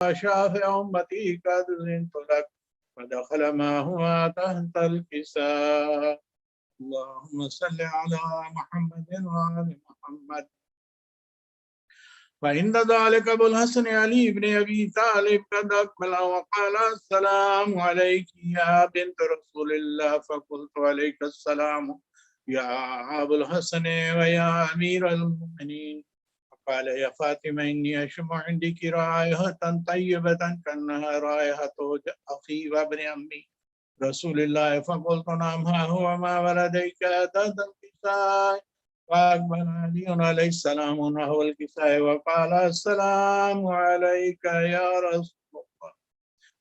شافع أمتي قد زنت لك فدخل ما هو تحت الكساء. اللهم صل على محمد وآل محمد. فعند ذلك أبو الحسن علي بن أبي طالب قد أقبل وقال السلام عليك يا بنت رسول الله. فقلت عليك السلام يا أبو الحسن ويا أمير المؤمنين. قال يا فاطمة إني أشم عندك رائحة طيبة كأنها رائحة أخي وابن أمي رسول الله. فقلت نعم ها هو ما ولديك تحت الكساء. فأقبل علي عليه السلام نحو الكساء وقال السلام عليك يا رسول الله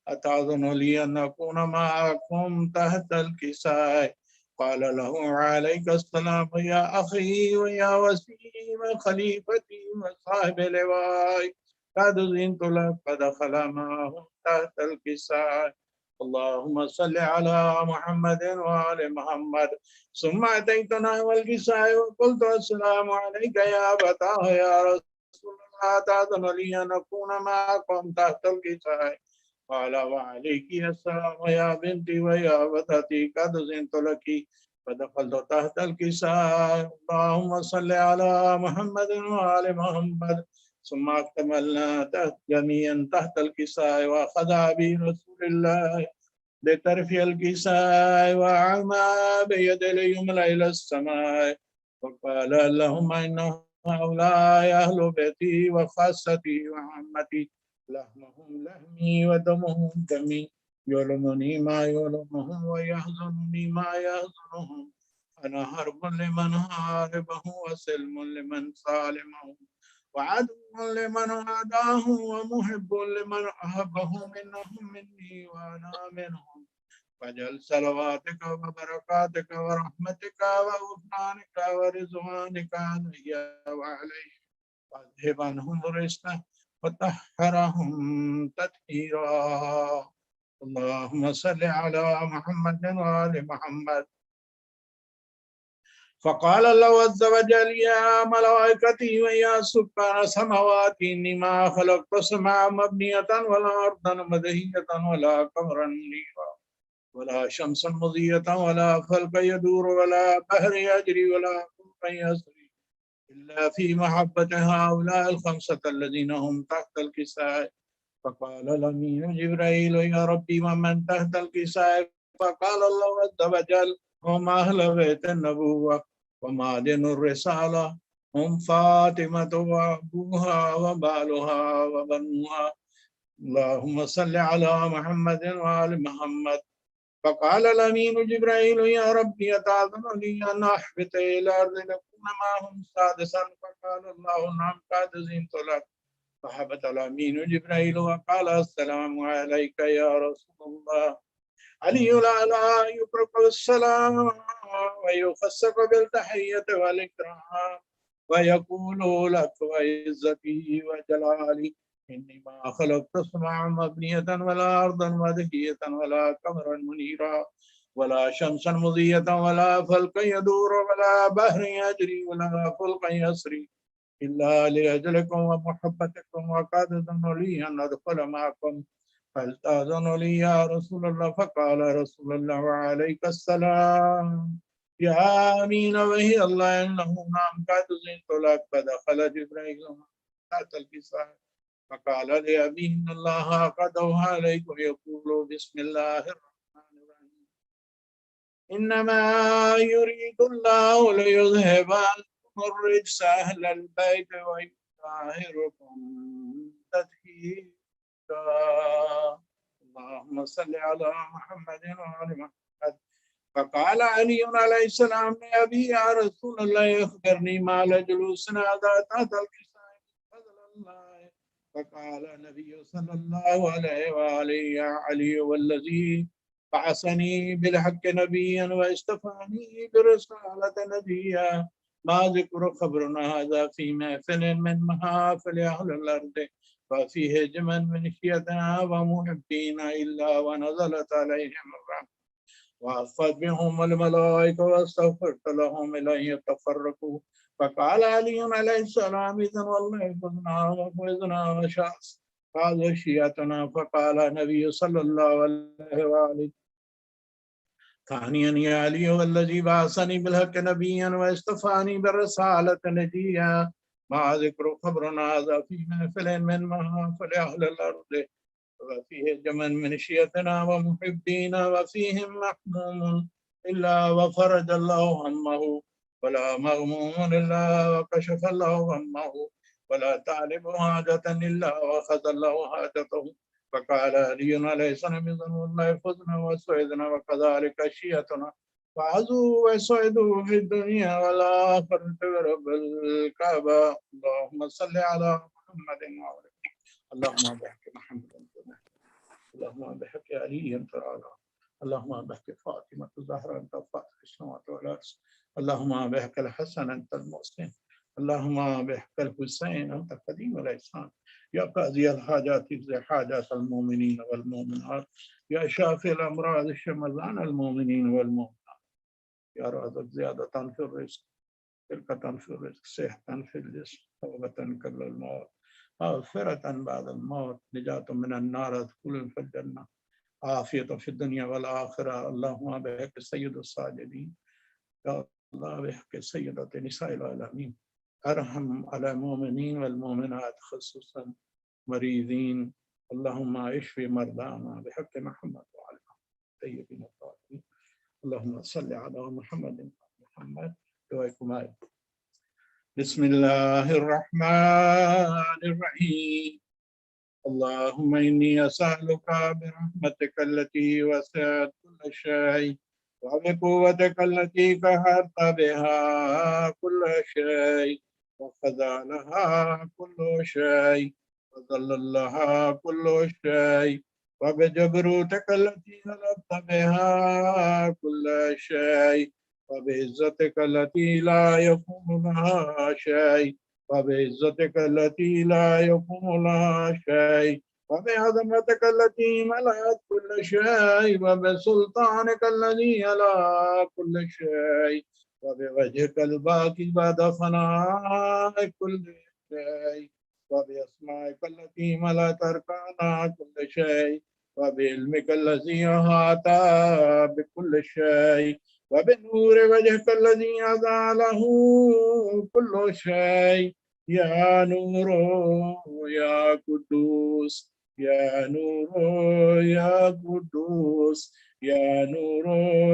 أتأذن لي أن أكون معكم تحت الكساء؟ قال له عليك السلام يا أخي ويا وسيم خليفتي وصاحب لواء قد زنت لك فدخل معهم تحت الكساء. اللهم صل على محمد وآل محمد. ثم أتيتنا والكساء وقلت السلام عليك يا أبتاه يا رسول الله أتأذن لي أن أكون معكم تحت الكساء؟ قال وعليك السلام يا بنتي ويا ابتتي قد زنت لك فدخلت تحت الكساء. اللهم صل على محمد وآل محمد. ثم اكتملنا تحت جميعا تحت الكساء وأخذ أبي رسول الله بطرف الكساء وعمى بيد اليمنى إلى السماء وقال اللهم إن هؤلاء أهل بيتي وخاصتي وعمتي لحمهم لحمي ودمهم دمي يؤلمني ما يؤلمهم ويحزنني ما يحزنهم. أنا حرب لمن حاربه وسلم لمن سالمه وعدو لمن عاداه ومحب لمن أحبه منهم مني وأنا منهم. فجل صلواتك وبركاتك ورحمتك وغفرانك ورضوانك علي وعليه واذهب عنهم الرجس وطهرهم تطهيرا. اللهم صل على محمد وآل محمد. فقال الله عز وجل يا ملائكتي ويا سكان السماوات إني ما خلقت السماء مبنية ولا أرضا مدهية ولا قمرا منيرا ولا شمسا مضية ولا فلك يدور ولا بحر يجري ولا فلك يسري إلا في محبة هؤلاء الخمسة الذين هم تحت الكساء. فقال الأمين جبريل يا ربي ومن تحت الكساء؟ فقال الله عز وجل هم أهل بيت النبوة ومعدن الرسالة هم فاطمة وأبوها وبالها وبنوها. اللهم صل على محمد وآل محمد. فقال الأمين جبريل يا ربي أتأذن لي أن أحبط إلى الأرض لأكون معهم سادسا؟ فقال الله نعم قد زنت لك. فهبط الأمين جبريل وقال السلام عليك يا رسول الله. علي لا يترك السلام ويخصك بالتحية والإكرام ويقول لك وعزتي وجلالي إني ما خلقت سماء مبنية ولا أرضا مدهية ولا قمرا منيرا ولا شمسا مضية ولا فلكا يدور ولا بحر يجري ولا فلك يسري إلا لأجلكم ومحبتكم وقد أذن لي أن أدخل معكم. فاستأذن لي يا رسول الله. فقال رسول الله وعليك السلام يا أمين وهي الله إنه نعم قد زنت لك. فدخل جبريل تحت الكساء فقال لأبي إن الله قد أوحى عليكم يقول بسم الله الرحمن الرحيم إنما يريد الله ليذهب عنكم الرجس أهل البيت ويطهركم تطهيرا. اللهم صل على محمد وآل محمد. فقال علي عليه السلام لأبي يا رسول الله أخبرني ما لجلوسنا تحت الكساء فضل الله. فقال النبي صلى الله عليه وآله يا علي والذي بعثني بالحق نبيا واستفاني برسالة نبيا ما ذكر خبرنا هذا في محفل من محافل أهل الأرض ففيه جمل من شيتنا ومحبين إلا ونزلت عليهم الرحمة وأصفت بهم الملائكة واستغفرت لهم إلى أن يتفرقوا. فقال علي عليه السلام إذن والله فزنا وفزنا وشاس قال شيعتنا فقال النبي صلى الله عليه وآله ثانيا يا علي والذي بعثني بالحق نبيا واستفاني بالرسالة نجيا ما ذكر خبرنا هذا في محفل من محافل أهل الأرض وفيه جمع من شيعتنا ومحبينا وفيهم محموم إلا وفرج الله همه ولا مغموم إلا وكشف الله همه ولا تعلم حاجة إلا وأخذ الله حاجته فقال علي عليه السلام بإذن الله فزنا وسعدنا وكذلك شيعتنا فعزوا وسعدوا في الدنيا والآخرة برب الكعبة اللهم صل على محمد وعلى اللهم بحق محمد اللهم بحق علي تعالى اللهم بحق فاطمة الزهراء أنت فاطر السماوات والأرض اللهم بحق الحسن أنت المحسن اللهم بحق الحسين أنت قديم الإحسان يا قاضي الحاجات اقض حاجات المؤمنين والمؤمنات يا شافي الأمراض الشمزان المؤمنين والمؤمنات يا رازق زيادة في الرزق فرقة في الرزق صحة في الجسم توبة قبل الموت مغفرة بعد الموت نجاة من النار دخول في الجنة عافية في الدنيا والآخرة اللهم بحق سيد الساجدين يا الله بحق سيدة نساء العالمين أرحم على المؤمنين والمؤمنات خصوصا مريضين اللهم اشفي مرضانا بحق محمد وعلى طيبين الطاهرين اللهم صل على محمد دعائكم بسم الله الرحمن الرحيم اللهم إني أسألك برحمتك التي وسعت كل شيء وبقوتك التي قهرت بها كل شيء وخذلها كل شيء وذل لها كل شيء وبجبروتك التي غلبت بها كل شيء وبعزتك التي لا يقوم لها شيء وبعزتك التي لا يقوم لها شيء وبعظمتك التي ملأت كل شيء وبسلطانك الذي على كل شيء وبوجهك الباقي بعد فناء كل شيء وبأسمائك التي ملأت أركان كل شيء وبعلمك الذي أحاط بكل شيء وبنور وجهك الذي أزاله كل شيء يا نور يا قدوس يا نور يا قدوس يا نور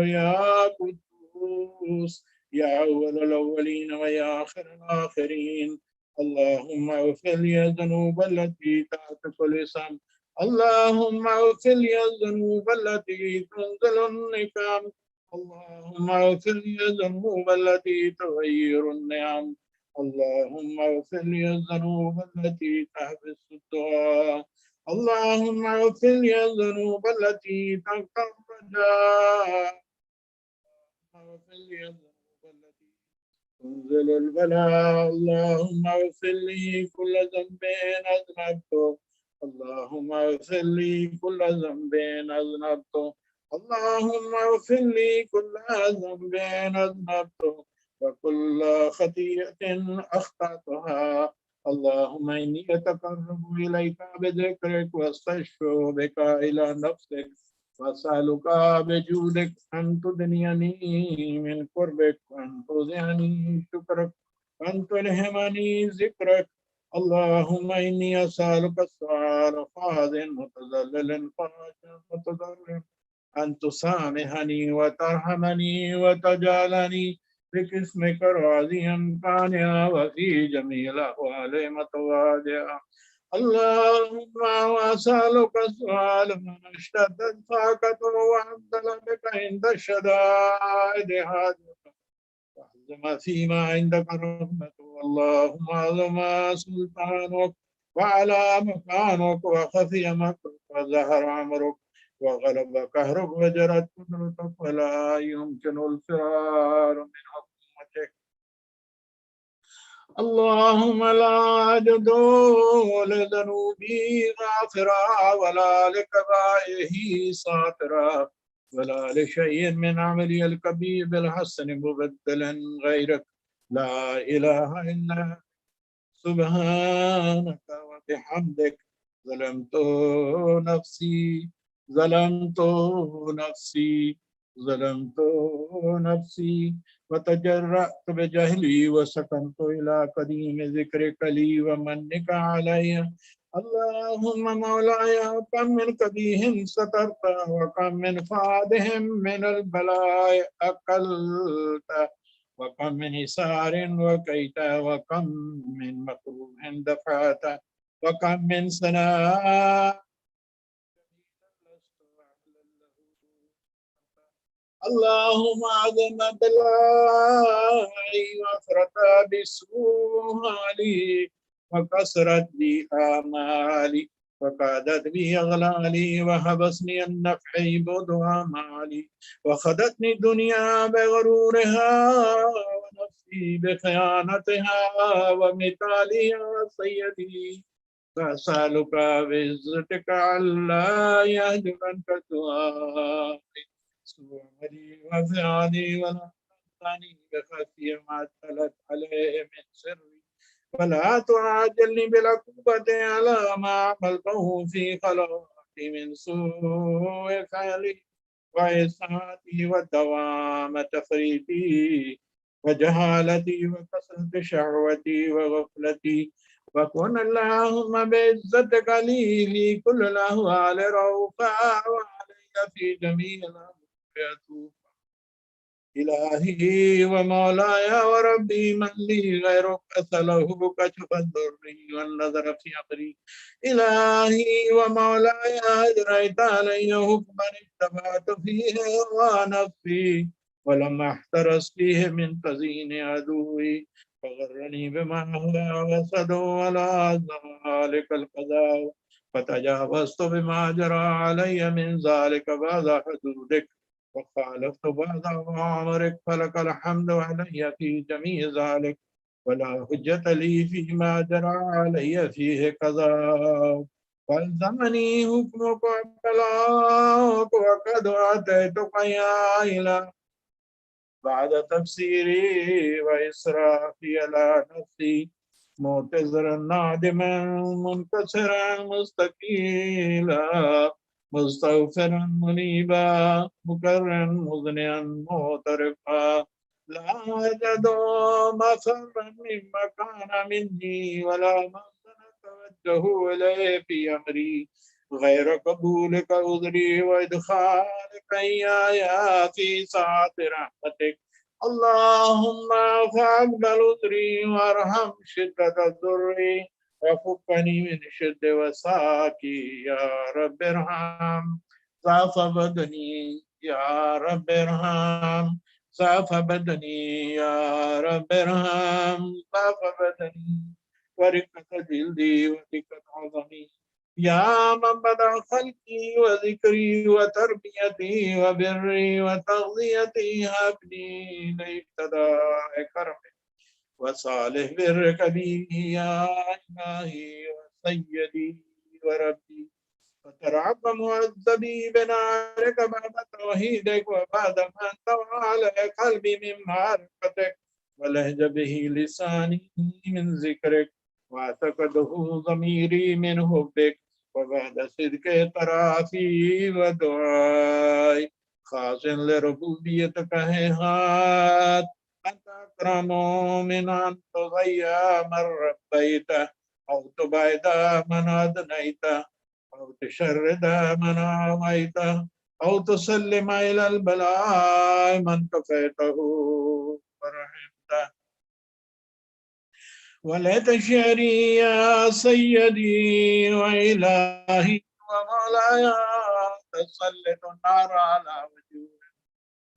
يا قدوس يا أول الأولين ويا آخر الآخرين اللهم اغفر لي الذنوب التي تعتق الاسم اللهم اغفر لي الذنوب التي تنزل النكام اللهم اغفر لي الذنوب التي تغير النعم اللهم اغفر لي الذنوب التي تحبس الدعاء اللهم اغفر لي الذنوب التي تقطع الرجاء اغفر لي الذنوب التي تنزل البلاء اللهم اغفر لي كل ذنب اذنبته اللهم اغفر لي كل ذنب اذنبته اللهم اغفر لي كل ذنب اذنبته وكل خطيئة اخطأتها اللهم اني اتقرب اليك بذكرك واستشفع بك الى نفسك واسالك بجودك ان تدنيني من قربك وان تذعني شكرك وان تلهمني ذكرك اللهم اني اسالك السؤال فاض متذلل خاشع متضرع أن تسامحني وترحمني وتجعلني باسمك راضيا قانعا وفي جميع الأحوال متواضعا اللهم وأسألك السؤال من اشتدت طاقته وعبدل بك عند الشدائد حاجته وعظم فيما عندك رحمته اللهم عظم سلطانك وعلى مكانك وخفي مكرك وظهر أمرك وغلب قهرك وجرت قدرتك ولا يمكن الفرار من حكمتك اللهم لا أجد لذنوبي غافرا ولا لكبائره ساترا ولا لشيء من عملي الكبير بالحسن مبدلا غيرك لا إله إلا سبحانك وبحمدك ظلمت نفسي ظلمت نفسي ظلمت نفسي وتجرأت بجهلي وسكنت إلى قديم ذكرك لي ومنك علي. اللهم مولاي كم من قبيح سترت وكم من فادهم من البلاء أقلت وكم من إسار وكيت وكم من مكروه دفعت وكم من سناء اللهم عظم بلاي وفرت بسوالي وكسرت بي آمالي وقادت بي أغلالي وحبسني النفع بدها مالي وخدتني الدنيا بغرورها ونفسي بخيانتها ومثالي يا سيدي فأسألك بعزتك ألا يهجرنك دعائي سؤالي وفعلي ولا تنساني بخفي ما اطلعت عليه من سري ولا تعاجلني بالعقوبة على ما عملته في خلوتي من سوء فعلي وإساءتي ودوام تفريطي وجهالتي وكثرة شهوتي وغفلتي وكن اللهم بعزتك لي في كل الأهوال رؤوفا وعلي في جميع الأمور يتوب. إلهي ومولاي وربي من لي غيرك أسأله كشف الضر والنظر في أمري. إلهي ومولاي أجريت علي حكما اتبعت فيه ونفسي ولم أحترس فيه من تزيين عدوي فغرني بما هو وسد ولا ذلك القضاء فتجاوزت بما جرى علي من ذلك بعد حدودك وخالفت بعض أمرك فلك الحمد علي في جميع ذلك ولا حجة لي فيما جرى علي فيه قضاء والزمني حكمك وبلاغك وقد أتيتك يا إله بعد تفسيري وإسرافي على نفسي معتذرا نادما منكسرا مستقيلا مستغفرا منيبا مكرا مذنيا معترفا لا أجد مفرا مما كان مني ولا مخزن توجه إليه في أمري غير قبولك عذري وإدخالك إياي في ساعة رحمتك. اللهم فاقبل عذري وارحم شدة الضر وفكني من شد وساكي يا رب ارحم ضعف بدني يا رب ارحم ضعف بدني يا رب ارحم ضعف بدني ورقة جلدي ودقة عظمي يا من بدأ خلقي وذكري وتربيتي وبري وتغذيتي هبني لابتداء كرمك وصالح برك بي يا إلهي وسيدي وربي وترعب معذبي بنارك بعد توحيدك وبعد ما انطوى على قلبي من معرفتك ولهج به لساني من ذكرك واعتقده ضميري من حبك وبعد صدق ترافي ودعاي خاص لربوبيتك هيهات أنت أكرم من أن تضيع من ربيته أو تبعد من أدنيته أو تشرد من عويته أو تسلم إلى البلاء من كفيته ورحمته ولا تشعري يا سيدي وإلهي ومولاي تسلط النار على وجوه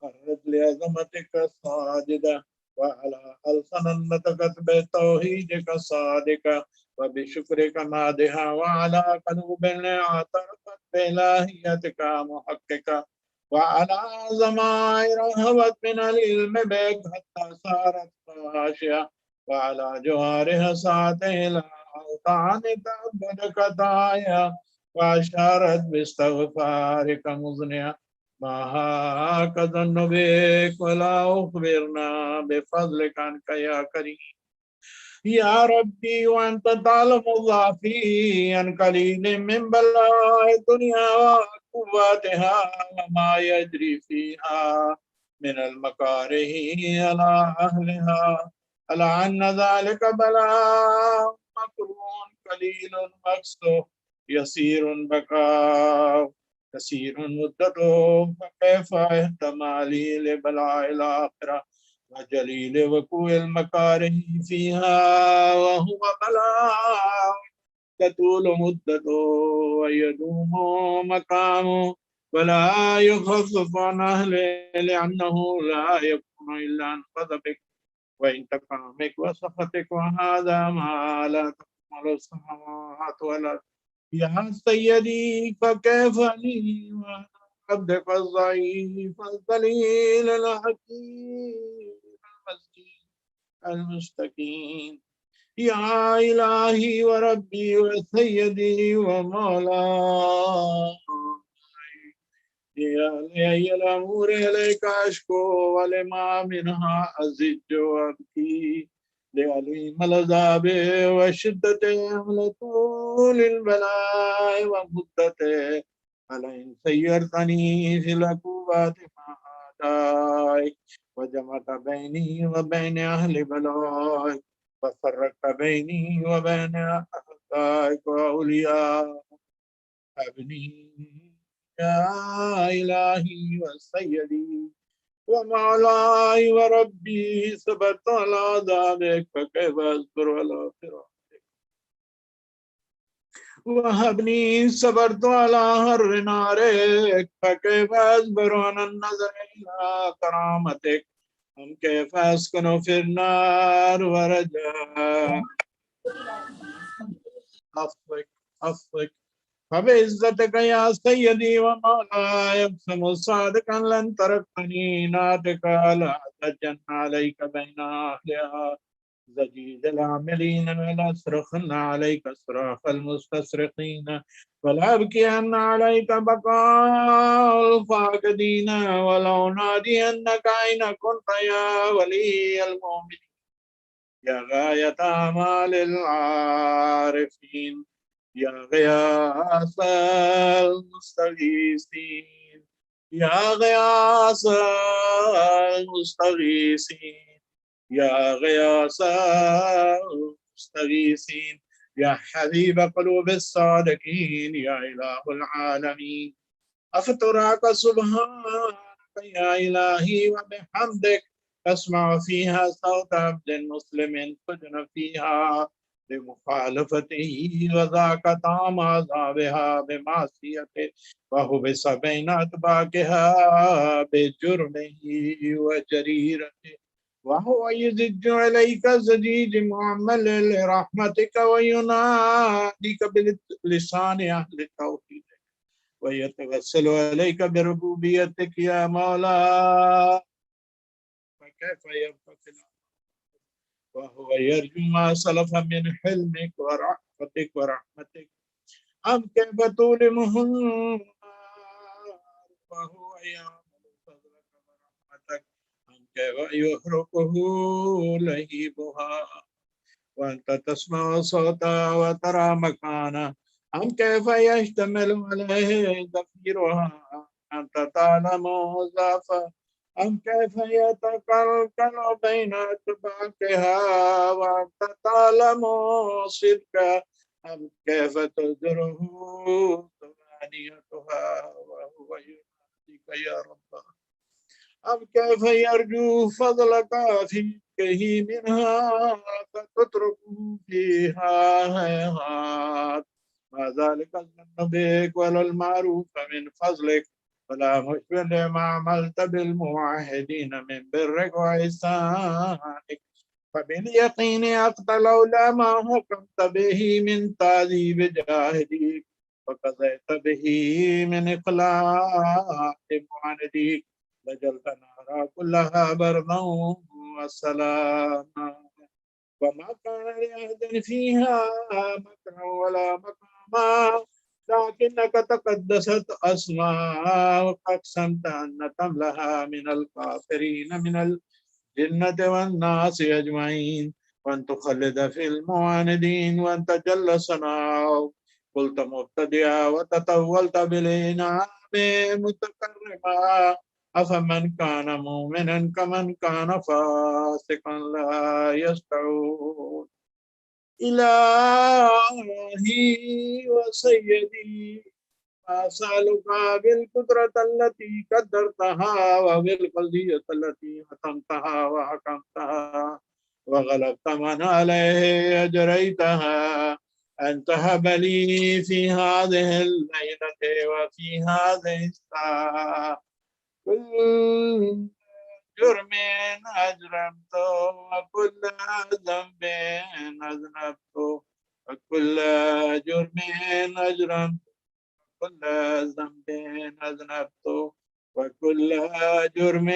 فرد لعظمتك الصاجدة وعلى ألسن نطقت بتوحيدك الصادقة وبشكرك مادها وعلى قلوب اعترفت بإلهيتك محققة وعلى ضمائر هوت من العلم بك حتى صارت خاشعة وعلى جوارها سعت إلى أوطان تعبدك طايا وأشارت باستغفارك مزنية ما هكذا بك ولا أخبرنا بفضلك عنك يا كريم يا ربي وأنت تعلم ضعفي عن قليل من بلاء الدنيا وعقوباتها وما يجري فيها من المكاره على أهلها، ألا أن ذلك بلاء مكروه قليل مكسور يسير بكاء كثير مدته، فكيف احتمالي لبلاء الآخرة وجليل وقوع المكاره فيها وهو بلاء تطول مدته ويدوم مقامه ولا يخفف عن أهله، لأنه لا يكون إلا عن غضبك وانتقامك وسخطك، وهذا ما لا تكمل السماوات والأرض. يا سيدي فكيف لي وأنا عبدك الضعيف الذليل الحكيم المسكين المستكين. يا إلهي وربي وسيدي ومولاي، يا الأمور إليك أشكو ولما منها أزج وأبكي، لعليم العذاب وشدته ولطول البلاء ومدته، ألئن سيرتني في العقوبات مع أعدائك وجمعت بيني وبين أهل بلائك وفرقت بيني وبين أحبائك وأولياء أبني. يا إلهي وسيدي ومولاي وربي، صبرت على عذابك فكيف أصبر على فراقك، وهبني صبرت على حر نارك فكيف أصبر عن النظر إلى كرامتك، أم كيف أسكن في النار ورجاء عفوك عفوك. فبعزتك يا سيدي ومولاي اقسم صادقا لن تركني نادك لا تجن عليك بين اهلها زجيج العاملين، ولا اصرخن عليك صراخ المستصرخين، ولا ابكين عليك بقاء الفاقدين، ولو نادينك اين كنت يا ولي المؤمنين، يا غاية آمال العارفين، يا غياث المستغيثين، يا غياث المستغيثين، يا غياث المستغيثين، يا حبيب قلوب الصادقين، يا إله العالمين. أفتراك سبحانك يا إلهي وبحمدك أسمع فيها صوت عبد مسلم سجن فيها بمخالفته، وذاك طعم عذابها بمعصيته، وحبس بين أطباقها بجرمه وجريرته، وهو يزج إليك زجيج معمل لرحمتك ويناديك بلسان أهل التوحيد ويتوسل إليك بربوبيتك يا مولاي، فكيف ينفصل وهو يرجو ما سلف من حلمك ورحمتك ورحمتك، أم كيف تؤلمه وهو يعمل فضلك ورحمتك، أم كيف يحرقه لهيبها وأنت تسمع صوتا وترى مكانا، أم كيف يشتمل عليه زفيرها أنت تعلم ضعفا، أم كيف يتقلقل بين أطباقها وأنت تعلم صدقا، أم كيف تدره ثمانيتها وهو يناديك يا رب، أم كيف يرجو فضلك في فيه منها فتتركه فيها هيهات، ما ذلك الظن بك ولا المعروف من فضلك، ولا مشبه ما عملت بالموحدين من برك وإحسانك، فباليقين أقتل لولا ما حكمت به من تعذيب جاهديك، وقضيت به من إقلاع معانديك، لجلت نارا كلها بردا وسلاما، وما كان لأحد فيها مكرا ولا مقاما، لكنك تقدست أسماء أقسمت أن تملها من الكافرين من الجنة والناس أجمعين، وأن تخلد في المعاندين وأن تجل صنعه. قلت مبتدئا وتطولت بالإنعام متكرما. أفمن كان مؤمنا كمن كان فاسقا لا يستوون. إلهي وسيدي، أسألك بالقدرة التي قدرتها وبالقضية التي حكمتها وحكمتها وغلبت من عليه أجريتها، أن تهب لي في هذه الليلة وفي هذه الساعة كل جرم أجرمته وكل ذنب أذنبته وكل جرم أجرمته كل ذنب أذنبته وكل جرم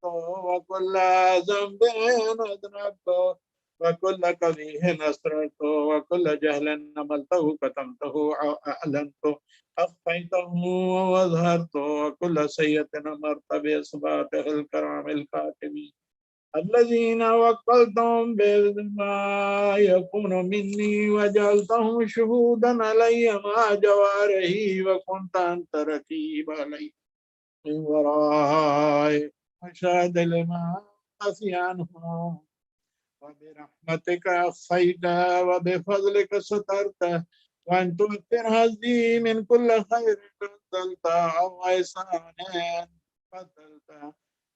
وكل ذنب أذنبته وكل قبيح أسررته وكل جهل عملته كتمته أو أعلنته أخفيته وأظهرته وكل سيئة أمرت بإثباته الكرام الكاتبين الذين وكلتهم بما يكون مني وجعلتهم شهودا علي مع جوارحي وكنت أنت رقيب علي من ورائي وشهد لما خفي عنهم وبرحمتك أخفيت وبفضلك سترت وأن تؤثر هزي من كل خير نزلت أو إحسان قتلت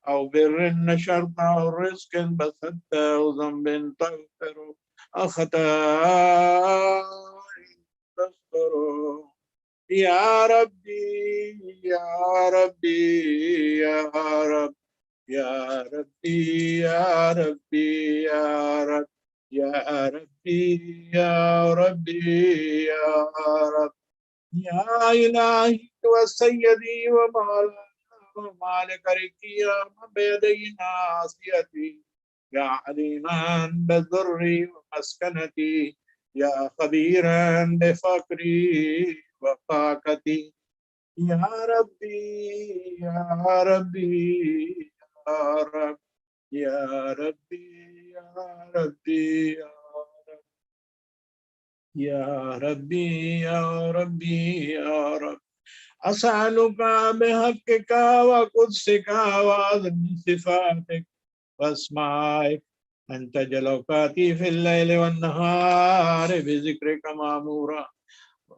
أو بر نشرت أو رزق بسطت أو ذنب تغفر أو خطأ تستر. يا ربي يا ربي يا رب يا ربي يا ربي يا رب يا ربي يا ربي يا رب يا إلهي وسيدي ومالك ركي يا من بيدي ناصيتي يا عليما بضري ومسكنتي يا خبيرا بفقري وفاقتي يا ربي يا ربي يا رب يا ربي يا ربي يا ربي يا ربي يا رب أسألك بحقك وقدسك وعظم صفاتك واسمائك أن تجعل أوقاتي في الليل والنهار بذكرك مأمورا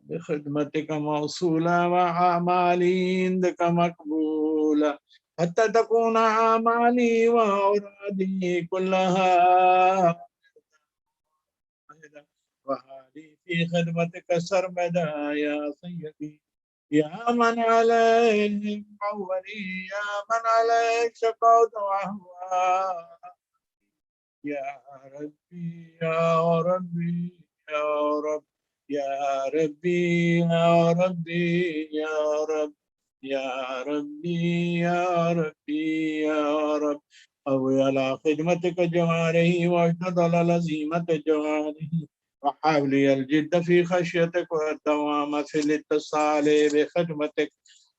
بخدمتك موصولة وأعمالي عندك مقبولة حتى تكون أعمالي وأورادي كلها وهذه في خدمتك سرمدا يا سيدي يا من عليه مولي يا من عليك شقوت وهوى يا ربي يا ربي يا رب يا ربي يا ربي يا رب يا ربي يا ربي يا رب أوي على خدمتك جواره واشتد على لزيمة جواره وحاولي الجد في خشيتك والدوام في الاتصال بخدمتك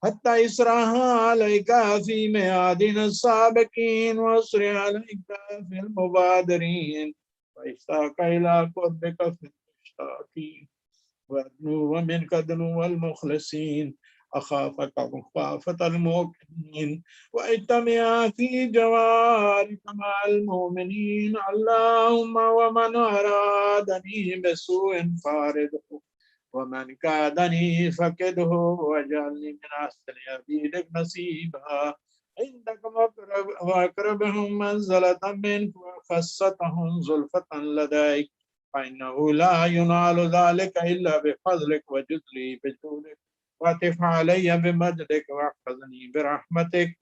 حتى إسراها عليك في ميادين السابقين وأسري عليك في المبادرين وإشتاق إلى قربك في المشتاقين وأدنو منك دنو المخلصين أخافك مخافة المؤمنين وأجتمع في جوارك مع المؤمنين اللهم ومن أرادني بسوء فارده ومن كادني فكده واجعلني من أحسن عبيدك نصيبا عندك وأقربهم منزلة منك وخاصتهم زلفة لديك فإنه لا ينال ذلك إلا بفضلك وجدلي بجودك واتف علي بمجدك واحفظني برحمتك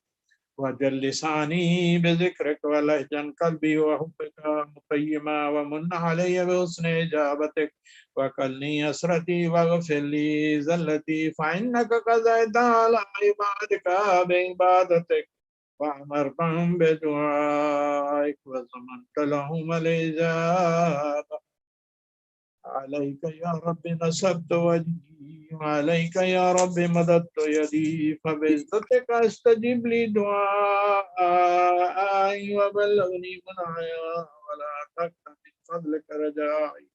وجل لساني بذكرك ولهجا قلبي وحبك مقيما ومن علي بحسن إجابتك وكلني أسرتي واغفر لي زلتي فإنك قضيت على عبادك بعبادتك وأمرتهم بدعائك وزمنت لهم الإجابة عليك يا رب نصبت وجهي وعليك يا رب مددت يدي فبعزتك استجب لي دعائي وبلغني منايا ولا تكن من فضلك رجائي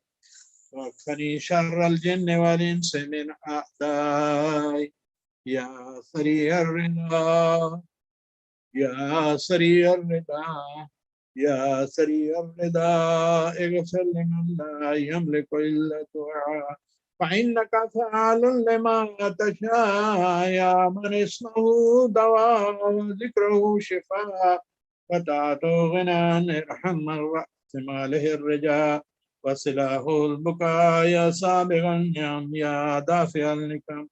واكفني شر الجن والإنس من أعدائي يا سريع الرضا يا سريع الرضا يا سريع الرضا اغفر لمن لا يملك إلا دعاء فإنك فعال لما تشاء يا من اسمه دواء وذكره شفاء وطاعته غنى ارحم من رأس ماله الرجاء وسلاه البكاء يا سابغ النعم يا دافع النكم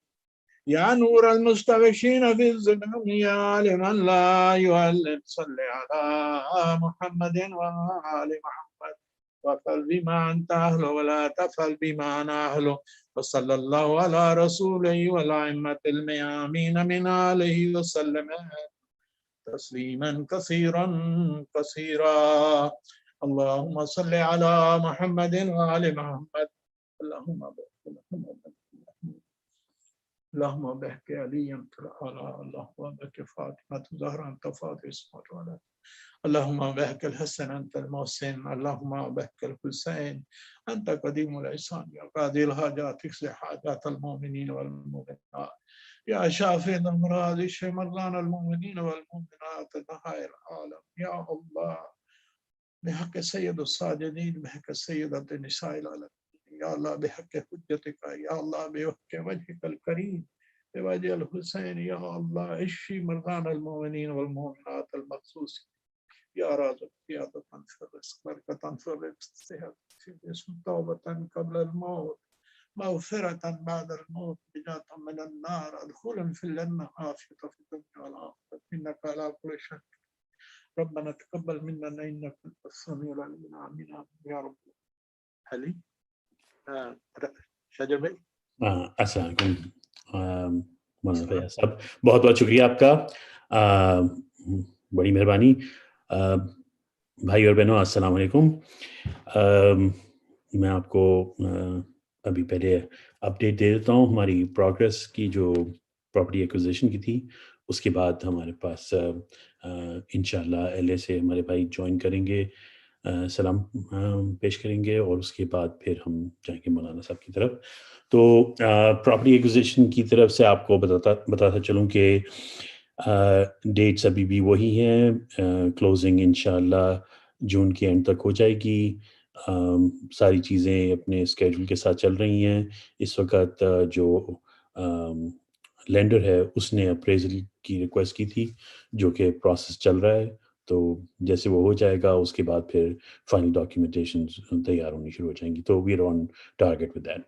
يا نور المستغشين في الظلم يا عالما لا يعلم صل على محمد وآل محمد وافعل بما أنت أهله ولا تفعل بما أنا أهله وصلى الله على رسوله والأئمة الميامين من آله وسلم تسليما كثيرا كثيرا اللهم صل على محمد وآل محمد اللهم بارك محمد اللهم بحق علي تعالى اللهم بحق فاطمة زهرا أنت فاطمة اسمه اللهم بحق الحسن أنت المحسن اللهم بحق الحسين أنت قديم الإحسان يا قاضي الحاجات اقض حاجات المؤمنين والمؤمنات يا شافي الأمراض اشف مرضانا المؤمنين والمؤمنات نهاية العالم يا الله بحق سيد الساجدين بحق سيدة النساء العالمين يا الله بحق حجتك يا الله بحق وجهك الكريم بوجه الحسين يا الله اشفي مرضانا المؤمنين والمؤمنات المخصوص يا رازق قيادة في الرزق بركة في الرزق صحة في الجسم توبة قبل الموت مغفرة بعد الموت نجاة من النار ادخلا في الجنة عافية في الدنيا والآخرة إنك على كل شيء ربنا تقبل منا إنك أنت السميع العليم آمين يا رب علي شجر بھائی السلام علیکم مولانا فیاض صاحب، بہت بہت شکریہ آپ کا، بڑی مہربانی۔ بھائی اور بہنوں السلام علیکم۔ میں آپ کو ابھی پہلے اپڈیٹ دے دیتا ہوں ہماری پروگرس کی، جو پراپرٹی ایکوزیشن کی تھی، اس کے بعد ہمارے پاس انشاءاللہ ایل اے سے ہمارے بھائی جوائن کریں گے، سلام پیش کریں گے، اور اس کے بعد پھر ہم جائیں گے مولانا صاحب کی طرف۔ تو پراپرٹی ایکوزیشن کی طرف سے آپ کو بتاتا چلوں کہ ڈیٹس ابھی بھی وہی ہیں، کلوزنگ انشاءاللہ جون کے اینڈ تک ہو جائے گی۔ ساری چیزیں اپنے اسکیجول کے ساتھ چل رہی ہیں۔ اس وقت جو لینڈر ہے اس نے اپریزل کی ریکویسٹ کی تھی، جو کہ پروسیس چل رہا ہے، تو جیسے وہ ہو جائے گا اس کے بعد پھر فائنل ڈاکیومنٹیشن تیار ہونی شروع ہو جائیں گی، تو we are on target with that.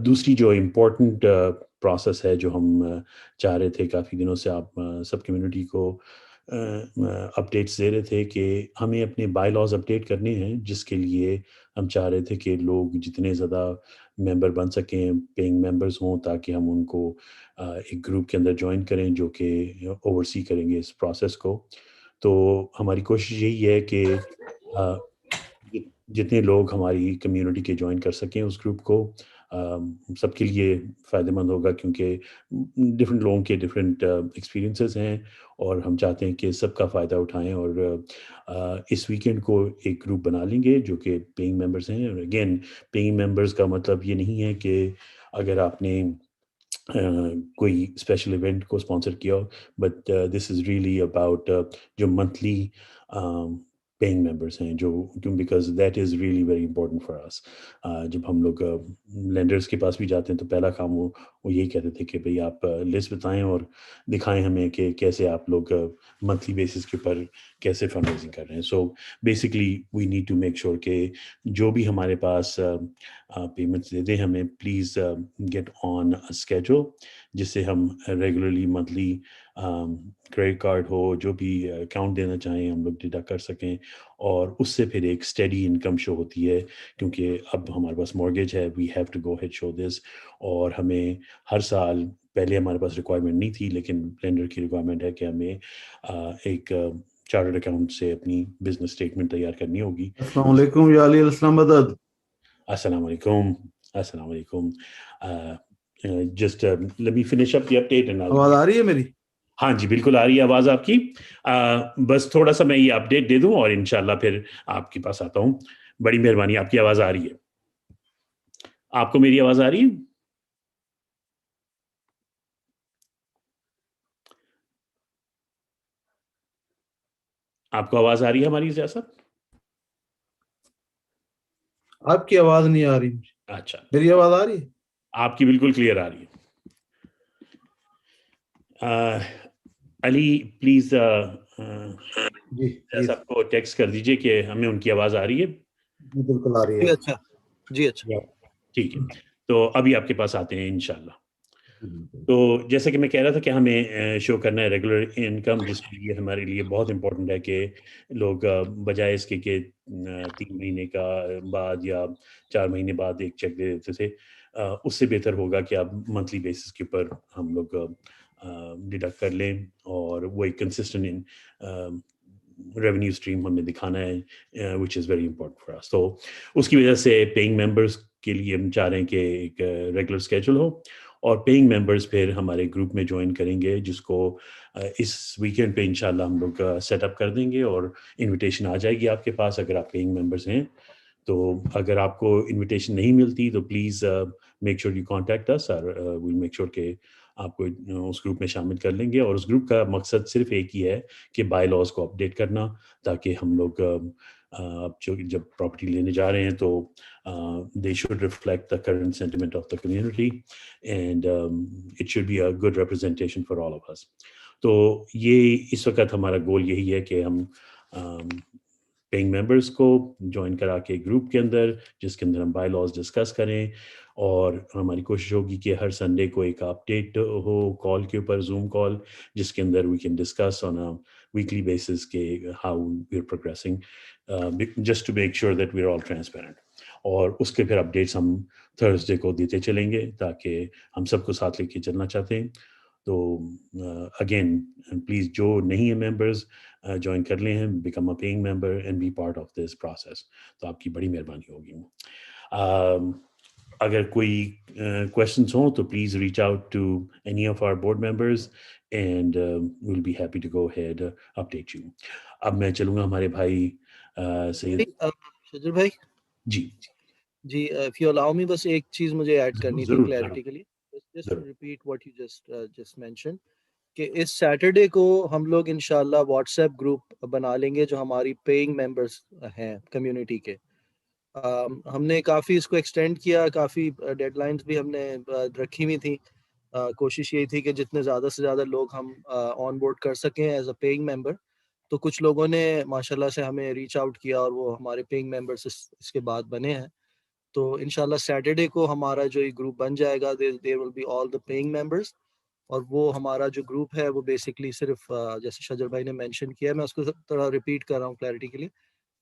دوسری جو امپورٹنٹ پروسیس ہے، جو ہم چاہ رہے تھے کافی دنوں سے، آپ سب کمیونٹی کو اپڈیٹس دے رہے تھے کہ ہمیں اپنے بائی لاز اپڈیٹ کرنے ہیں، جس کے لیے ہم چاہ رہے تھے کہ لوگ جتنے زیادہ ممبر بن سکیں، پیئنگ ممبرز ہوں، تاکہ ہم ان کو ایک گروپ کے اندر جوائن کریں جو کہ اوورسی کریں گے اس پروسیس کو۔ تو ہماری کوشش یہی ہے کہ جتنے لوگ ہماری کمیونٹی کے جوائن کر سکیں اس گروپ کو، سب کے لیے فائدہ مند ہوگا، کیونکہ ڈفرینٹ لوگوں کے ڈفرینٹ ایکسپیرینسز ہیں، اور ہم چاہتے ہیں کہ سب کا فائدہ اٹھائیں۔ اور اس ویکینڈ کو ایک گروپ بنا لیں گے جو کہ پیئنگ ممبرز ہیں۔ اور اگین پیئنگ ممبرز کا مطلب یہ نہیں ہے کہ اگر آپ نے کوئی اسپیشل ایونٹ کو اسپانسر کیا ہو، but this is really about جو منتھلی پیئنگ ممبرس ہیں، جو because that is really very important for us. جب ہم لوگ لینڈرس کے پاس بھی جاتے ہیں تو پہلا کام وہ یہی کہتے تھے کہ بھئی آپ لسٹ بتائیں اور دکھائیں ہمیں کہ کیسے آپ لوگ منتھلی بیسس کے اوپر کیسے فنڈ ریزنگ کر رہے ہیں۔ So basically we need to make sure کہ جو بھی ہمارے پاس پیمنٹس دے دیں ہمیں، پلیز گیٹ آن اسکیجول، جس سے ہم ریگولرلی منتھلی کریڈٹ کارڈ ہو، جو بھی اکاؤنٹ دینا چاہیں ہم لوگ ڈیڈکٹ کر سکیں، اور اس سے پھر ایک اسٹڈی انکم شو ہوتی ہے، کیونکہ اب ہمارے پاس مورگیج ہے، we have to go ahead show this. اور ہمیں ہر سال، پہلے ہمارے پاس ریکوائرمنٹ نہیں تھی، لیکن لینڈر کی ریکوائرمنٹ ہے کہ ہمیں ایک چارٹرڈ اکاؤنٹ سے اپنی بزنس اسٹیٹمنٹ تیار کرنی ہوگی۔ السلام علیکم یا علی السلام مدد۔ السلام علیکم، السلام علیکم۔ Just let me finish up the update and آواز آ رہی ہے میری؟ ہاں جی بالکل آ رہی ہے آواز آپ کی. بس تھوڑا سا میں یہ اپڈیٹ دے دوں اور انشاءاللہ پھر آپ کے پاس آتا ہوں. بڑی مہربانی. آپ کی آواز آ رہی ہے؟ آپ کو میری آواز آ رہی ہے؟ آپ کو آواز آ رہی ہے ہماری سیاست؟ آپ کی آواز نہیں آ رہی. اچھا میری آواز آ رہی ہے؟ آپ کی بالکل کلیئر آ رہی ہے. علی پلیز جی سب کو ٹیکسٹ کر دیجئے کہ ہمیں ان کی آواز آ رہی ہے. بالکل آ رہی ہے. اچھا جی اچھا ٹھیک ہے تو ابھی آپ کے پاس آتے ہیں انشاءاللہ. تو جیسا کہ میں کہہ رہا تھا کہ ہمیں شو کرنا ہے ریگولر انکم، جس کے لیے ہمارے لیے بہت امپورٹنٹ ہے کہ لوگ بجائے اس کے کہ 3 مہینے کا بعد یا 4 مہینے بعد ایک چیک دے دیتے تھے، اس سے بہتر ہوگا کہ آپ منتھلی بیسس کے اوپر ہم لوگ ڈیڈکٹ کر لیں اور وہ ایک کنسسٹنٹ ریونیو اسٹریم ہمیں دکھانا ہے وچ از ویری امپورٹنٹ فار اس. تو اس کی وجہ سے پیئنگ ممبرس کے لیے ہم چاہ رہے ہیں کہ ایک ریگولر اسکیجول ہو، اور پیئنگ ممبرس پھر ہمارے گروپ میں جوائن کریں گے، جس کو اس ویکینڈ پہ انشاءاللہ ہم لوگ سیٹ اپ کر دیں گے اور انویٹیشن آ جائے گی آپ کے پاس اگر آپ پیئنگ ممبرس ہیں. تو اگر آپ کو انویٹیشن نہیں ملتی تو please make sure you contact us, اور ویل میک شیور کہ آپ کو اس گروپ میں شامل کر لیں گے. اور اس گروپ کا مقصد صرف ایک ہی ہے کہ بائی لاز کو اپڈیٹ کرنا، تاکہ ہم لوگ جب پراپرٹی لینے جا رہے ہیں تو they should reflect the current sentiment of the community and it should be a good representation for all of us. تو یہ اس وقت ہمارا گول یہی ہے کہ ہم پیئنگ ممبرس کو جوائن کرا کے گروپ کے اندر، جس کے اندر ہم بائی لاز ڈسکس کریں، اور ہماری کوشش ہوگی کہ ہر سنڈے کو ایک اپڈیٹ ہو کال کے اوپر، زوم کال، جس کے اندر we can discuss on a weekly basis کہ how we are progressing, just to make sure that we are all transparent. اور اس کے پھر اپڈیٹس ہم تھرسڈے کو دیتے چلیں گے، تاکہ ہم سب کو ساتھ لے کے چلنا چاہتے ہیں. تو اگین پلیز جو نہیں ہیں ممبرز جوائن کر لیں ہیں، become a paying member and be part of this process. تو آپ کی بڑی مہربانی ہوگی. اگر کوئی کویشچنس ہوں تو please reach out to any of our board members and we'll be happy to go ahead update you. اب میں چلوں گا ہمارے بھائی سید. شجر بھائی جی جی if you allow me، بس ایک چیز مجھے ایڈ کرنی تھی ضرور کلیئرٹی کے لیے. just ضرور. repeat what you just mentioned کہ اس سیٹرڈے کو ہم لوگ انشاءاللہ واٹس ایپ گروپ بنا لیں گے جو ہماری پیئنگ ممبرس ہیں کمیونٹی کے. ہم نے کافی اس کو ایکسٹینڈ کیا، کافی ڈیڈ لائنز بھی ہم نے رکھی ہوئی تھی. کوشش یہی تھی کہ جتنے زیادہ سے زیادہ لوگ ہم آن بورڈ کر سکیں ایز اے پیئنگ ممبر. تو کچھ لوگوں نے ماشاءاللہ سے ہمیں ریچ آؤٹ کیا اور وہ ہمارے پیئنگ ممبرس اس کے بعد بنے ہیں. تو انشاءاللہ سیٹرڈے کو ہمارا جو یہ گروپ بن جائے گا، there will be all the paying members. اور وہ ہمارا جو گروپ ہے وہ بیسکلی صرف جیسے شجر بھائی نے مینشن کیا ہے، میں اس کو تھوڑا ریپیٹ کر رہا ہوں کلیئرٹی کے لیے،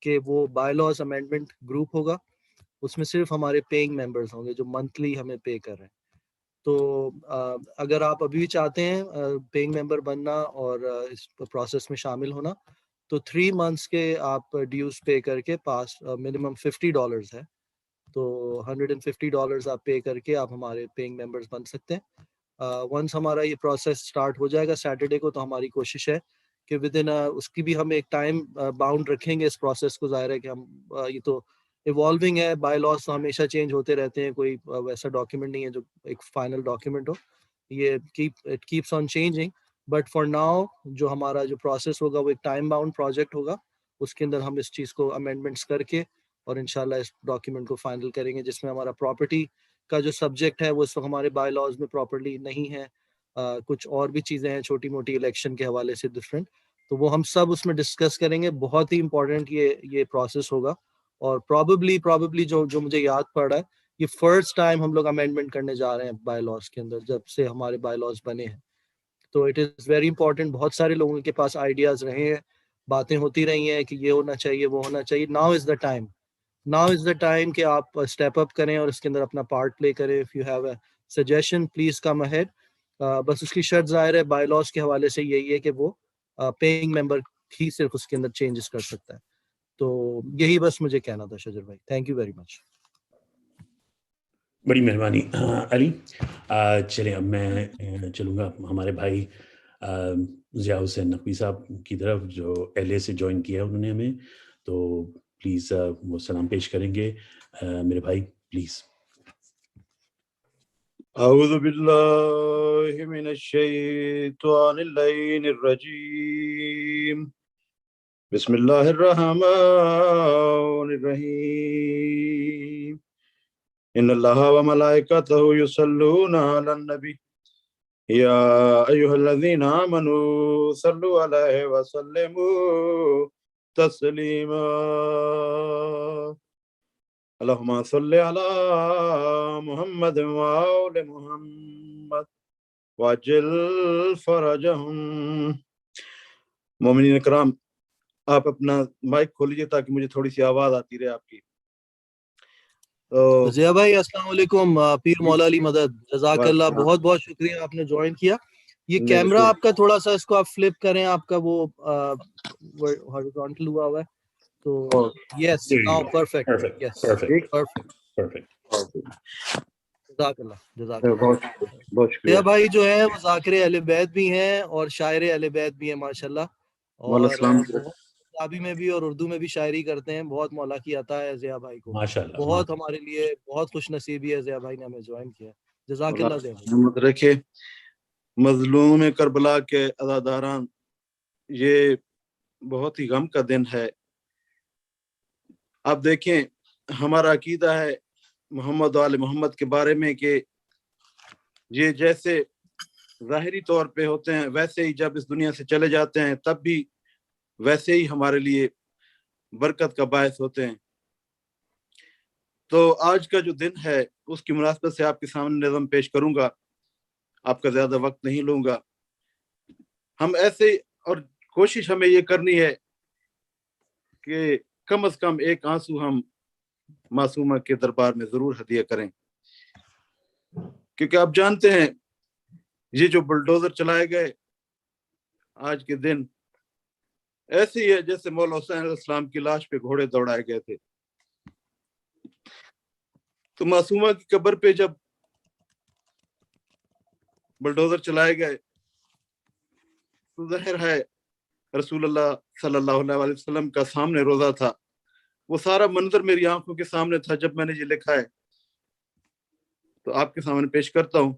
کہ وہ بائی لاز امینڈمنٹ گروپ ہوگا. اس میں صرف ہمارے پیئنگ ممبرس ہوں گے جو منتھلی ہمیں پے کر رہے ہیں. تو اگر آپ ابھی چاہتے ہیں پیئنگ ممبر بننا اور اس پروسیس میں شامل ہونا، تو 3 months کے آپ ڈیوز پے کر کے پاس منیمم $50 ہے. تو $150 آپ پے کر کے آپ ہمارے پیئنگ ممبرس بن سکتے ہیں. ونس ہمارا یہ پروسیس سٹارٹ ہو جائے گا سیٹرڈے کو، تو ہماری کوشش ہے کہ ود ان اس کی بھی ہم ایک ٹائم باؤنڈ رکھیں گے اس پروسیس کو. ظاہر ہے کہ ہم یہ تو ایوالونگ ہے، بائی لاز تو ہمیشہ چینج ہوتے رہتے ہیں، کوئی ویسا ڈاکیومنٹ نہیں ہے جو ایک فائنل ڈاکیومنٹ ہو. یہ it keeps on changing, but for now جو ہمارا جو پروسیس ہوگا وہ ایک ٹائم باؤنڈ پروجیکٹ ہوگا. اس کے اندر ہم اس چیز کو امینڈمنٹس کر کے اور انشاءاللہ اس ڈاکیومنٹ کو فائنل کریں گے، جس میں ہمارا پراپرٹی کا جو سبجیکٹ ہے وہ اس وقت ہمارے بائی لاز میں پراپرلی نہیں ہے. کچھ اور بھی چیزیں ہیں چھوٹی موٹی الیکشن کے حوالے سے ڈفرینٹ، تو وہ ہم سب اس میں ڈسکس کریں گے. بہت ہی امپورٹنٹ یہ پروسیس ہوگا، اور پرابیبلی جو مجھے یاد پڑ رہا ہے، یہ فرسٹ ٹائم ہم لوگ امینڈمنٹ کرنے جا رہے ہیں بائی لاز کے اندر جب سے ہمارے بائی لاز بنے ہیں. تو اٹ از ویری امپورٹنٹ. بہت سارے لوگوں کے پاس آئیڈیاز رہے ہیں، باتیں ہوتی رہی ہیں کہ یہ ہونا چاہیے وہ ہونا چاہیے. ناؤ از دا ٹائم کہ آپ اسٹیپ اپ کریں اور اس کے اندر اپنا پارٹ پلے کریں. If you have a suggestion please come ahead. بس اس کی شرط ظاہر ہے بائی لاز کے حوالے سے یہی ہے کہ وہ پیئنگ ممبر ہی صرف اس کے اندر چینجز کر سکتا ہے. تو یہی بس مجھے کہنا تھا شجر بھائی. Thank you very much. بڑی مہربانی علی. چلیں اب میں چلوں گا ہمارے بھائی ضیاء حسین نقوی صاحب کی طرف جو LA سے جوائن کیا ہے انہوں نے ہمیں، تو پلیز وہ سلام پیش کریں گے. میرے بھائی پلیز. اعوذ باللہ من الشیطان اللعین الرجیم، بسم اللہ الرحمن الرحیم. ان اللہ و ملائکتہ یصلون علی النبی یا ایھا الذین آمنوا صلوا علیہ وسلموا تسلیما. اللہم صل علی محمد وآل محمد وعجل فرجہم. مومنین کرام، آپ اپنا مائک کھولیجیے تاکہ مجھے تھوڑی سی آواز آتی رہے آپ کی. ضیاء بھائی السلام علیکم. پیر مولا علی مدد. جزاک اللہ، بہت بہت شکریہ آپ نے جوائن کیا. یہ کیمرہ آپ کا تھوڑا سا اس کو آپ فلپ کریں، آپ کا وہ ہارزونٹل ہوا ہوا ہے تو یس ناؤ پرفیکٹ. یس پرفیکٹ. جزاک اللہ. جزاک اللہ. بہت شکریہ. ضیاء بھائی جو ہے وہ ذاکر اہل بیت بھی ہیں اور شاعر اہل بیت بھی ہیں ماشاءاللہ، اور عربی میں بھی اور اردو میں بھی شاعری کرتے ہیں. بہت مولا کی عطا ہے ضیاء بھائی کو. ماشاءاللہ. بہت ہمارے لیے بہت خوش نصیبی ہے ضیاء بھائی نے ہمیں جوائن کیا. جزاک اللہ ضیاء بھائی. محمد رکھے مظلوم کربلا کے عزاداران، یہ بہت ہی غم کا دن ہے. آپ دیکھیں ہمارا عقیدہ ہے محمد و آل محمد کے بارے میں کہ یہ جیسے ظاہری طور پہ ہوتے ہیں ویسے ہی جب اس دنیا سے چلے جاتے ہیں تب بھی ویسے ہی ہمارے لیے برکت کا باعث ہوتے ہیں. تو آج کا جو دن ہے اس کی مناسبت سے آپ کے سامنے نظم پیش کروں گا. آپ کا زیادہ وقت نہیں لوں گا. ہم ایسے اور کوشش ہمیں یہ کرنی ہے کہ کم از کم ایک آنسو ہم معصومہ کے دربار میں ضرور ہدیہ کریں، کیونکہ آپ جانتے ہیں یہ جو بلڈوزر چلائے گئے آج کے دن ایسے ہی ہے جیسے مولا حسین علیہ السلام کی لاش پہ گھوڑے دوڑائے گئے تھے. تو معصومہ کی قبر پہ جب بلڈوزر چلائے گئے تو ظاہر ہے رسول اللہ صلی اللہ علیہ وسلم کا سامنے روزہ تھا. وہ سارا منظر میری آنکھوں کے سامنے تھا جب میں نے یہ لکھا ہے، تو آپ کے سامنے پیش کرتا ہوں.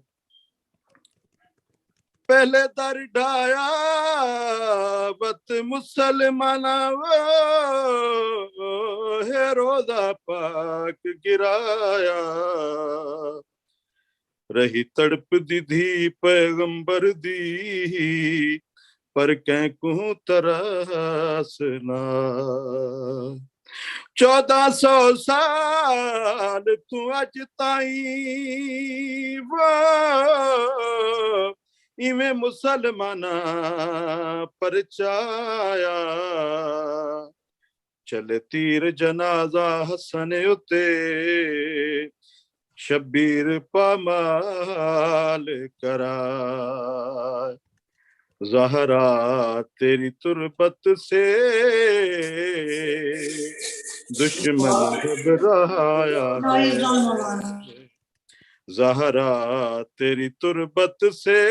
پہلے در ڈایا بت مسلمان ہے روزہ پاک گرایا، رہی تڑپ دی دھی پیغمبر دی پر کہیں کو تراسنا. 1400 سال تو اج تائیں ایویں مسلمانہ پرچایا، چلے تیر جنازہ حسن اتے شبیر پامال کرا. زہرا تیری تربت سے دشمن گھبرایا ہے، زہرا تیری تربت سے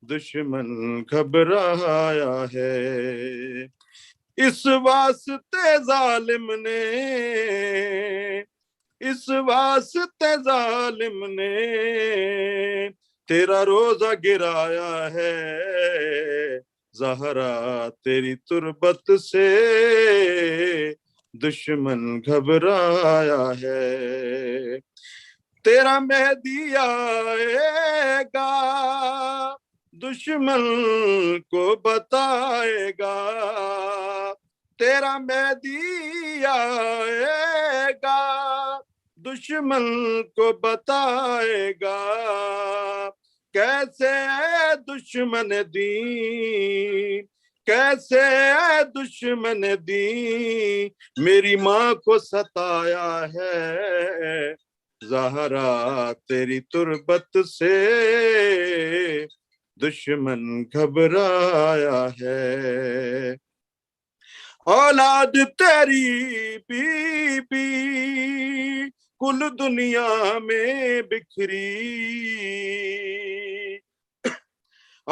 دشمن گھبرایا ہے. اس واسطے ظالم نے، اس واسطے ظالم نے تیرا روزہ گرایا ہے، زہرا تیری تربت سے دشمن گھبرایا ہے. تیرا مہدی آئے گا دشمن کو بتائے گا، تیرا مہدی آئے گا دشمن کو بتائے گا، کیسے اے دشمن دین، کیسے اے دشمن دین میری ماں کو ستایا ہے، زہرا تیری تربت سے دشمن گھبرایا ہے. اولاد تیری بی بی کل دنیا میں بکھری،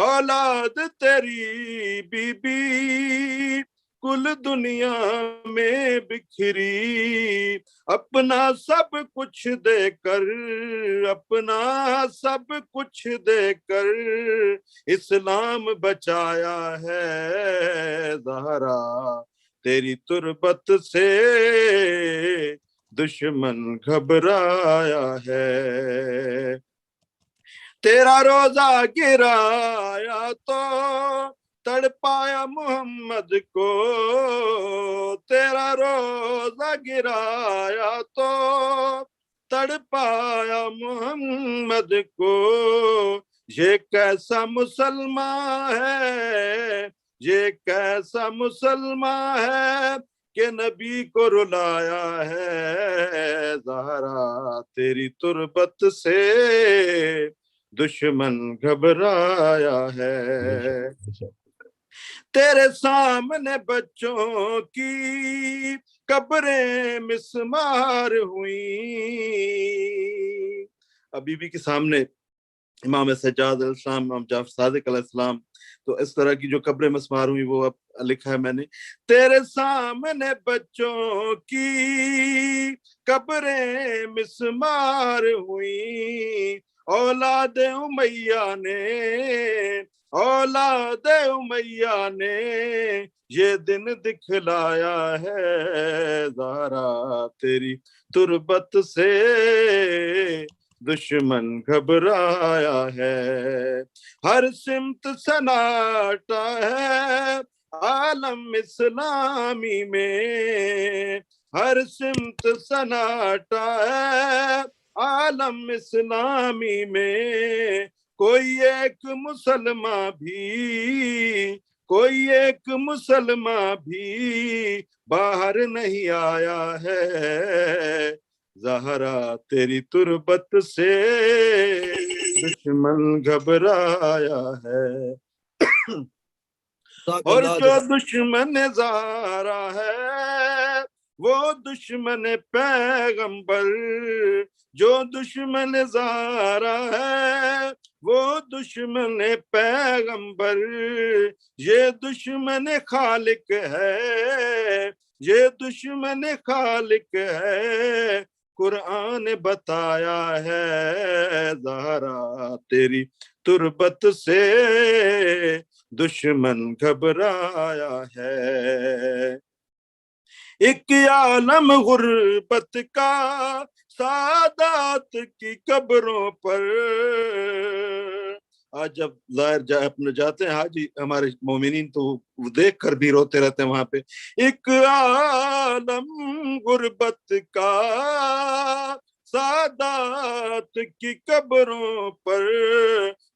اولاد تیری بی بی کل دنیا میں بکھری، اپنا سب کچھ دے کر، اپنا سب کچھ دے کر اسلام بچایا ہے زہرا، تیری تربت سے دشمن گھبرایا ہے، تیرا روزہ گرایا تو تڑپایا محمد کو، تیرا روزہ گرایا تو تڑپایا محمد کو، یہ کیسا مسلمان ہے، یہ کیسا مسلمان ہے کہ نبی کو رلایا ہے زہرا، تیری تربت سے دشمن گھبرایا ہے، تیرے سامنے بچوں کی قبریں مسمار ہوئیں، ابھی بھی کے سامنے امام سجاد علیہ السلام، امام جعفر صادق علیہ السلام، تو اس طرح کی جو قبریں مسمار ہوئی وہ اب لکھا ہے میں نے، تیرے سامنے بچوں کی قبریں مسمار ہوئیں، اولاد امیہ نے، اولاد امیہ نے یہ دن دکھلایا ہے زہرا، تیری تربت سے دشمن گھبرایا ہے، ہر سمت سناٹا ہے عالم اسلامی میں، ہر سمت سناٹا ہے عالم اسلامی میں، کوئی ایک مسلمان بھی، کوئی ایک مسلمان بھی باہر نہیں آیا ہے زہرا، تیری تربت سے دشمن گھبرایا ہے، اور جو دشمن زہرا ہے وہ دشمن پیغمبر، جو دشمن زہرا ہے وہ دشمن پیغمبر، یہ دشمن خالق ہے، یہ دشمن خالق ہے، قرآن بتایا ہے زہرا، تیری تربت سے دشمن گھبرایا ہے، ایک عالم غربت کا سادات کی قبروں پر، آج جب ظاہر اپنے جاتے ہیں حاجی ہمارے مومنین تو وہ دیکھ کر بھی روتے رہتے ہیں وہاں پہ، ایک عالم غربت کا سادات کی قبروں پر،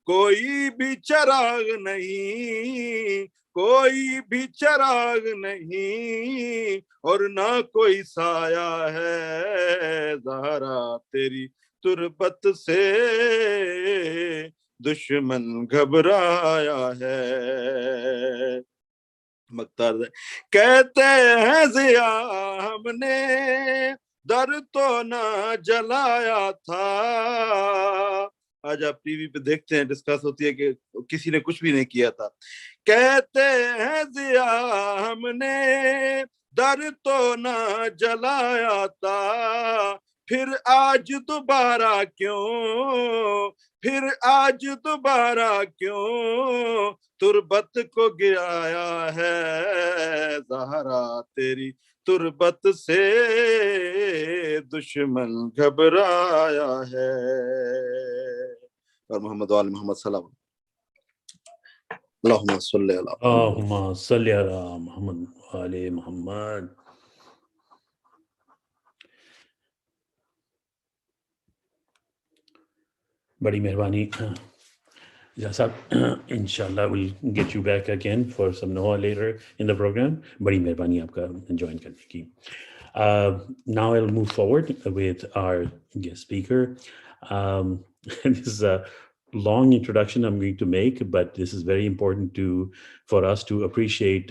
کوئی بھی چراغ نہیں، کوئی بھی چراغ نہیں، اور نہ کوئی سایہ ہے زہرا، تیری تربت سے دشمن گھبرایا ہے، مختار کہتے ہیں ضیا ہم نے در تو نہ جلایا تھا، آج آپ ٹی وی پہ دیکھتے ہیں ڈسکس ہوتی ہے کہ کسی نے کچھ بھی نہیں کیا تھا، کہتے ہیں ضیا ہم نے در تو نہ جلایا تھا، پھر آج دوبارہ کیوں، پھر آج دوبارہ کیوں تربت کو گرایا ہے زہرا، تیری تربت سے دشمن گھبرایا ہے، اور محمد وآل محمد صلی اللہ اللہم صلی اللہ اللہم صلی علی محمد وآل محمد۔ بڑی مہربانی صاحب، انشاءاللہ we'll get you back again for some Noah later in the program. بڑی مہربانی آپ کا جوائن کرنے کی۔ Now I'll move forward with our guest speaker. This is a long introduction I'm going to make, but this is very important for us to appreciate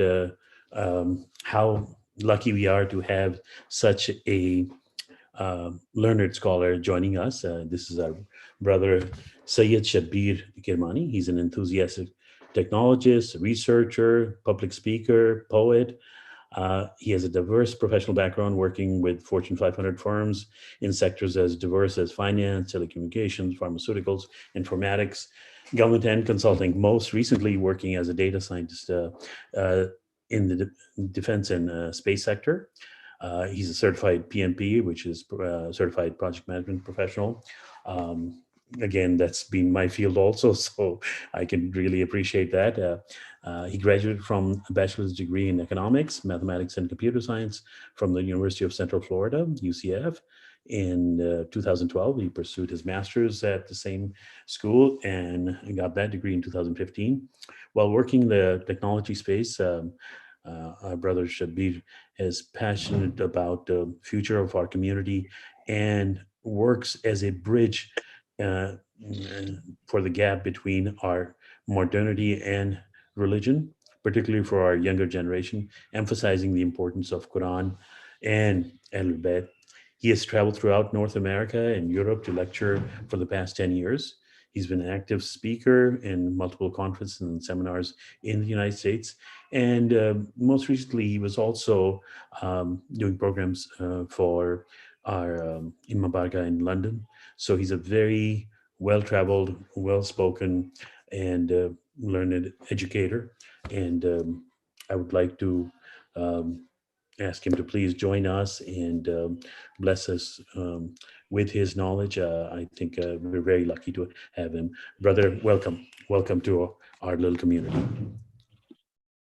how lucky we are to have such a learned scholar joining us. This is our brother Sayyid Shabbir Kirmani. He's an enthusiastic technologist, researcher, public speaker, poet. He has a diverse professional background working with Fortune 500 firms in sectors as diverse as finance, telecommunications, pharmaceuticals, informatics, government and consulting, most recently working as a data scientist in the defense and space sector. He's a certified PMP, which is certified project management professional. Again, that's been my field also, so I can really appreciate that. He graduated from a bachelor's degree in economics, mathematics, and computer science from the University of Central Florida, UCF. In 2012, he pursued his master's at the same school and got that degree in 2015. While working in the technology space, our brother Shabir is passionate about the future of our community and works as a bridge for the gap between our modernity and religion, particularly for our younger generation, emphasizing the importance of Quran and Ahlul Bayt. He has traveled throughout North America and Europe to lecture for the past 10 years. He's been an active speaker in multiple conferences and seminars in the United States. And most recently, he was also doing programs for our Imam Barga in London. So he's a very well-traveled, well-spoken, and learned educator. And I would like to ask him to please join us and bless us with his knowledge. I think we're very lucky to have him. Brother, welcome. Welcome to our little community.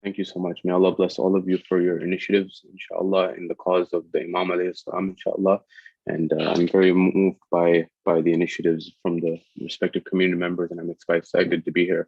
Thank you so much. May Allah bless all of you for your initiatives, inshallah, in the cause of the Imam alayhi salam, inshallah. And I'm very moved by the initiatives from the respective community members, and I'm excited to be here.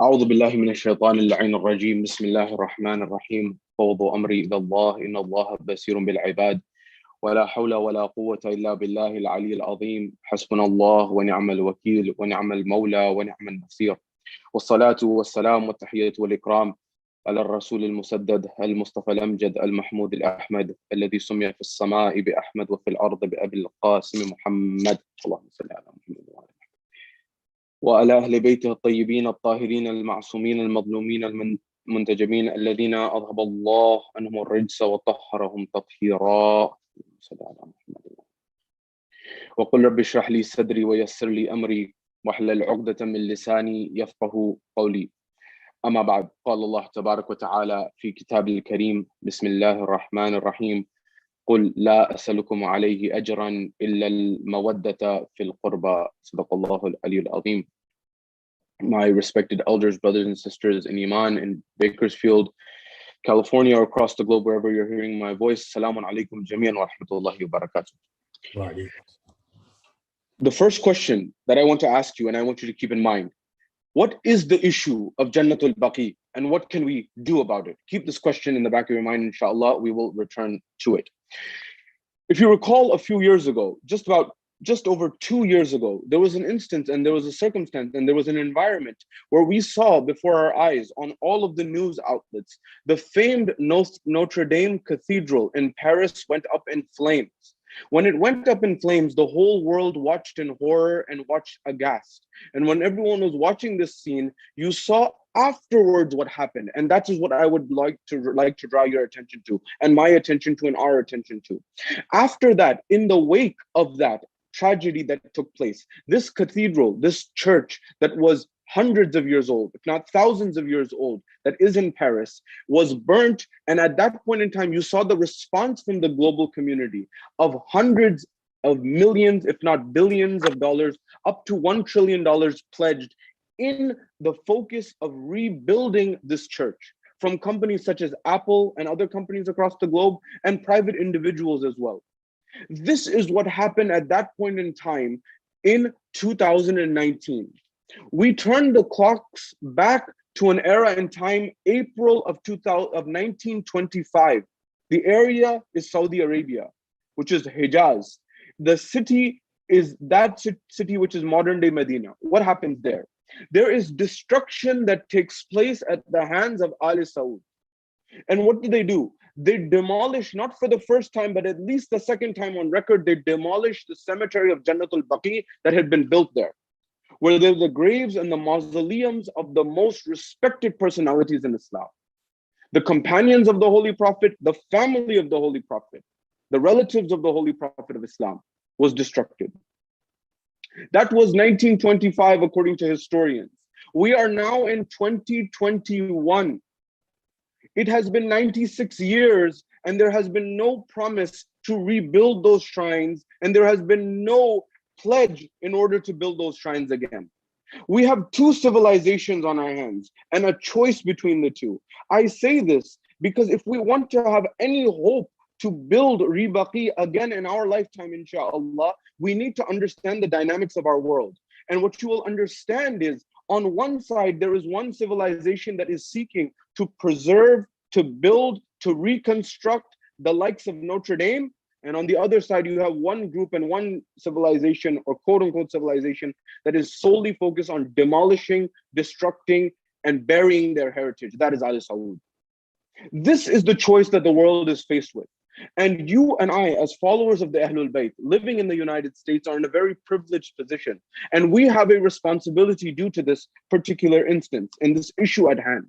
أعوذ بالله من الشيطان اللعين الرجيم. بسم الله الرحمن الرحيم. فوض أمري إلى الله إن الله بصير بالعباد ولا حول ولا قوة إلا بالله العلي العظيم. حسبنا الله ونعم الوكيل ونعم المولى ونعم النصير. والصلاة والسلام والتحية والإكرام على الرسول المسدد المصطفى الأمجد المحمود الأحمد الذي سمي في السماء بأحمد وفي الأرض بأبي القاسم محمد. اللهم صل على محمد وعلى أهل بيته الطيبين الطاهرين المعصومين المظلومين المنتجبين الذين أذهب الله عنهم الرجس وطهرهم تطهيرا. وقل رب اشرح لي صدري ويسر لي أمري واحلل عقدة من لساني يفقه قولي. أما بعد، قال الله تبارك وتعالى في كتاب الكريم: بسم الله الرحمن الرحيم. قل لا أسألكم عليه أجرا إلا المودة في القربى. صدق الله العلي العظيم. My respected elders, brothers and sisters in Iman in Bakersfield, California, or across the globe, wherever you're hearing my voice, Assalamu alaikum jami'an wa rahmatullahi wa barakatuh. The first question that I want to ask you, and I want you to keep in mind, what is the issue of Jannatul Baqi and what can we do about it? Keep this question in the back of your mind, inshallah, we will return to it. If you recall a few years ago, just over 2 years ago, there was an instance and there was a circumstance and there was an environment where we saw before our eyes on all of the news outlets, the famed Notre Dame Cathedral in Paris went up in flames. When it went up in flames, the whole world watched in horror and watched aghast. And when everyone was watching this scene, you saw afterwards what happened. And that is what I would like to draw your attention to, and my attention to, and our attention to. After that, in the wake of that tragedy that took place, this cathedral, this church that was hundreds of years old, if not thousands of years old, that is in Paris, was burnt. And at that point in time, you saw the response from the global community of hundreds of millions, if not billions of dollars, up to $1 trillion pledged in the focus of rebuilding this church from companies such as Apple and other companies across the globe and private individuals as well. This is what happened at that point in time in 2019. We turned the clocks back to an era in time, April of 1925. The area is Saudi Arabia, which is Hijaz. The city is that city which is modern day Medina. What happens there? There is destruction that takes place at the hands of Al Saud. And what do? They demolish, not for the first time, but at least the second time on record, they demolished the cemetery of Jannatul Baqi that had been built there, where there were the graves and the mausoleums of the most respected personalities in Islam. The companions of the Holy Prophet, the family of the Holy Prophet, the relatives of the Holy Prophet of Islam was destructed. That was 1925, according to historians. We are now in 2021. It has been 96 years and there has been no promise to rebuild those shrines, and there has been no pledge in order to build those shrines again. We have two civilizations on our hands and a choice between the two. I say this because if we want to have any hope to build Baqi again in our lifetime, inshallah, we need to understand the dynamics of our world. And what you will understand is, on one side, there is one civilization that is seeking to preserve, to build, to reconstruct the likes of Notre Dame. And on the other side, you have one group and one civilization, or quote unquote civilization, that is solely focused on demolishing, destructing, and burying their heritage. That is Al Saud. This is the choice that the world is faced with. And you and I, as followers of the Ahlul Bayt, living in the United States, are in a very privileged position. And we have a responsibility due to this particular instance, in this issue at hand.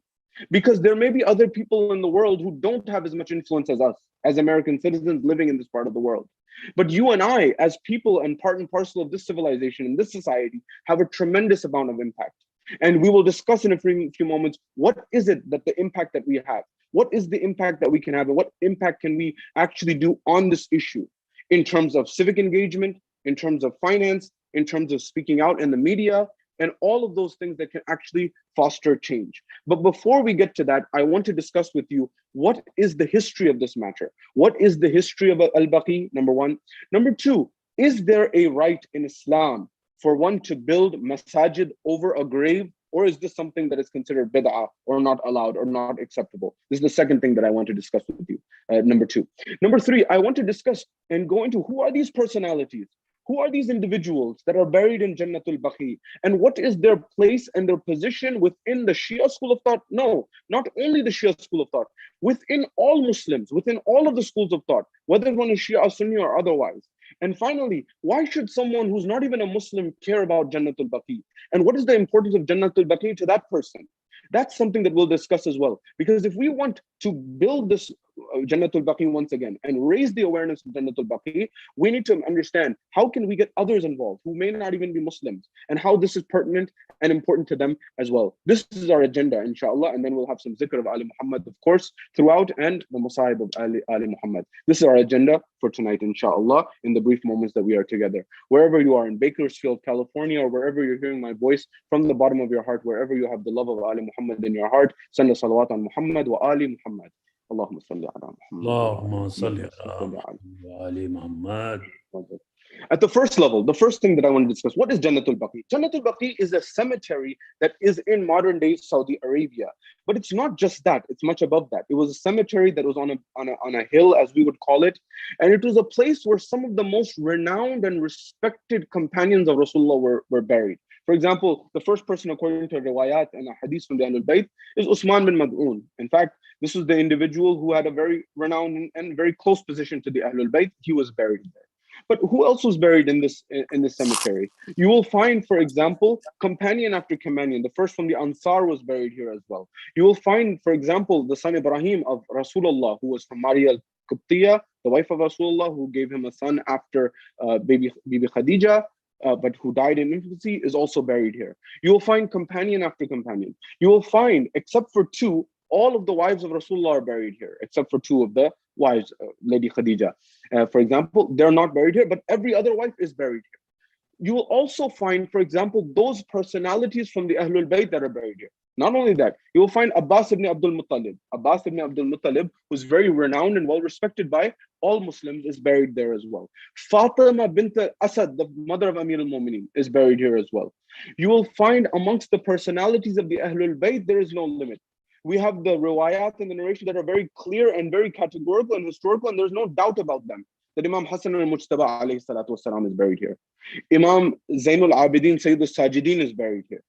Because there may be other people in the world who don't have as much influence as us, as American citizens living in this part of the world. But you and I, as people and part and parcel of this civilization and this society, have a tremendous amount of impact. And we will discuss in a few moments, what is it that the impact that we have? What is the impact that we can have, and what impact can we actually do on this issue in terms of civic engagement, in terms of finance, in terms of speaking out in the media, and all of those things that can actually foster change. But before we get to that, I want to discuss with you, what is the history of this matter? What is the history of Al-Baqi, number one? Number two, is there a right in Islam for one to build masajid over a grave? Or is this something that is considered bid'ah, or not allowed, or not acceptable? This is the second thing that I want to discuss with you, number two. Number three, I want to discuss and go into, who are these personalities? Who are these individuals that are buried in Jannatul Baqi? And what is their place and their position within the Shia school of thought? No, not only the Shia school of thought, within all Muslims, within all of the schools of thought, whether one is Shia, Sunni, or otherwise. And finally, why should someone who's not even a Muslim care about Jannatul Baqi? And what is the importance of Jannatul Baqi to that person? That's something that we'll discuss as well. Because if we want to build this Jannatul Baqi once again and raise the awareness of Jannatul Baqi, we need to understand, how can we get others involved who may not even be Muslims, and how this is pertinent and important to them as well. This is our agenda, inshallah, and then we'll have some zikr of Ali Muhammad, of course, throughout, and the Masahib of Ali Muhammad. This is our agenda for tonight, inshallah, in the brief moments that we are together. Wherever you are, in Bakersfield, California, or wherever you're hearing my voice, from the bottom of your heart, wherever you have the love of Ali Muhammad in your heart, send a salawat on Muhammad wa Ali Muhammad. Allahumma salli ala Muhammad. Allahumma salli ala Muhammad. At the first level, the first thing that I want to discuss, what is Jannatul Baqi? Jannatul Baqi is a cemetery that is in modern day Saudi Arabia. But it's not just that, it's much above that. It was a cemetery that was on a hill, as we would call it. And it was a place where some of the most renowned and respected companions of Rasulullah were buried. For example, the first person, according to riwayat and a hadith from the Ahlul Bayt, is Usman bin Mad'un. In fact, this was the individual who had a very renowned and very close position to the Ahlul Bayt. He was buried there. But who else was buried in this cemetery? You will find, for example, companion after companion. The first from the Ansar was buried here as well. You will find, for example, the son Ibrahim of Rasulullah, who was from Maria al-Qibtiyya, the wife of Rasulullah, who gave him a son after Bibi Khadija, but who died in infancy, is also buried here. You will find companion after companion. You will find, except for two, all of the wives of Rasulullah are buried here, except for two of the wives, Lady Khadija. For example, they're not buried here, but every other wife is buried here. You will also find, for example, those personalities from the Ahlul Bayt that are buried here. Not only that, you will find Abbas ibn Abdul Muttalib. Abbas ibn Abdul Muttalib, who's very renowned and well respected by all Muslims, is buried there as well. Fatima bint Asad, the mother of Amir al-Mu'mineen, is buried here as well. You will find amongst the personalities of the Ahlul Bayt, there is no limit. We have the riwayat and the narration that are very clear and very categorical and historical, and there's no doubt about them. That Imam Hassan al-Mujtaba alayhi salatu wasalam is buried here. Imam Zainul Abidin Sayyid al-Sajidin is buried here.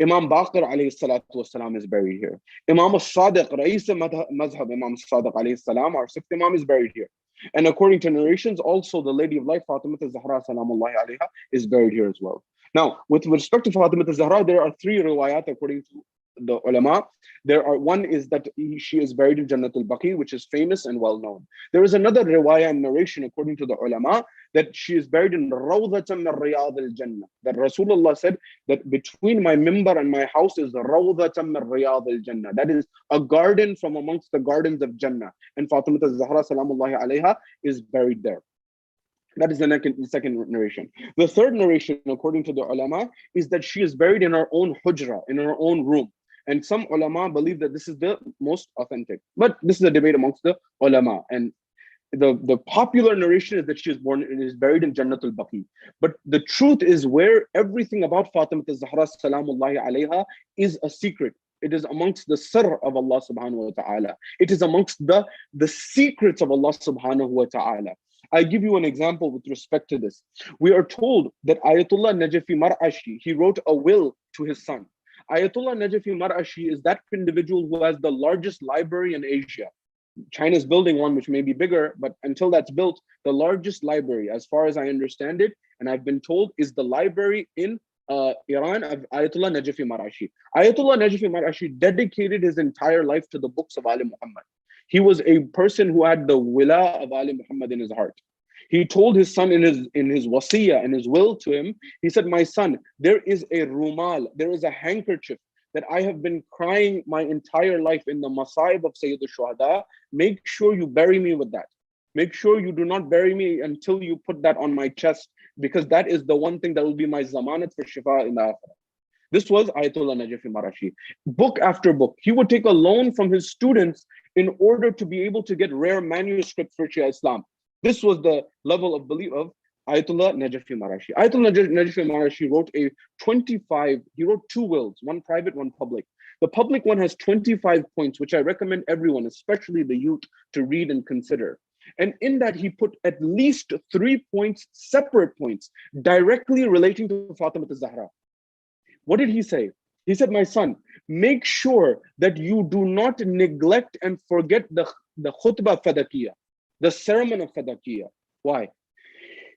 Imam Baqir alayhi salatu wasalam is buried here. Imam al-Sadiq, Rais Mazhab Imam al-Sadiq alayhi salam, our sixth Imam, is buried here. And according to narrations, also the Lady of Light, Fatima al-Zahra salamullahi alayha, is buried here as well. Now, with respect to Fatima al-Zahra, there are three riwayat according to the ulama. One is that she is buried in Jannatul Baqi, which is famous and well known. There is another riwayah and narration according to the ulama that she is buried in Rawdatan min Riyad al-Jannah. That Rasulullah said that between my mimbar and my house is Rawdatan min Riyad al-Jannah. That is a garden from amongst the gardens of Jannah. And Fatima al-Zahra salamullahi alayha is buried there. That is the second narration. The third narration, according to the ulama, is that she is buried in her own hujra, in her own room. And some ulama believe that this is the most authentic. But this is a debate amongst the ulama. And the popular narration is that she is buried in Jannatul Baqi. But the truth is, where everything about Fatima al-Zahra salamullahi alayha is a secret. It is amongst the sirr of Allah subhanahu wa ta'ala. It is amongst the secrets of Allah subhanahu wa ta'ala. I give you an example with respect to this. We are told that Ayatollah Najafi Mar'ashi, he wrote a will to his son. Ayatollah Najafi Mar'ashi is that individual who has the largest library in Asia. China is building one which may be bigger, but until that's built, the largest library, as far as I understand it, and I've been told, is the library in Iran of Ayatollah Najafi Mar'ashi. Ayatollah Najafi Mar'ashi dedicated his entire life to the books of Ali Muhammad. He was a person who had the wila of Ali Muhammad in his heart. He told his son in his wasiyah, in his will to him, he said, my son, there is a rumal, there is a handkerchief that I have been crying my entire life in the masaib of Sayyid al-Shuhada. Make sure you bury me with that. Make sure you do not bury me until you put that on my chest, because that is the one thing that will be my zamanat for shifa in the akhirah. This was Ayatollah Najafi Mar'ashi. Book after book. He would take a loan from his students in order to be able to get rare manuscripts for Shia Islam. This was the level of belief of Ayatollah Najafi Mar'ashi. Ayatollah Najafi Mar'ashi wrote he wrote two wills, one private, one public. The public one has 25 points, which I recommend everyone, especially the youth, to read and consider. And in that, he put at least 3 points, separate points, directly relating to Fatima al-Zahra. What did he say? He said, my son, make sure that you do not neglect and forget the khutbah fadakiyah, the sermon of fadakiyah. Why?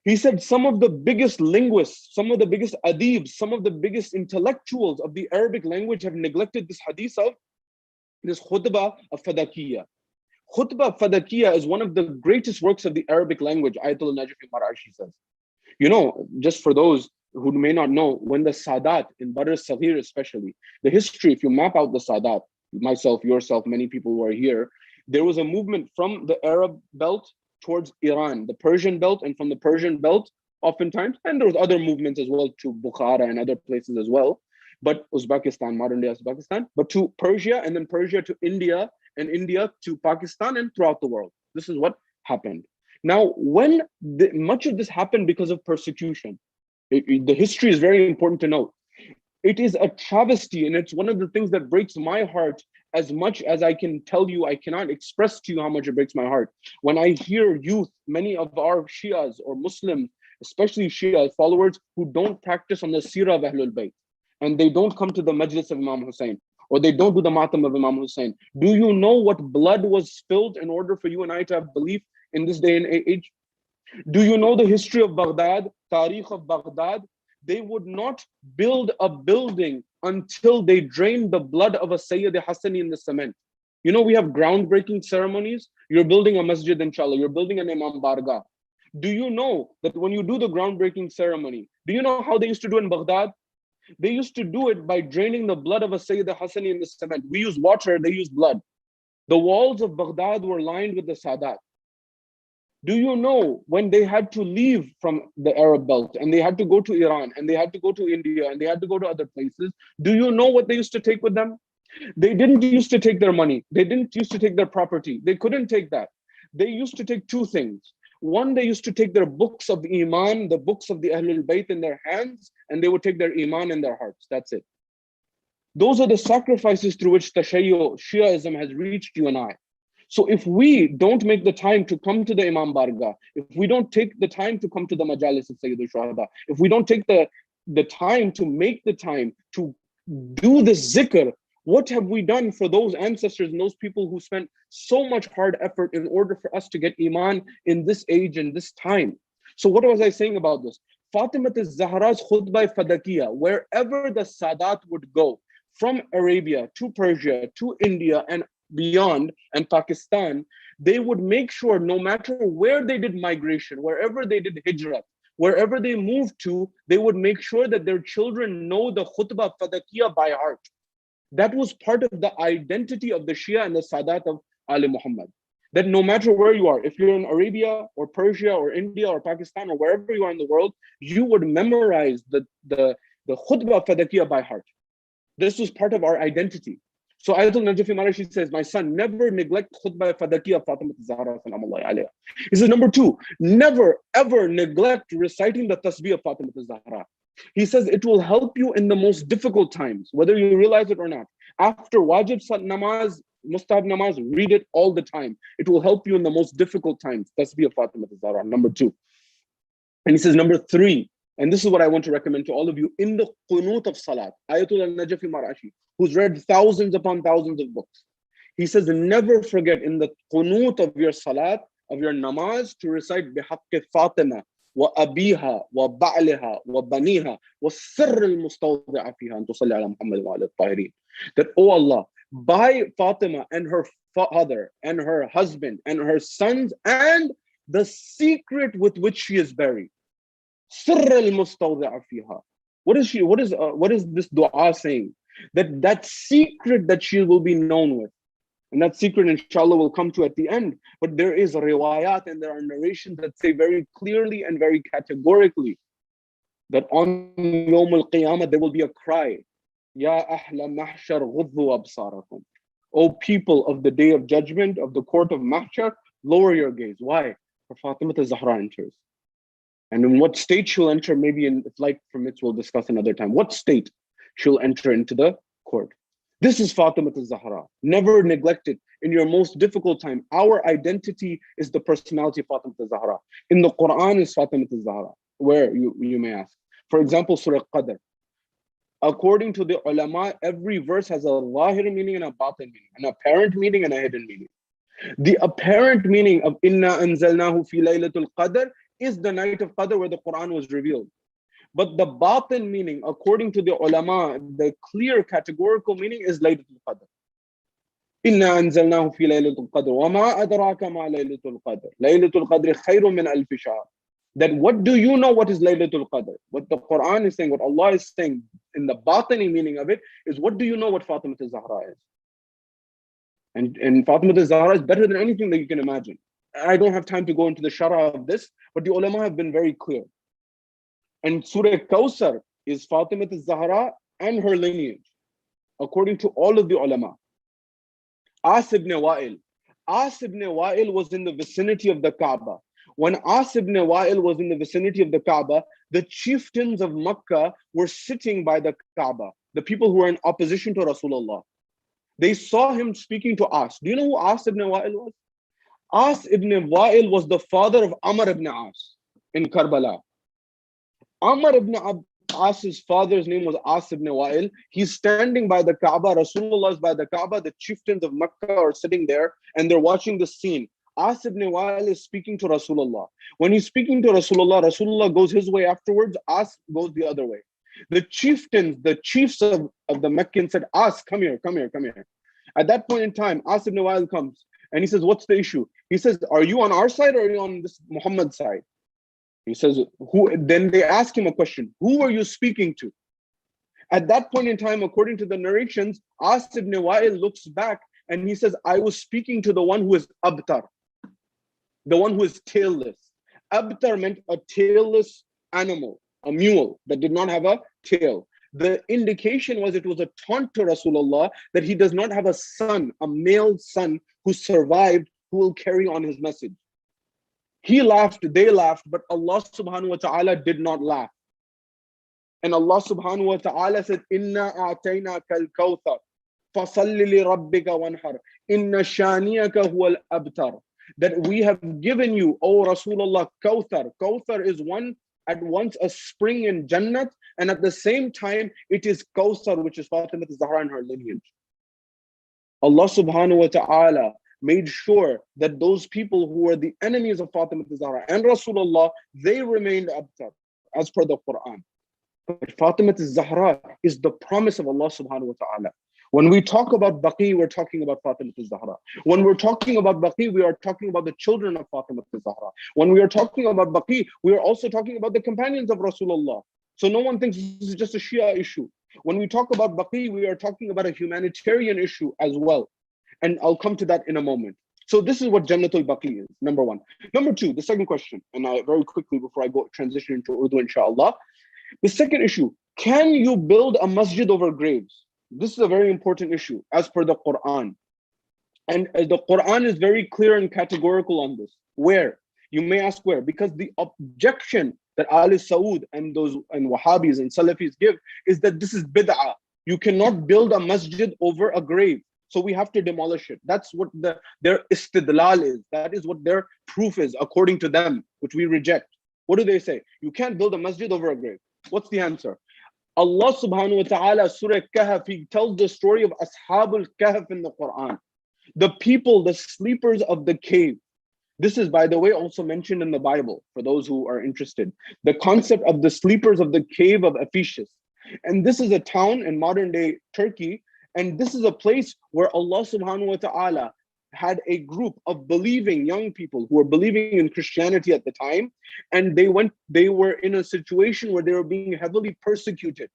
He said some of the biggest linguists, some of the biggest adibs, some of the biggest intellectuals of the Arabic language have neglected this hadith of this khutbah of fadakiyah. Khutbah fadakiyah is one of the greatest works of the Arabic language, Ayatollah Najafi Mar'ashi says. You know, just for those who may not know, when the Sadat, in Badr al-Saghir especially, the history, if you map out the Sadat, myself, yourself, many people who are here, there was a movement from the Arab belt towards Iran, the Persian belt, and from the Persian belt, oftentimes, and there was other movements as well to Bukhara and other places as well, but Uzbekistan, modern day Uzbekistan, but to Persia, and then Persia to India, and India to Pakistan, and throughout the world. This is what happened. Now, when much of this happened because of persecution, the history is very important to note. It is a travesty, and it's one of the things that breaks my heart. As much as I can tell you, I cannot express to you how much it breaks my heart. When I hear youth, many of our Shias or Muslims, especially Shia followers, who don't practice on the seerah of Ahlul Bayt, and they don't come to the Majlis of Imam Hussein, or they don't do the matam of Imam Hussein. Do you know what blood was spilled in order for you and I to have belief in this day and age? Do you know the history of Baghdad, Tariq of Baghdad? They would not build a building until they drained the blood of a Sayyid Hassani in the cement. You know, we have groundbreaking ceremonies. You're building a masjid, inshallah. You're building an Imam Bargah. Do you know that when you do the groundbreaking ceremony, do you know how they used to do in Baghdad? They used to do it by draining the blood of a Sayyid Hassani in the cement. We use water, they use blood. The walls of Baghdad were lined with the Sadat. Do you know when they had to leave from the Arab belt and they had to go to Iran and they had to go to India and they had to go to other places? Do you know what they used to take with them? They didn't used to take their money. They didn't used to take their property. They couldn't take that. They used to take two things. One, they used to take their books of Iman, the books of the Ahlul Bayt in their hands, and they would take their Iman in their hearts. That's it. Those are the sacrifices through which Tashayyu, Shiaism has reached you and I. So if we don't make the time to come to the Imam Bargah, if we don't take the time to come to the Majalis of Sayyidul Shuhada, if we don't take the time to make the time to do this zikr, what have we done for those ancestors and those people who spent so much hard effort in order for us to get Iman in this age and this time? So what was I saying about this? Fatima al-Zahra's khutbah fadakiyah, wherever the Sadat would go, from Arabia to Persia to India and beyond and Pakistan, they would make sure no matter where they did migration, wherever they did hijrah, wherever they moved to, they would make sure that their children know the khutbah fadakiyah by heart. That was part of the identity of the Shia and the Sadat of Ali Muhammad. That no matter where you are, if you're in Arabia or Persia or India or Pakistan or wherever you are in the world, you would memorize the khutbah fadakiyah by heart. This was part of our identity. So Ayatul Najafi Marashi says, my son, never neglect khutbah fadakiyah Fatima Zahra salamullahi alayha. He says, number two, never ever neglect reciting the tasbih of Fatima Zahra. He says it will help you in the most difficult times, whether you realize it or not. After wajib namaz, mustahab namaz, read it all the time. It will help you in the most difficult times. Tasbih of Fatima Zahra, number two. And he says, number three, and this is what I want to recommend to all of you, in the qunut of salat, Ayatul Najafi Marashi, who's read thousands upon thousands of books. He says, never forget in the qunut of your salat, of your namaz, to recite bihaqqi Fatima, wa abiha, wa ba'liha, wa baniha, wa sirr al-mustawdi'a fiha, and tusalli ala Muhammad wa ala al-tahirin. That, oh Allah, by Fatima and her father and her husband and her sons and the secret with which she is buried. Sirr al-mustawdi'a fiha. What is this dua saying? That secret that she will be known with. And that secret, inshallah, will come to at the end. But there is riwayat and there are narrations that say very clearly and very categorically that on Yawm al-Qiyamah there will be a cry. Ya ahla mahshar ghuddu absarakum. O people of the day of judgment, of the court of mahshar, lower your gaze. Why? For Fatima al-Zahra enters. And in what state she'll enter, maybe if life permits, we'll discuss another time. What state she'll enter into the court. This is Fatima al-Zahra. Never neglect it in your most difficult time. Our identity is the personality of Fatima al-Zahra. In the Quran is Fatima al-Zahra. Where, you may ask. For example, Surah Qadr. According to the ulama, every verse has a zahir meaning and a batin meaning, an apparent meaning and a hidden meaning. The apparent meaning of Inna anzalnahu fi laylatul qadr is the night of Qadr where the Quran was revealed. But the batin meaning, according to the ulama, the clear categorical meaning is Laylatul Qadr. Inna anzalnahu fi Laylatul Qadr. Wa ma adraka ma Laylatul Qadr. Laylatul Qadr khayrun min alfi shahr. That what do you know what is Laylatul Qadr? What the Quran is saying, what Allah is saying in the batini meaning of it is, what do you know what Fatima al-Zahra is? And Fatima al-Zahra is better than anything that you can imagine. I don't have time to go into the sharah of this, but the ulama have been very clear. And Surah Kawsar is Fatima al-Zahra and her lineage, according to all of the ulama. As ibn Wa'il. As ibn Wa'il was in the vicinity of the Kaaba. When As ibn Wa'il was in the vicinity of the Kaaba, the chieftains of Makkah were sitting by the Kaaba, the people who were in opposition to Rasulullah. They saw him speaking to As. Do you know who As ibn Wa'il was? As ibn Wa'il was the father of Amr ibn As in Karbala. Amr ibn As's father's name was As ibn Wa'il. He's standing by the Kaaba. Rasulullah is by the Kaaba. The chieftains of Makkah are sitting there and they're watching the scene. As ibn Wa'il is speaking to Rasulullah. When he's speaking to Rasulullah, Rasulullah goes his way afterwards. As goes the other way. The chieftains, the chiefs of the Meccans said, As, come here, come here, come here. At that point in time, As ibn Wa'il comes and he says, what's the issue? He says, are you on our side or are you on this Muhammad side? He says, who? Then they ask him a question. Who are you speaking to? At that point in time, according to the narrations, As ibn Wa'il looks back and he says, I was speaking to the one who is Abtar. the one who is tailless. Abtar meant a tailless animal, a mule that did not have a tail. The indication was it was a taunt to Rasulullah that he does not have a son, a male son who survived, who will carry on his message. He laughed, they laughed, but Allah subhanahu wa ta'ala did not laugh. And Allah subhanahu wa ta'ala said, Inna a'tainaka al-kawthar, fasalli li rabbika wanhar, inna shaniyaka huwa al-abtar. That we have given you, O Rasulullah, Kawthar. Kawthar is at once a spring in Jannat, and at the same time, it is Kawthar, which is Fatima Zahra and her lineage. Allah subhanahu wa ta'ala made sure that those people who were the enemies of Fatima Zahra and Rasulullah, they remained abtar, as per the Quran. But Fatima Zahra is the promise of Allah subhanahu wa ta'ala. When we talk about Baqi, we're talking about Fatima Zahra. When we're talking about Baqi, we are talking about the children of Fatima Zahra. When we are talking about Baqi, we are also talking about the companions of Rasulullah. So no one thinks this is just a Shia issue. When we talk about Baqi, we are talking about a humanitarian issue as well. And I'll come to that in a moment. So this is what Jannatul Baqi is, number one. Number two, the second question, and very quickly before I go transition into Urdu, inshallah. The second issue, can you build a masjid over graves? This is a very important issue as per the Quran. And the Quran is very clear and categorical on this. Where? You may ask where? Because the objection that Ahl Saud and Wahhabis and Salafis give is that this is bid'ah. You cannot build a masjid over a grave. So we have to demolish it. That's what their istidlal is. That is what their proof is, according to them, which we reject. What do they say? You can't build a masjid over a grave. What's the answer? Allah subhanahu wa ta'ala, Surah Kahf, he tells the story of Ashabul Kahf in the Quran. The people, the sleepers of the cave. This is, by the way, also mentioned in the Bible, for those who are interested. The concept of the sleepers of the cave of Ephesus. And this is a town in modern day Turkey. And this is a place where Allah subhanahu wa ta'ala had a group of believing young people who were believing in Christianity at the time. And they were in a situation where they were being heavily persecuted.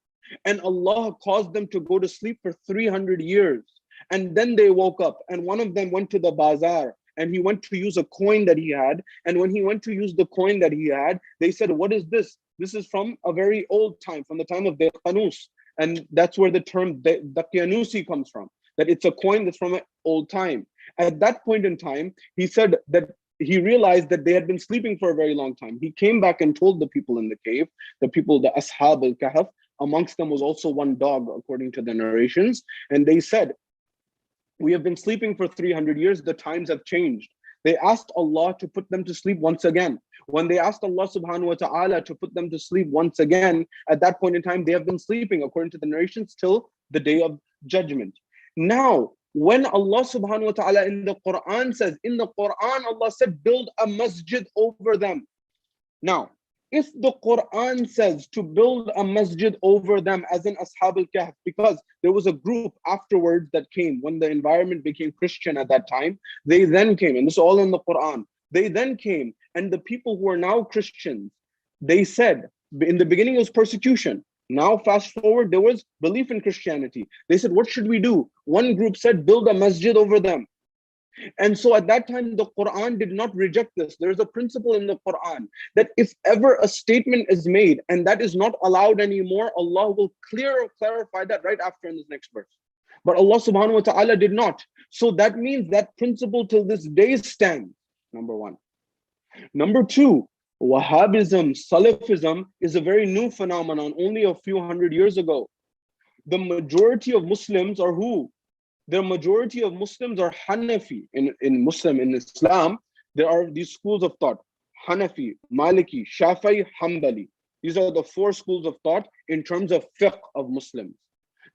And Allah caused them to go to sleep for 300 years. And then they woke up, and one of them went to the bazaar, and he went to use a coin that he had. And when he went to use the coin that he had, they said, what is this? This is from a very old time, from the time of Daqyanus. And that's where the term Daqyanusi comes from, that it's a coin that's from an old time. At that point in time, he said that he realized that they had been sleeping for a very long time. He came back and told the people in the cave, the Ashab al-Kahf, amongst them was also one dog, according to the narrations. And they said, we have been sleeping for 300 years, the times have changed. They asked Allah to put them to sleep once again. When they asked Allah subhanahu wa ta'ala to put them to sleep once again, at that point in time, they have been sleeping, according to the narrations, till the day of judgment. Now, when Allah subhanahu wa ta'ala in the Quran says, in the Quran, Allah said, build a masjid over them. Now, if the Quran says to build a masjid over them, as in Ashab al-Kahf, because there was a group afterwards that came when the environment became Christian at that time, they then came, and this is all in the Quran. They then came, and the people who are now Christians, they said, in the beginning it was persecution. Now fast forward, there was belief in Christianity. They said, what should we do? One group said, build a masjid over them. And so at that time, the Quran did not reject this. There is a principle in the Quran that if ever a statement is made and that is not allowed anymore, Allah will clarify that right after in this next verse. But Allah subhanahu wa ta'ala did not. So that means that principle till this day stands, number one. Number two, Wahhabism, Salafism is a very new phenomenon, only a few hundred years ago. The majority of Muslims are who? The majority of Muslims are Hanafi. In Islam, there are these schools of thought: Hanafi, Maliki, Shafi'i, Hanbali. These are the four schools of thought in terms of fiqh of Muslims.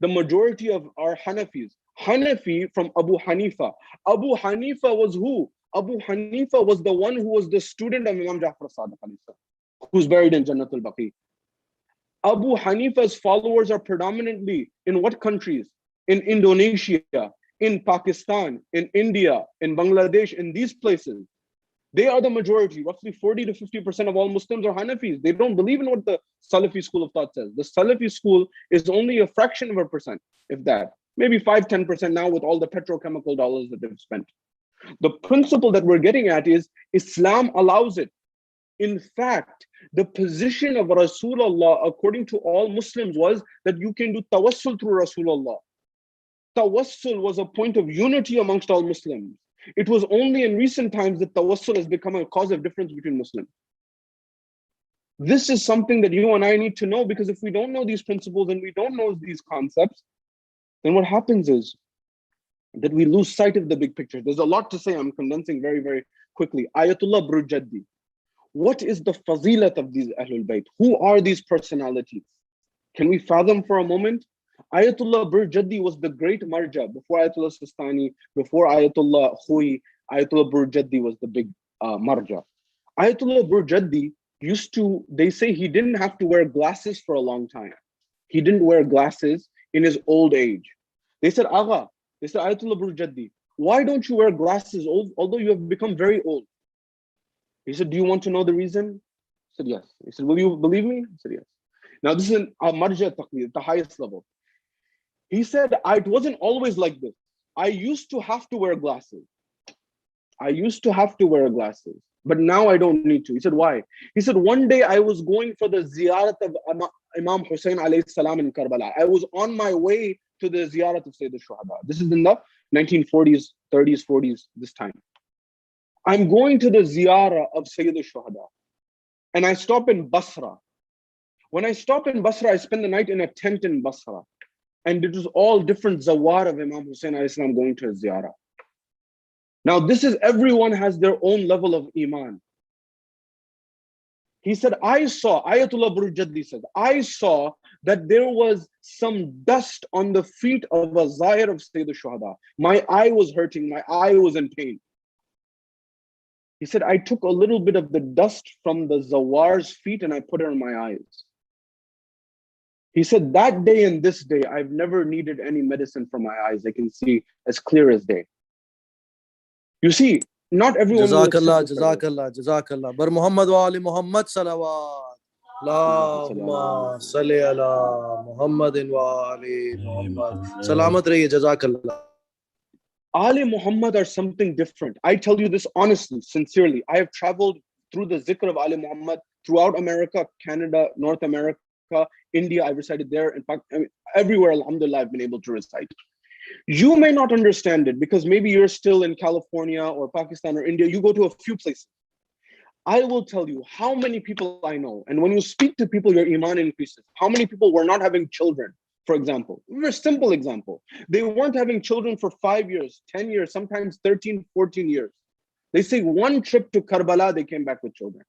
The majority of our Hanafis. Hanafi from Abu Hanifa. Abu Hanifa was who? Abu Hanifa was the one who was the student of Imam Ja'far Sadiq, who's buried in Jannatul Baqi. Abu Hanifa's followers are predominantly in what countries? In Indonesia, in Pakistan, in India, in Bangladesh, in these places. They are the majority. Roughly 40 to 50% of all Muslims are Hanafis. They don't believe in what the Salafi school of thought says. The Salafi school is only a fraction of a percent, if that. Maybe 5-10% now with all the petrochemical dollars that they've spent. The principle that we're getting at is Islam allows it. In fact, the position of Rasulullah, according to all Muslims, was that you can do tawassul through Rasulullah. Tawassul was a point of unity amongst all Muslims. It was only in recent times that tawassul has become a cause of difference between Muslims. This is something that you and I need to know, because if we don't know these principles and we don't know these concepts, then what happens is that we lose sight of the big picture. There's a lot to say. I'm condensing very, very quickly. Ayatullah Burjaddi. What is the fazilat of these Ahlul Bayt? Who are these personalities? Can we fathom for a moment? Ayatullah Burjaddi was the great marja before Ayatullah Sistani, before Ayatullah Khoi. Ayatullah Burjaddi was the big marja. Ayatullah Burjaddi they say he didn't have to wear glasses for a long time. He didn't wear glasses in his old age. They said, Agha, they said, Ayatullah Burjaddi, why don't you wear glasses although you have become very old? He said, do you want to know the reason? I said, yes. He said, will you believe me? I said, yes. Now this is a marja taqlid, the highest level. He said, it wasn't always like this. I used to have to wear glasses. But now I don't need to. He said, why? He said, one day I was going for the ziyarat of Imam Hussein alayhi salam in Karbala. I was on my way to the ziyarat of Sayyid al-Shuhada. This is in the 1940s, 30s, 40s, this time. I'm going to the ziyarah of Sayyid al-Shuhada. And I stop in Basra. When I stop in Basra, I spend the night in a tent in Basra. And it was all different zawar of Imam Hussein alayhi salam going to his ziyarah. Now, this is everyone has their own level of iman. He said, Ayatullah Burjaddi said, I saw that there was some dust on the feet of a zahir of Sayyid al-Shuhada. My eye was hurting, my eye was in pain. He said, I took a little bit of the dust from the zawar's feet and I put it on my eyes. He said, that day and this day, I've never needed any medicine for my eyes. I can see as clear as day. You see, not everyone. Jazakallah. Bar Muhammad wa ali Muhammad salawat. Allahumma salli ala Muhammadin wa ali Muhammad. Salamat rahiye, jazakallah. Ali Muhammad are something different. I tell you this honestly, sincerely. I have traveled through the zikr of Ali Muhammad throughout America, Canada, North America, India. I've recited there, and everywhere, alhamdulillah, I've been able to recite. You may not understand it because maybe you're still in California or Pakistan or India. You go to a few places. I will tell you how many people I know. And when you speak to people, your iman increases. How many people were not having children, for example? A very simple example. They weren't having children for 5 years, 10 years, sometimes 13, 14 years. They say one trip to Karbala, they came back with children.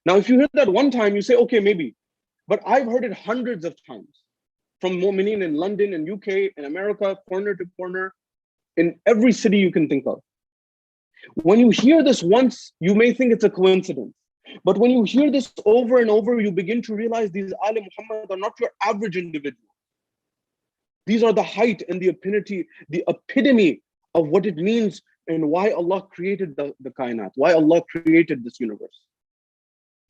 Now, if you heard that one time, you say, okay, maybe. But I've heard it hundreds of times. From mu'mineen in London and UK and America, corner to corner, in every city you can think of. When you hear this once, you may think it's a coincidence. But when you hear this over and over, you begin to realize these Ali Muhammad are not your average individual. These are the height and the epitome of what it means and why Allah created the kainat, why Allah created this universe.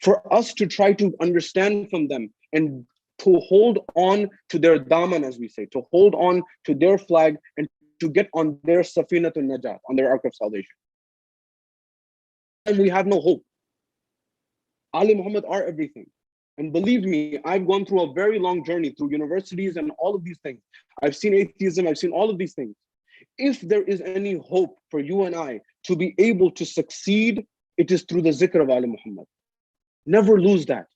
For us to try to understand from them and to hold on to their daman, as we say, to hold on to their flag and to get on their safinatul najat, on their ark of salvation. And we have no hope. Ali Muhammad are everything. And believe me, I've gone through a very long journey through universities and all of these things. I've seen atheism, I've seen all of these things. If there is any hope for you and I to be able to succeed, it is through the zikr of Ali Muhammad. Never lose that.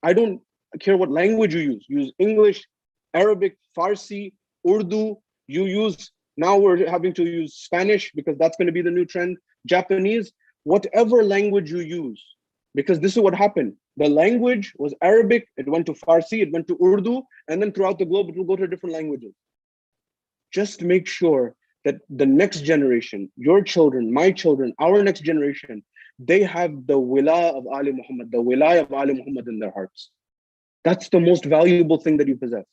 I don't care what language you use English, Arabic, Farsi, Urdu, now we're having to use Spanish because that's going to be the new trend, Japanese, whatever language you use, because this is what happened. The language was Arabic, it went to Farsi, it went to Urdu, and then throughout the globe, it will go to different languages. Just make sure that the next generation, your children, my children, our next generation, they have the wila of Ali Muhammad, the wilaya of Ali Muhammad in their hearts. That's the most valuable thing that you possess.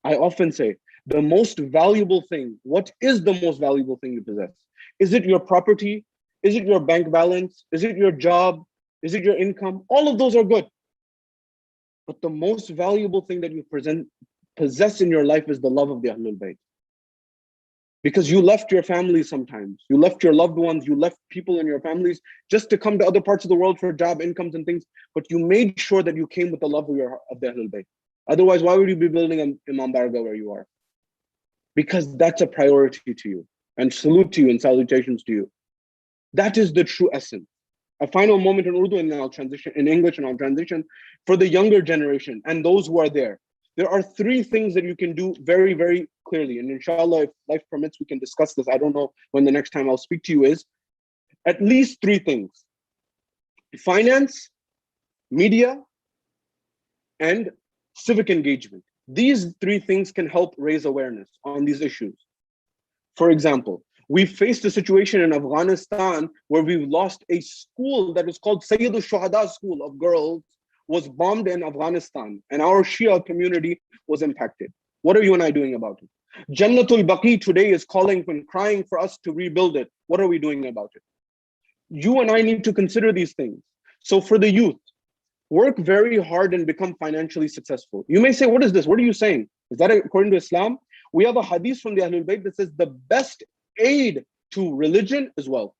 I often say, the most valuable thing, what is the most valuable thing you possess? Is it your property? Is it your bank balance? Is it your job? Is it your income? All of those are good. But the most valuable thing that you possess in your life is the love of the Ahlul Bayt. Because you left your family sometimes. You left your loved ones, you left people in your families just to come to other parts of the world for job, incomes and things, but you made sure that you came with the love of the Ahlul Bayt. Otherwise, why would you be building an Imam Barga where you are? Because that's a priority to you. And salute to you and salutations to you. That is the true essence. A final moment in Urdu, and then I'll transition in English, and I'll transition for the younger generation and those who are there. There are 3 things that you can do very, very clearly. And inshallah, if life permits, we can discuss this. I don't know when the next time I'll speak to you is. At least 3 things: finance, media, and civic engagement. These 3 things can help raise awareness on these issues. For example, we faced a situation in Afghanistan where we've lost a school that was called Sayyid al-Shuhada School of girls, was bombed in Afghanistan, and our Shia community was impacted. What are you and I doing about it? Jannatul Baqi today is calling and crying for us to rebuild it. What are we doing about it? You and I need to consider these things. So for the youth, work very hard and become financially successful. You may say, what is this? What are you saying? Is that according to Islam? We have a hadith from the Ahlul Bayt that says the best aid to religion is wealth.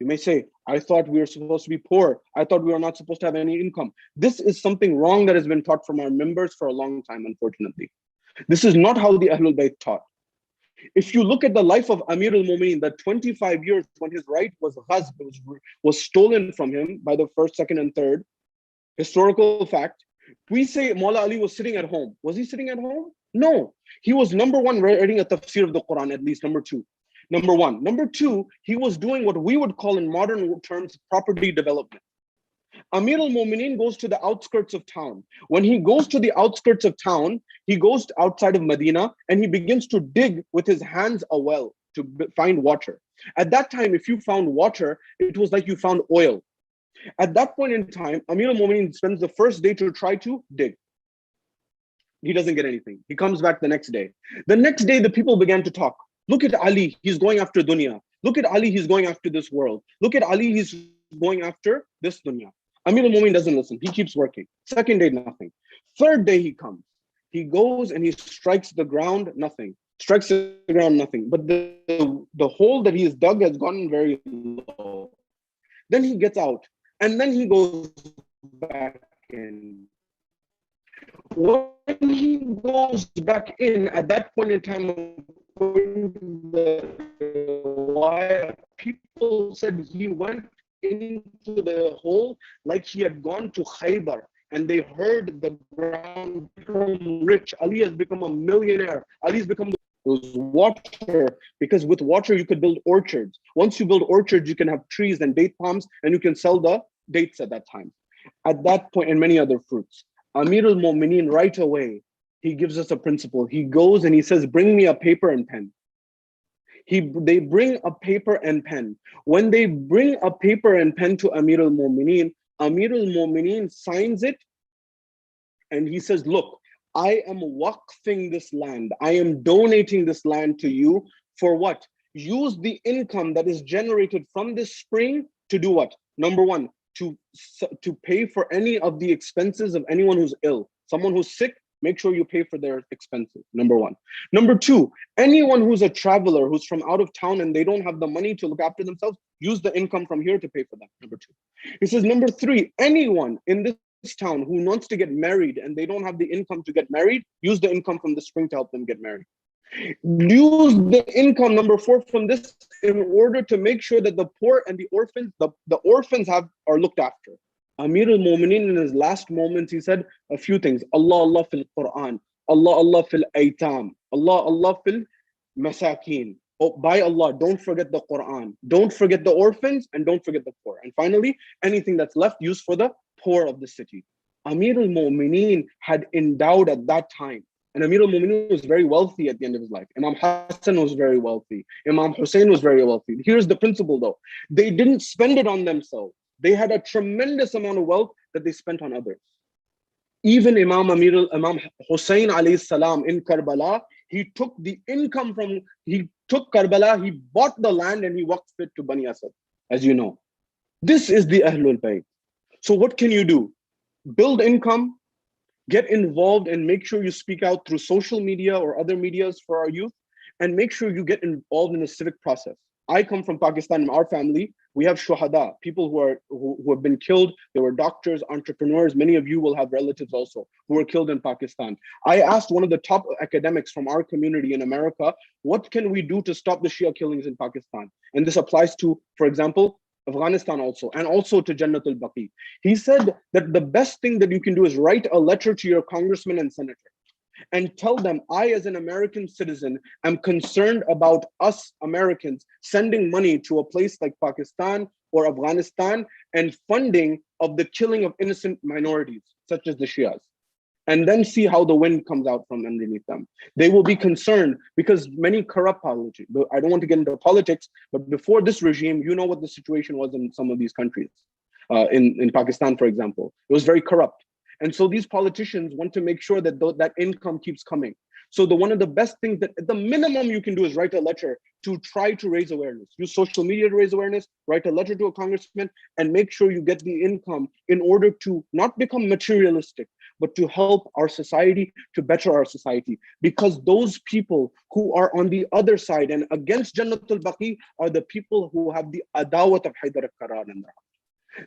You may say, I thought we were supposed to be poor. I thought we were not supposed to have any income. This is something wrong that has been taught from our members for a long time, unfortunately. This is not how the Ahlul Bayt taught. If you look at the life of Amir al-Mu'mineen, the 25 years when his right was ghazb, was stolen from him by the first, second, and third, historical fact, we say Mawla Ali was sitting at home. Was he sitting at home? No. He was number 1 writing a tafsir of the Quran, at least number 2. Number 1. Number 2, he was doing what we would call in modern terms property development. Amir al-Mu'mineen goes to the outskirts of town. When he goes to the outskirts of town, he goes outside of Medina and he begins to dig with his hands a well to find water. At that time, if you found water, it was like you found oil. At that point in time, Amir al-Mu'mineen spends the first day to try to dig. He doesn't get anything. He comes back the next day. The next day, the people began to talk. Look at Ali, he's going after dunya. Look at Ali, he's going after this world. Look at Ali, he's going after this dunya. Amir al-Mu'mineen doesn't listen. He keeps working. Second day, nothing. Third day, he comes. He goes and he strikes the ground, nothing. Strikes the ground, nothing. But the hole that he has dug has gotten very low. Then he gets out and then he goes back in. When he goes back in, at that point in time, why people said he went into the hole like he had gone to Khaybar, and they heard the ground become rich. Ali has become a millionaire. Ali's become water, because with water you could build orchards. Once you build orchards, you can have trees and date palms, and you can sell the dates at that time. At that point, and many other fruits. Amir al-Mu'mineen right away, he gives us a principle. He goes and he says, bring me a paper and pen. They bring a paper and pen. When they bring a paper and pen to Amir al-Mu'mineen signs it, and he says, look, I am waqfing this land. I am donating this land to you for what? Use the income that is generated from this spring to do what? Number 1, to pay for any of the expenses of anyone who's ill. Someone who's sick, make sure you pay for their expenses, number 1. Number 2, anyone who's a traveler, who's from out of town and they don't have the money to look after themselves, use the income from here to pay for them, number 2. He says, number 3, anyone in this town who wants to get married and they don't have the income to get married, use the income from the spring to help them get married. Use the income, number 4, from this in order to make sure that the poor and the orphans, the orphans are looked after. Amir al-Mu'mineen in his last moments, he said a few things. Allah, Allah fil Quran. Allah, Allah fil Aitam. Allah, Allah fil Masakin. Oh, by Allah, don't forget the Quran. Don't forget the orphans and don't forget the poor. And finally, anything that's left, use for the poor of the city. Amir al-Mu'mineen had endowed at that time. And Amir al-Mu'mineen was very wealthy at the end of his life. Imam Hassan was very wealthy. Imam Hussein was very wealthy. Here's the principle though. They didn't spend it on themselves. They had a tremendous amount of wealth that they spent on others. Even Imam Hussein alayhi salam in Karbala, he took the income he took Karbala, he bought the land and he waqfed it to Bani Asad, as you know. This is the Ahlul Bayt. So what can you do? Build income, get involved and make sure you speak out through social media or other medias for our youth. and make sure you get involved in the civic process. I come from Pakistan. In our family, we have shuhada, people who have been killed. They were doctors, entrepreneurs. Many of you will have relatives also who were killed in Pakistan. I asked one of the top academics from our community in America, what can we do to stop the Shia killings in Pakistan? And this applies to, for example, Afghanistan also, and also to Jannatul Baqi. He said that the best thing that you can do is write a letter to your congressman and senator and tell them, I, as an American citizen, am concerned about us Americans sending money to a place like Pakistan or Afghanistan and funding of the killing of innocent minorities, such as the Shias. And then see how the wind comes out from underneath them. They will be concerned because many corrupt politics. I don't want to get into politics, but before this regime, you know what the situation was in some of these countries. In Pakistan, for example, it was very corrupt. And so these politicians want to make sure that that income keeps coming. So one of the best things that at the minimum you can do is write a letter to try to raise awareness. Use social media to raise awareness, write a letter to a congressman, and make sure you get the income in order to not become materialistic, but to help our society, to better our society. Because those people who are on the other side and against Jannatul Baqi are the people who have the adawat of Haydar al-Qarar in their heart.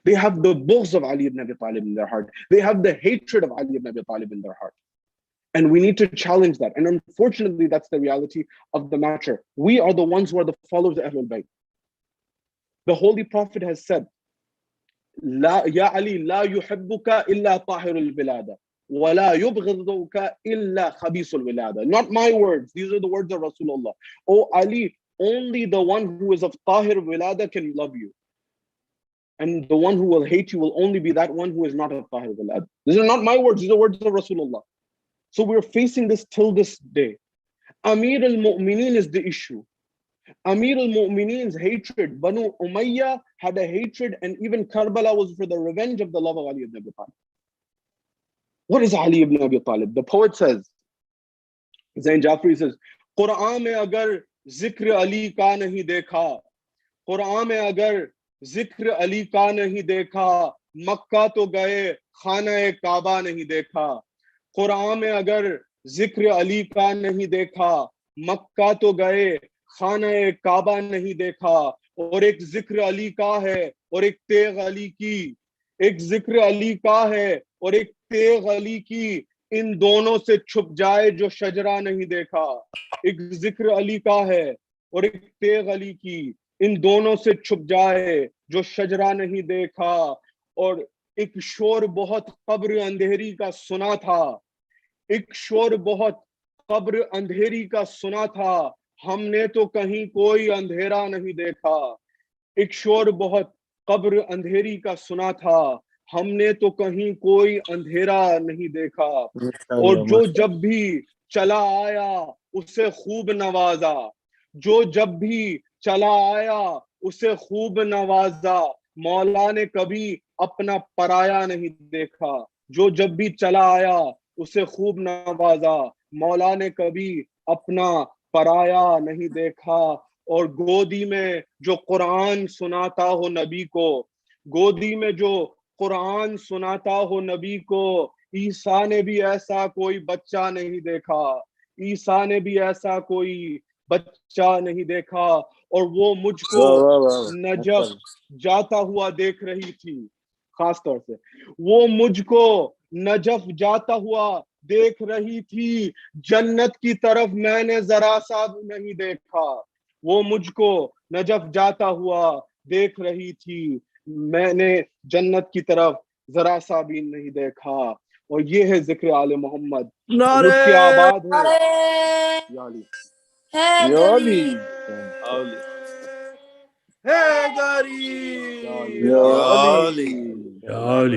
They have the bughz of Ali ibn Abi Talib in their heart. They have the hatred of Ali ibn Abi Talib in their heart. And we need to challenge that. And unfortunately, that's the reality of the matter. We are the ones who are the followers of Ahlul Bayt. The Holy Prophet has said, "La ya Ali, la yuhibbuka illa tahirul bilada, wa la yubghiduka illa khabisul bilada." Not my words. These are the words of Rasulullah. Oh Ali, only the one who is of tahir bilada can love you. And the one who will hate you will only be that one who is not of tahir bilada. These are not my words. These are words of Rasulullah. So we're facing this till this day. Amir al-Mu'mineen is the issue. Amir al-Mu'mineen's hatred. Banu Umayyah had a hatred, and even Karbala was for the revenge of the love of Ali ibn Abi Talib. What is Ali ibn Abi Talib? The poet says, Zain Jafri says, Quran mein agar zikr Ali ka nahi dekha, Quran mein agar zikr Ali ka nahi dekha, Makkah to gaye, khana-e Kaaba nahi dekha. قرآن میں اگر ذکر علی کا نہیں دیکھا مکہ تو گئے خانہ کعبہ نہیں دیکھا اور ایک ذکر علی کا ہے اور ایک تیغ علی کی ایک ذکر علی کا ہے اور ایک تیغ علی کی ان دونوں سے چھپ جائے جو شجرہ نہیں دیکھا ایک ذکر علی کا ہے اور ایک تیغ علی کی ان دونوں سے چھپ جائے جو شجرہ نہیں دیکھا اور ایک شور بہت قبر اندھیری کا سنا تھا ایک شور بہت قبر اندھیری کا سنا تھا ہم نے تو کہیں کوئی اندھیرا نہیں دیکھا ایک شور بہت قبر اندھیری کا سنا تھا ہم نے تو کہیں کوئی اندھیرا نہیں دیکھا اور جو جب بھی چلا آیا اسے خوب نوازا جو جب بھی چلا آیا اسے خوب نوازا مولا نے کبھی اپنا پرایا نہیں دیکھا جو جب بھی چلا آیا اسے خوب نوازا مولا نے کبھی اپنا پرایا نہیں دیکھا اور گودی میں جو قرآن سناتا ہو نبی کو گودی میں جو قرآن سناتا ہو نبی کو عیسیٰ نے بھی ایسا کوئی بچہ نہیں دیکھا عیسیٰ نے بھی ایسا کوئی بچہ نہیں دیکھا اور وہ مجھ کو نجف جاتا ہوا دیکھ رہی تھی خاص طور سے وہ مجھ کو نجف جاتا ہوا دیکھ رہی تھی جنت کی طرف میں نے ذرا سا بھی نہیں دیکھا وہ مجھ کو نجف جاتا ہوا دیکھ رہی تھی میں نے جنت کی طرف ذرا سا بھی نہیں دیکھا اور یہ ہے ذکر آل محمد رک کے آباد ہے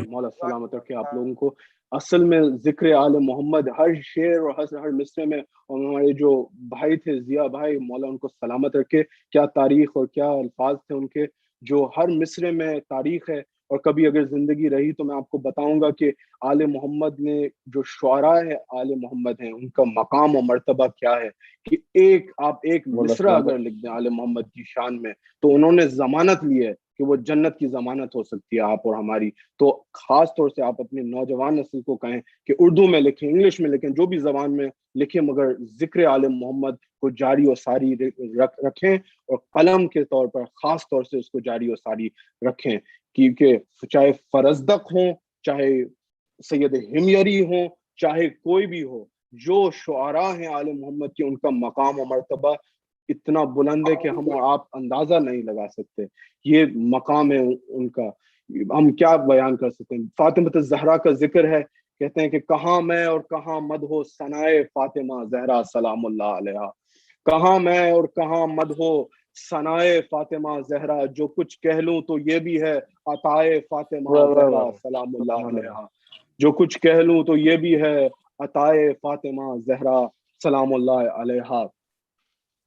مولا سلامت رکھے آپ لوگوں کو اصل میں ذکر آل محمد ہر شعر اور ہر مصرے میں اور ہمارے جو بھائی تھے ضیاء بھائی مولا ان کو سلامت رکھے کیا تاریخ اور کیا الفاظ تھے ان کے جو ہر مصرے میں تاریخ ہے اور کبھی اگر زندگی رہی تو میں آپ کو بتاؤں گا کہ آل محمد نے جو شعراء ہے آل محمد ہیں ان کا مقام و مرتبہ کیا ہے کہ آپ ایک مصرع اگر لکھ دیں آل محمد کی شان میں تو انہوں نے ضمانت لی ہے کہ وہ جنت کی ضمانت ہو سکتی ہے آپ اور ہماری. تو خاص طور سے آپ اپنے نوجوان نسل کو کہیں کہ اردو میں لکھیں، انگلش میں لکھیں، جو بھی زبان میں لکھیں، مگر ذکر آل محمد کو جاری و ساری رکھیں، اور قلم کے طور پر خاص طور سے اس کو جاری و ساری رکھیں. کیونکہ چاہے فرزدق ہوں، چاہے سید ہمیری ہوں، چاہے کوئی بھی ہو، جو شعراء ہیں آل محمد کے، ان کا مقام و مرتبہ اتنا بلند ہے کہ ہم اور آپ اندازہ نہیں لگا سکتے. یہ مقام ہے ان کا، ہم کیا بیان کر سکتے ہیں. فاطمہ الزہرا کا ذکر ہے، کہتے ہیں کہ کہاں میں اور کہاں مدح ثنائے فاطمہ زہرا سلام اللہ علیہا. کہاں میں اور کہاں مدح ثنائے فاطمہ زہرا، جو کچھ کہہ لوں تو یہ بھی ہے عطائے فاطمہ زہرا سلام اللہ علیہا. جو کچھ کہہ لوں تو یہ بھی ہے عطائے فاطمہ زہرا سلام اللہ علیہا.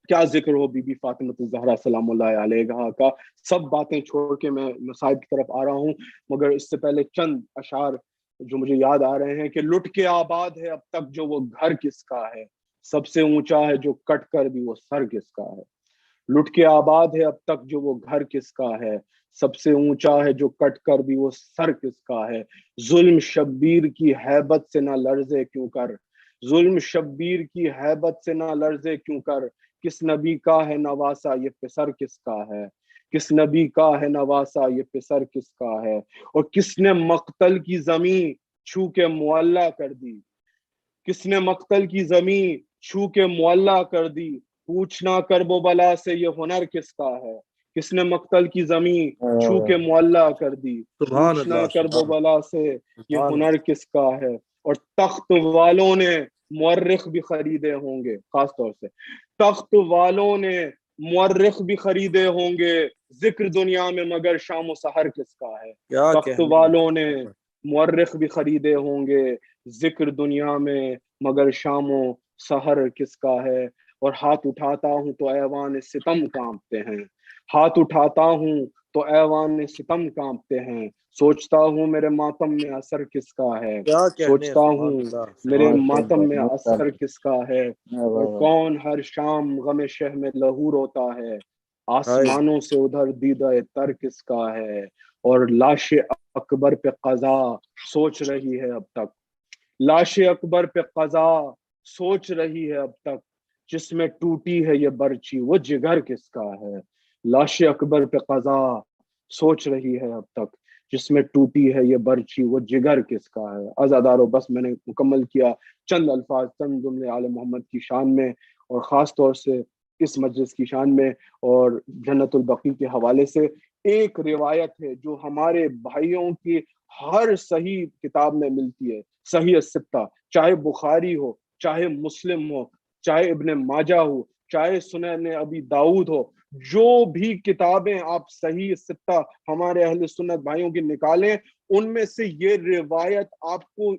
کیا ذکر ہو بی بی فاطمہ الزہرا سلام اللہ علیہا کا. سب باتیں چھوڑ کے میں مصائب کی طرف آ رہا ہوں، مگر اس سے پہلے چند اشعار جو مجھے یاد آ رہے ہیں کہ لٹ کے آباد ہے اب تک جو وہ گھر کس کا ہے، سب سے اونچا ہے جو کٹ کر بھی وہ سر کس کا ہے. لٹ کے آباد ہے اب تک جو وہ گھر کس کا ہے، سب سے اونچا ہے جو کٹ کر بھی وہ سر کس کا ہے. ظلم شبیر کی ہیبت سے نہ لرزے کیوں کر، ظلم شبیر کی ہیبت سے نہ لرزے کیوں کر. کس نبی کا ہے نواسا یہ پسر کس کا ہے، کس نبی کا ہے نواسا یہ پسر کس کا ہے. اور کس نے مقتل کی زمین چھو کے معلّہ کر دی، کس نے مقتل کی زمین چھو کے معلّہ کر دی. پوچھنا کرب و بلا سے یہ ہنر کس کا ہے، کس نے مقتل کی زمین چھو کے معلّہ کر دی. پوچھنا کرب و بلا سے یہ ہنر کس کا ہے. اور تخت والوں نے مورخ بھی خریدے ہوں گے، خاص طور سے تخت والوں نے مورخ بھی خریدے ہوں گے، ذکر دنیا میں مگر شام و سحر کس کا ہے. تخت والوں نے مورخ بھی خریدے ہوں گے، ذکر دنیا میں مگر شام و سحر کس کا ہے. اور ہاتھ اٹھاتا ہوں تو ایوان ستم کانپتے ہیں، ہاتھ اٹھاتا ہوں تو ایوان ستم کانپتے ہیں. سوچتا ہوں میرے ماتم میں اثر کس کا ہے، سوچتا ہوں میرے ماتم میں اثر کس کا ہے. اور کون ہر شام غم شہ میں لہو روتا ہے، آسمانوں سے ادھر دیدہ تر کس کا ہے. اور لاش اکبر پہ قضا سوچ رہی ہے اب تک، لاش اکبر پہ قضا سوچ رہی ہے اب تک. جس میں ٹوٹی ہے یہ برچی وہ جگر کس کا ہے. لاش اکبر پہ قضا سوچ رہی ہے اب تک، جس میں ٹوٹی ہے یہ برچی وہ جگر کس کا ہے. عزادارو بس میں نے مکمل کیا چند الفاظ، چند جملے آل محمد کی شان میں، اور خاص طور سے اس مجلس کی شان میں اور جنت البقی کے حوالے سے. ایک روایت ہے جو ہمارے بھائیوں کی ہر صحیح کتاب میں ملتی ہے، صحیح الستہ، چاہے بخاری ہو، چاہے مسلم ہو، چاہے ابن ماجہ ہو، چاہے سنن ابی داؤد ہو. جو بھی کتابیں آپ صحیح الستہ ہمارے اہل سنت بھائیوں کی نکالیں، ان میں سے یہ روایت آپ کو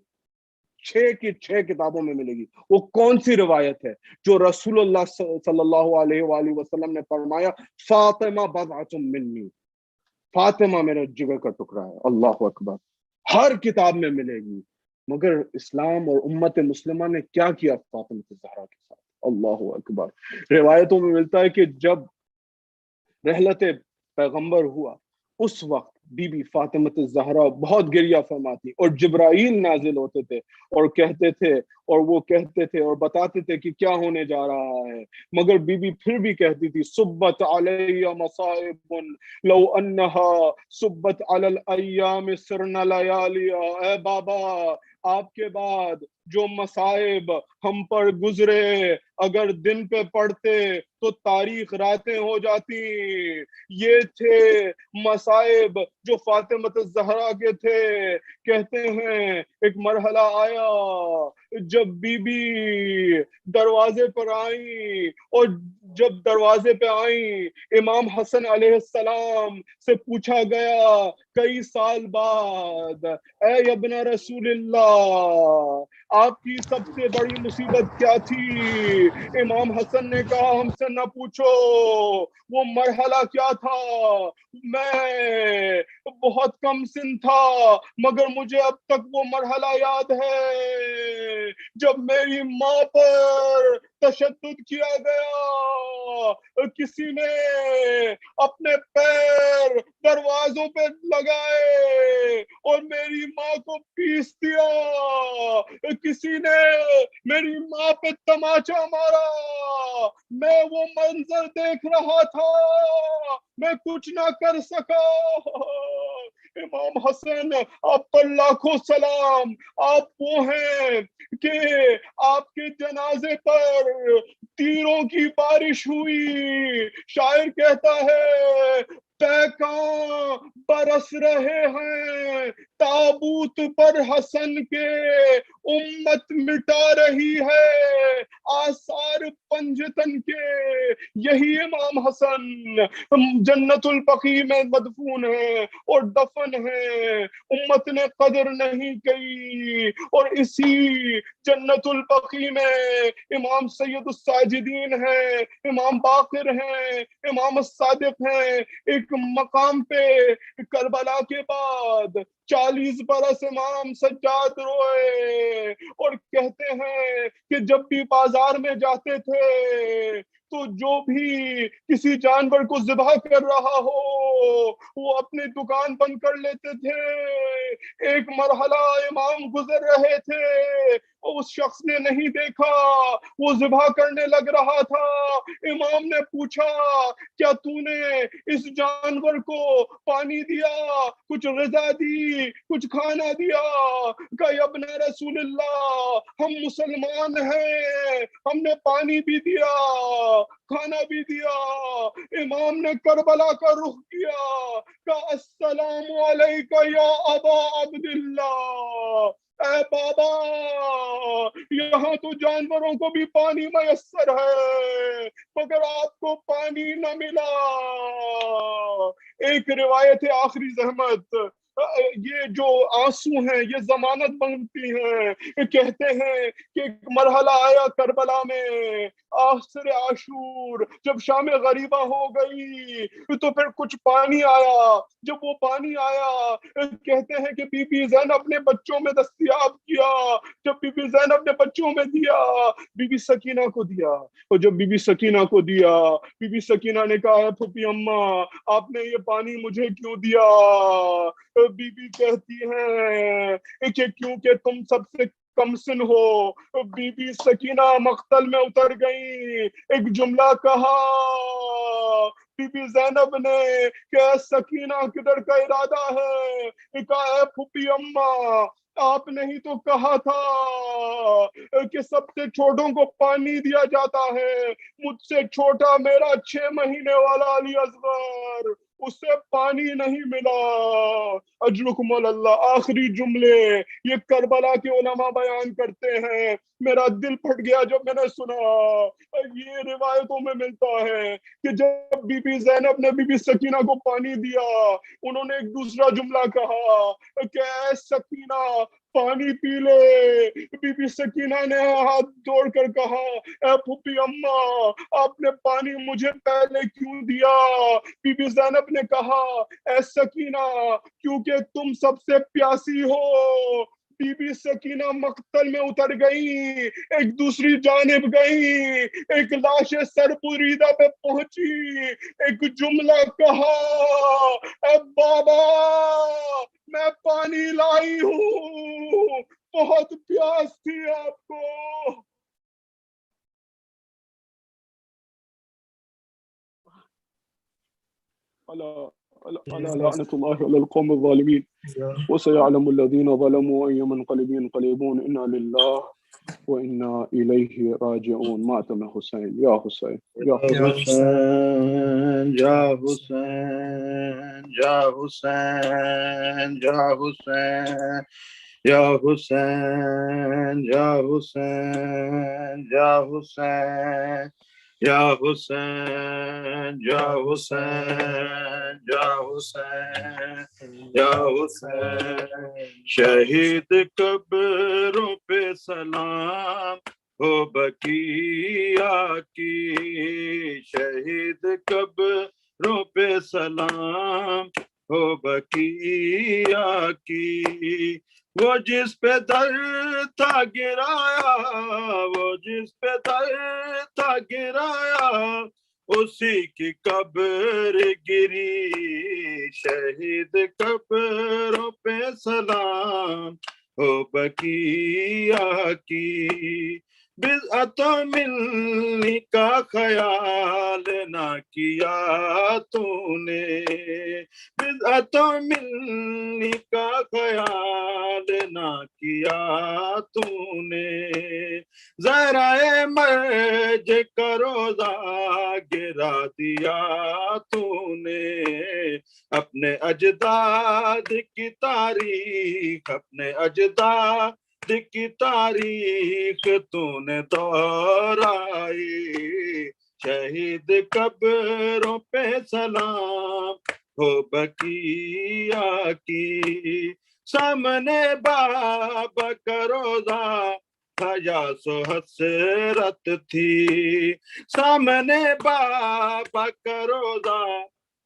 6 کی 6 کتابوں میں ملے گی. وہ کون سی روایت ہے؟ جو رسول اللہ صلی اللہ علیہ وآلہ وسلم نے فرمایا فاطمہ بضعۃ منی، فاطمہ میرے جگر کا ٹکڑا ہے. اللہ اکبر. ہر کتاب میں ملے گی. مگر اسلام اور امت مسلمہ نے کیا کیا فاطمہ الزہرا کے ساتھ؟ اللہ اکبر. روایتوں میں ملتا ہے کہ جب رحلت پیغمبر ہوا اس وقت بی بی فاطمہ الزہرا بہت گریہ فرماتی، اور جبرائیل نازل ہوتے تھے اور کہتے تھے، اور وہ کہتے تھے اور بتاتے تھے کہ کیا ہونے جا رہا ہے. مگر بی بی پھر بھی کہتی تھی صبت علی مصائب لو انہا صبت علی الایام سرنا لیالیا. اے بابا، آپ کے بعد جو مصائب ہم پر گزرے اگر دن پہ پڑھتے تو تاریخ راتیں ہو جاتی. یہ تھے مصائب جو فاطمہ الزہرا کے تھے. کہتے ہیں ایک مرحلہ آیا جب بی بی دروازے پر آئیں، اور جب دروازے پہ آئیں امام حسن علیہ السلام سے پوچھا گیا کئی سال بعد، اے ابن رسول اللہ آپ کی سب سے بڑی مصیبت کیا تھی؟ امام حسن نے کہا ہم سے نہ پوچھو، وہ مرحلہ کیا تھا؟ میں بہت کم سن تھا مگر مجھے اب تک وہ مرحلہ یاد ہے جب میری ماں پر تشدد کیا گیا، کسی نے اپنے پیر دروازوں پہ لگائے اور میری ماں کو پیس دیا، کسی نے میری ماں پہ تماچا مارا، میں وہ منظر دیکھ رہا تھا، میں کچھ نہ کر سکا۔ امام حسن آپ پر لاکھوں سلام، آپ وہ ہیں کہ آپ کے جنازے پر تیروں کی بارش ہوئی، شاعر کہتا ہے پیکاں برس رہے ہیں تابوت پر حسن کے، امت مٹا رہی ہے آثار پنجتن کے۔ یہی امام حسن جنت البقیع میں مدفون ہے اور دفن ہے، امت نے قدر نہیں کی، اور اسی جنت البقیع میں امام سید الساجدین ہیں، امام باقر ہیں، امام الصادق ہیں۔ ایک مقام پہ کربلا کے بعد 40 برس امام سجاد روئے اور کہتے ہیں کہ جب بھی بازار میں جاتے تھے تو جو بھی کسی جانور کو ذبح کر رہا ہو وہ اپنی دکان بند کر لیتے تھے۔ ایک مرحلہ امام گزر رہے تھے، اس شخص نے نہیں دیکھا، وہ ذبح کرنے لگ رہا تھا، امام نے پوچھا کیا تو نے اس جانور کو پانی دیا، کچھ غذا دی، کچھ کھانا دیا؟ کہ ابن رسول اللہ ہم مسلمان ہیں، ہم نے پانی بھی دیا، کھانا بھی دیا۔ امام نے کربلا کا رخ کیا، کہا السلام علیکہ یا ابا عبداللہ، اے بابا یہاں تو جانوروں کو بھی پانی میسر ہے مگر آپ کو پانی نہ ملا۔ ایک روایت ہے آخری زحمت، یہ جو آنسو ہیں یہ ضمانت بنتی ہیں، کہتے ہیں کہ ایک مرحلہ آیا کربلا میں آخر عاشور، جب شام غریبہ ہو گئی تو پھر کچھ پانی آیا، جب وہ پانی آیا کہتے ہیں کہ بی بی زینب نے بچوں میں دستیاب کیا، جب بی بی زینب نے بچوں میں دیا بی بی سکینہ کو دیا، اور جب بی بی سکینہ کو دیا بی بی سکینہ نے کہا پھوپھی اماں آپ نے یہ پانی مجھے کیوں دیا؟ بی بی کہتی ہیں کہ کیونکہ تم سب سے کم سن ہو۔ بی بی سکینہ مقتل میں اتر گئی، ایک جملہ کہا بی بی زینب نے کہ سکینہ کدھر کا ارادہ ہے؟ کہا اے پھوپھی اماں آپ نے ہی تو کہا تھا کہ سب سے چھوٹوں کو پانی دیا جاتا ہے، مجھ سے چھوٹا میرا 6 مہینے والا علی اصغر، اسے پانی نہیں ملا، اجرکم اللہ۔ آخری جملے یہ کربلا کے علماء بیان کرتے ہیں، میرا دل پھٹ گیا جب میں نے سنا۔ یہ روایتوں میں ملتا ہے کہ جب بی بی زینب نے بی بی سکینہ کو پانی دیا انہوں نے ایک دوسرا جملہ کہا کہ اے سکینہ پانی پی لے۔ بی بی سکینہ نے ہاتھ جوڑ کر کہا اے پھوپھی اماں آپ نے پانی مجھے پہلے کیوں دیا؟ بی بی زینب نے کہا اے سکینہ کیونکہ تم سب سے پیاسی ہو۔ بی بی سکینہ مقتل میں اتر گئی، ایک دوسری جانب گئی، ایک لاش سر بریدہ پہ پہنچی، ایک جملہ کہا اے بابا میں پانی لائی ہوں، بہت پیاس تھی آپ کو۔ ألا لعنة الله على القوم الظالمين وسيعلم الذين ظلموا أي منقلب ينقلبون إنا لله وإنا إليه راجعون۔ ماتم حسین یا حسین یا حسین یا حسین یا حسین یا حسین یا حسین یا حسین یا حسین یا حسین یا حسین یا حسین یا حسین شہید قبروں پہ سلام ہو بقیہ کی شہید قبروں پہ سلام ہو بقیہ کی وہ جس پہ در تھا گرایا وہ جس پہ در تھا گرایا اسی کی قبر گری شہید قبروں پہ سلام ہو بقیہ کی بدعتوں ملنے کا خیال نہ کیا تو نے بدعتوں ملنے کا خیال نہ کیا تو نے ذرائع مرج کا روزہ گرا دیا تو نے اپنے اجداد کی تاریخ اپنے اجداد کی تاریخ تو نے دہرائی شہید قبروں پہ سلام ہو بقیہ کی سامنے بابا کا روزہ تھا یا سو حسرت تھی سامنے بابا کا روزہ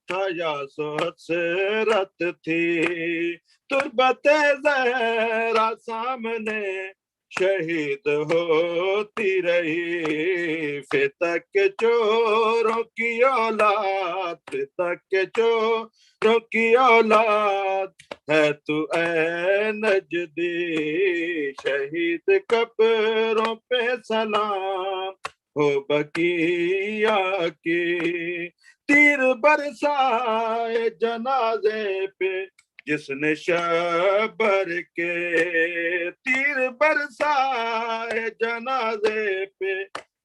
تھا یا سو حسرت تھی تربت زہرا سامنے شہید ہوتی رہی فتح کے چوروں کی اولاد فتح کے چوروں کی اولاد ہے تو اے نجدی شہید قبروں پہ سلام ہو بقیہ کی تیر برسائے جنازے پہ جس نے شبر کے تیر برسائے جنازے پہ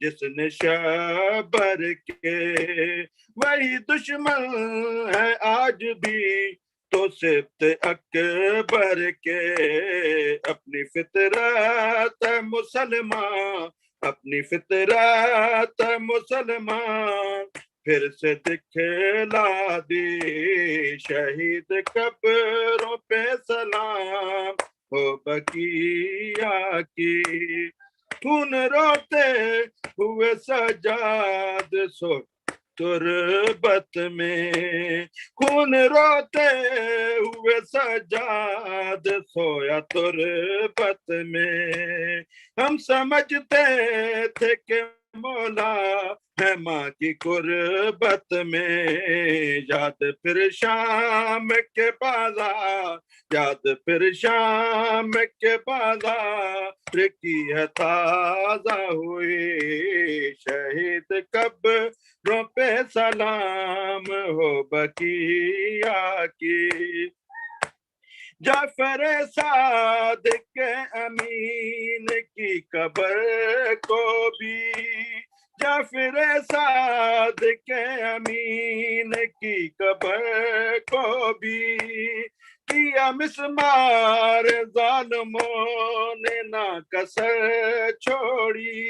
جس نے شبر کے وہی دشمن ہے آج بھی تو صفت اکبر کے اپنی فطرت مسلمان اپنی فطرت مسلمان پھر سے دکھلا دی شہید قبروں پہ سلام ہو بقیہ کی خون روتے ہوئے سجاد سو تربت میں خون روتے ہوئے سجاد سویا تربت میں ہم سمجھتے تھے کہ مولا ہے ماں کی قربت میں یاد پھر شام کے بازار یاد پھر شام کے بازار کی ہے تازہ ہوئی شہید قبروں پہ سلام ہو بقیہ کی جعفر صادق امین کی قبر کو بھی جعفر صادق امین کی قبر کو بھی کیا مسمار ظالموں نے نہ کسر چھوڑی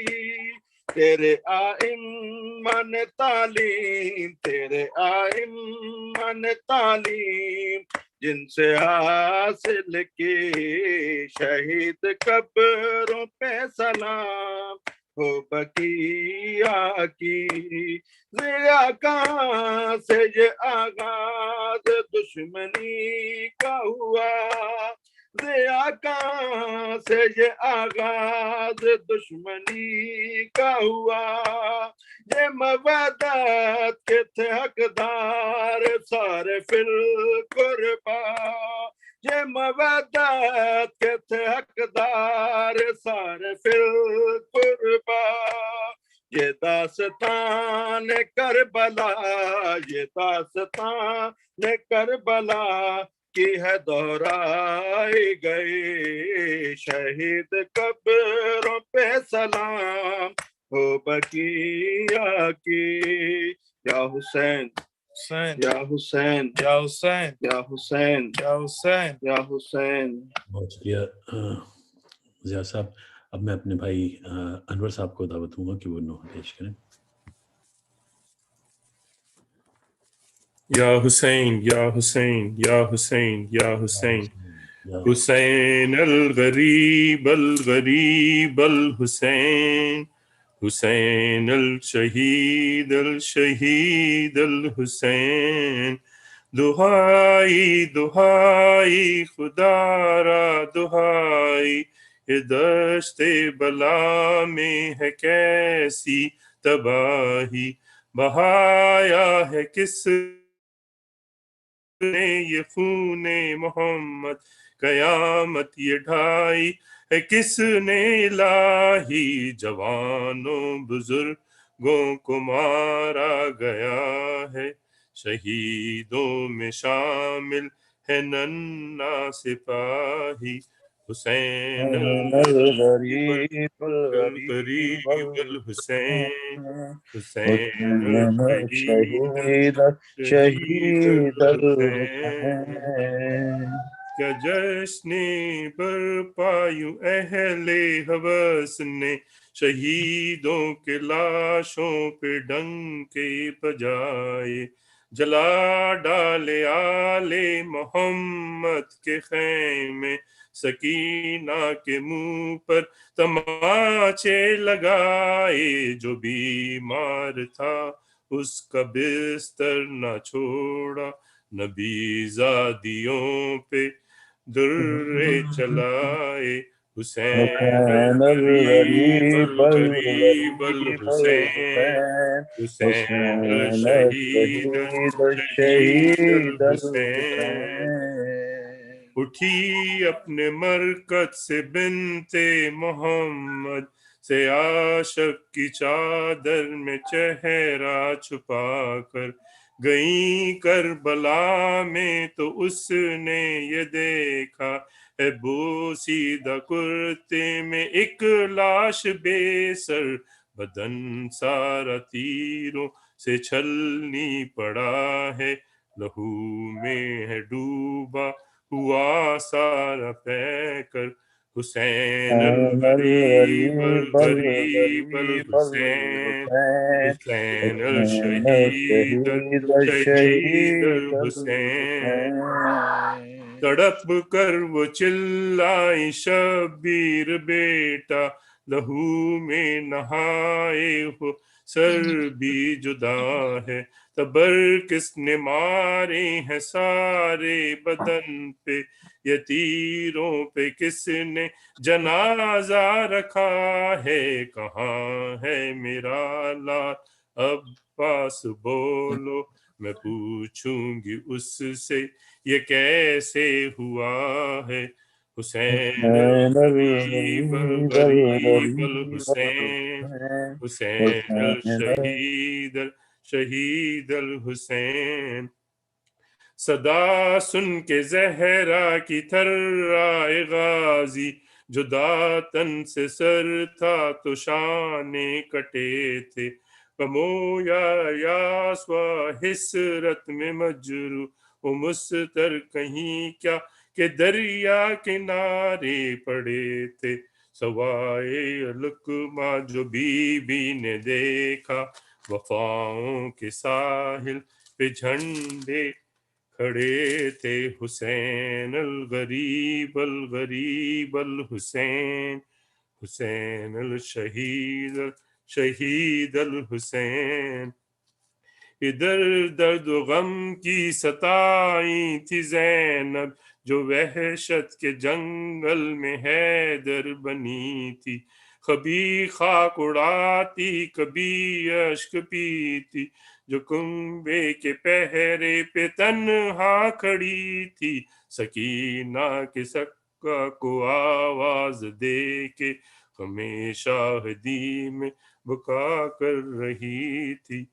تیرے آئمہ نے تعلیم تیرے آئمہ نے تعلیم جن سے حاصل کی شہید قبروں پہ سلام ہو بقیہ کی ضیا کہاں سے یہ آغاز دشمنی کا ہوا ضیا کہاں سے یہ آغاز دشمنی کا ہوا یہ مودت کے تھے حقدار سارے فی القربا یہ مودت کے تھے حقدار سارے فی القربا یہ داستان کربلا یہ داستان کربلا کی ہے دہرائی گئی شہید قبروں پہ سلام ہو بقیہ کی یا حسین یا حسین یا حسین یا حسین یا حسین یا حسین. بہت شکریہ ضیاء صاحب. اب میں اپنے بھائی انور صاحب کو دعوت دوں گا کہ وہ نوح پیش کریں. یا حسین یا حسین یا حسین یا حسین حسین الغریب الغریب الحسین حسین الشہید الشہید الحسین دہائی دہائی خدا را دہائی یہ دشت بلا میں ہے کیسی تباہی بہایا ہے کس نے یہ خون محمد قیامت یہ ڈھائی ہے کس نے الہی جوانوں بزرگوں کو مارا گیا ہے شہیدوں میں شامل ہے ننھا سپاہی حسین الغریب الغریب الحسین حسین الشہید شہید الحسین کیا جشن برپایوں اہل ہوس نے شہیدوں کے لاشوں پہ ڈنکے بجائے جلا ڈالے آل محمد کے خیمے سکینہ کے منہ پر تماچے لگائے جو بیمار تھا اس کا بستر نہ چھوڑا نبی زادیوں پہ درے چلائے حسین الغریب الغریب الحسین حسین الشہید شہید الحسین اٹھی اپنے مرکز سے بنت محمد سے عاشق کی چادر میں چہرہ چھپا کر گئیں کربلا میں تو اس نے یہ دیکھا ہے بوسیدہ کرتے میں ایک لاش بے سر بدن سارا تیروں سے چھلنی پڑا ہے لہو میں ہے ڈوبا ہوا سارا پیکر حسین الغریب الغریب الحسین حسین الشہید شہید الحسین تڑپ کر وہ چلائی شبیر بیٹا لہو میں نہائے ہو سر بھی جدا ہے تبر کس نے مارے ہیں سارے بدن پہ یہ تیروں پہ کس نے جنازہ رکھا ہے کہاں ہے میرا لال عباس بولو میں پوچھوں گی اس سے یہ کیسے ہوا ہے حسین الغریب الغریب الحسین حسین الشہید شہید الحسین صدا سن کے زہرا کی تھرائے غازی جو داتن سے سر تھا تو شانے کٹے تھے کمویا یاس و حسرت میں مجرو و مستر کہیں کیا کہ دریا کنارے پڑے تھے سوائے لقمہ جو بی بی نے دیکھا وفاؤں کے ساحل پہ جھنڈے کھڑے تھے حسین الغریب الغریب الحسین حسین الشہید شہید الحسین ادھر درد و غم کی ستائیں تھی زینب جو وحشت کے جنگل میں حیدر بنی تھی کبھی خاک اڑاتی کبھی اشک پیتی جو کنبے کے پہرے پہ تنہا کھڑی تھی سکینہ کے سکہ کو آواز دے کے ہمیشہ ہدی میں بکا کر رہی تھی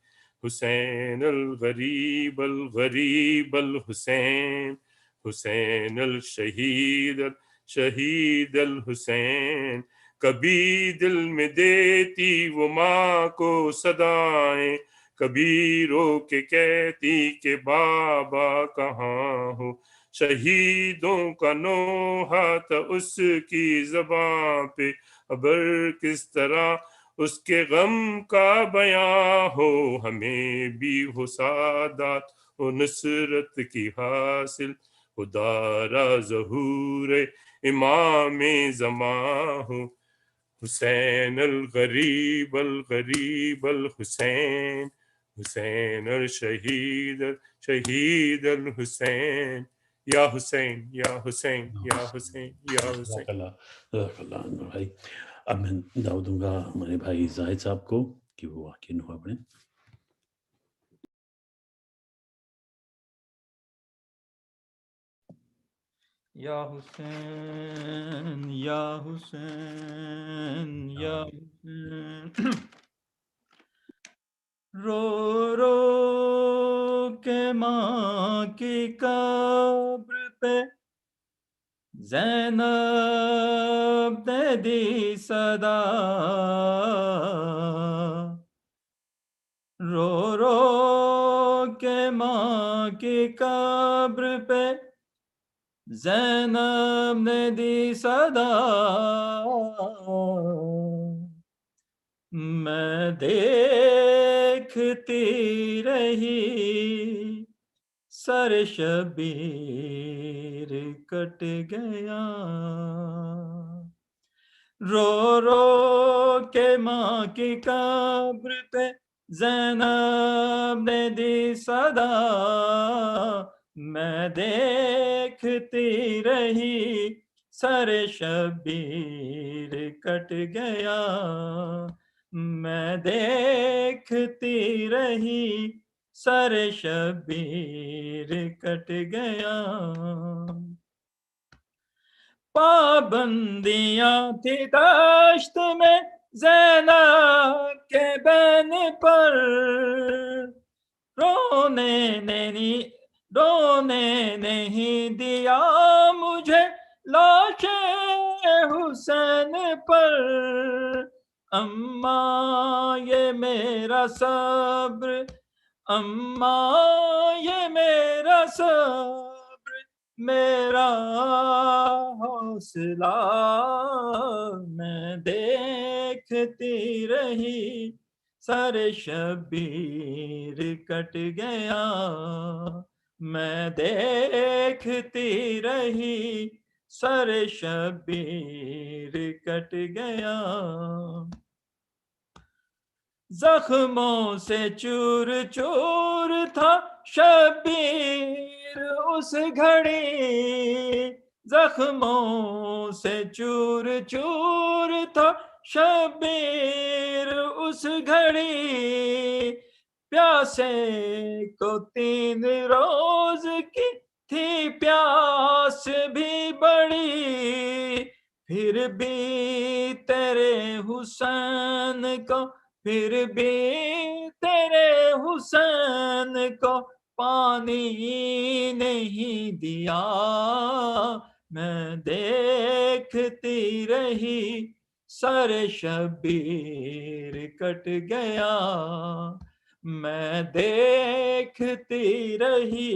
حسین الغریب الغریب الحسین حسین الشہید شہید الحسین کبھی دل میں دیتی وہ ماں کو صدائیں کبھی رو کے کہتی کہ بابا کہاں ہو شہیدوں کا نوحہ تھا اس کی زباں پہ ابر کس طرح اس کے غم کا بیاں ہو ہمیں بھی ہو سعادت و نصرت کی حاصل، خدا را ظہور امام زمان ہو، حسین الغریب الغریب الحسین، حسین الشہید الشہید الحسین، یا حسین یا حسین یا حسین یا حسین۔ جزاک اللہ، جزاک اللہ انور بھائی۔ اب میں دعوت دوں گا ہمارے بھائی زاہد صاحب کو کہ وہ واقعی نوحہ پڑھیں۔ یا حسین یا حسین یا حسین، رو رو کے ماں کی قبر پہ زینب نے دی صدا، رو رو کے ماں کی قبر پہ زینب نے دی صدا، میں دیکھتی رہی سر شبیر کٹ گیا، رو رو کے ماں کی قبر پہ زینب نے دی صدا، میں دیکھتی رہی سر شبیر کٹ گیا، میں دیکھتی رہی سر شبیر کٹ گیا، پابندیاں تھی دشت میں زینب کے بین پر، رونے نہیں دیا مجھے لاش حسین پر، اماں یہ میرا صبر، اماں یہ میرا صبر، میرا حوصلہ، میں دیکھتی رہی سر شبیر کٹ گیا، میں دیکھتی رہی سر شبیر کٹ گیا، زخموں سے چور چور تھا شبیر اس گھڑی، زخموں سے چور چور تھا شبیر اس گھڑی، پیاسے کو 3 روز کی تھی پیاس بھی بڑی، پھر بھی تیرے حسین کو، پھر بھی تیرے حسین کو پانی نہیں دیا، میں دیکھتی رہی سر شبیر کٹ گیا، میں دیکھتی رہی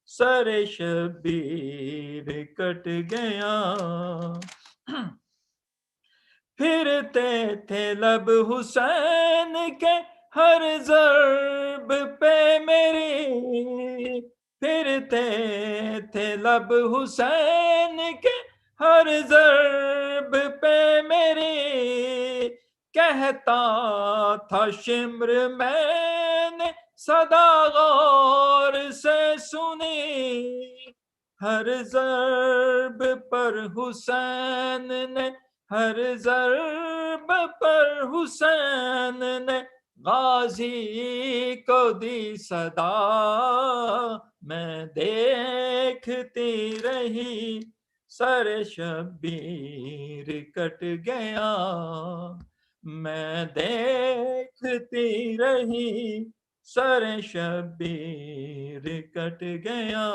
سر شبیر کٹ گیا، پھرتے تھے لب حسین کے ہر ضرب پہ میری، پھرتے تھے لب حسین کے ہر ضرب پہ میری، کہتا تھا شمر میں نے صدا غور سے سنی، ہر ضرب پر حسین نے، ہر ضرب پر حسین نے غازی کو دی صدا، میں دیکھتی رہی سر شبیر کٹ گیا، میں دیکھتی رہی سر شبیر کٹ گیا،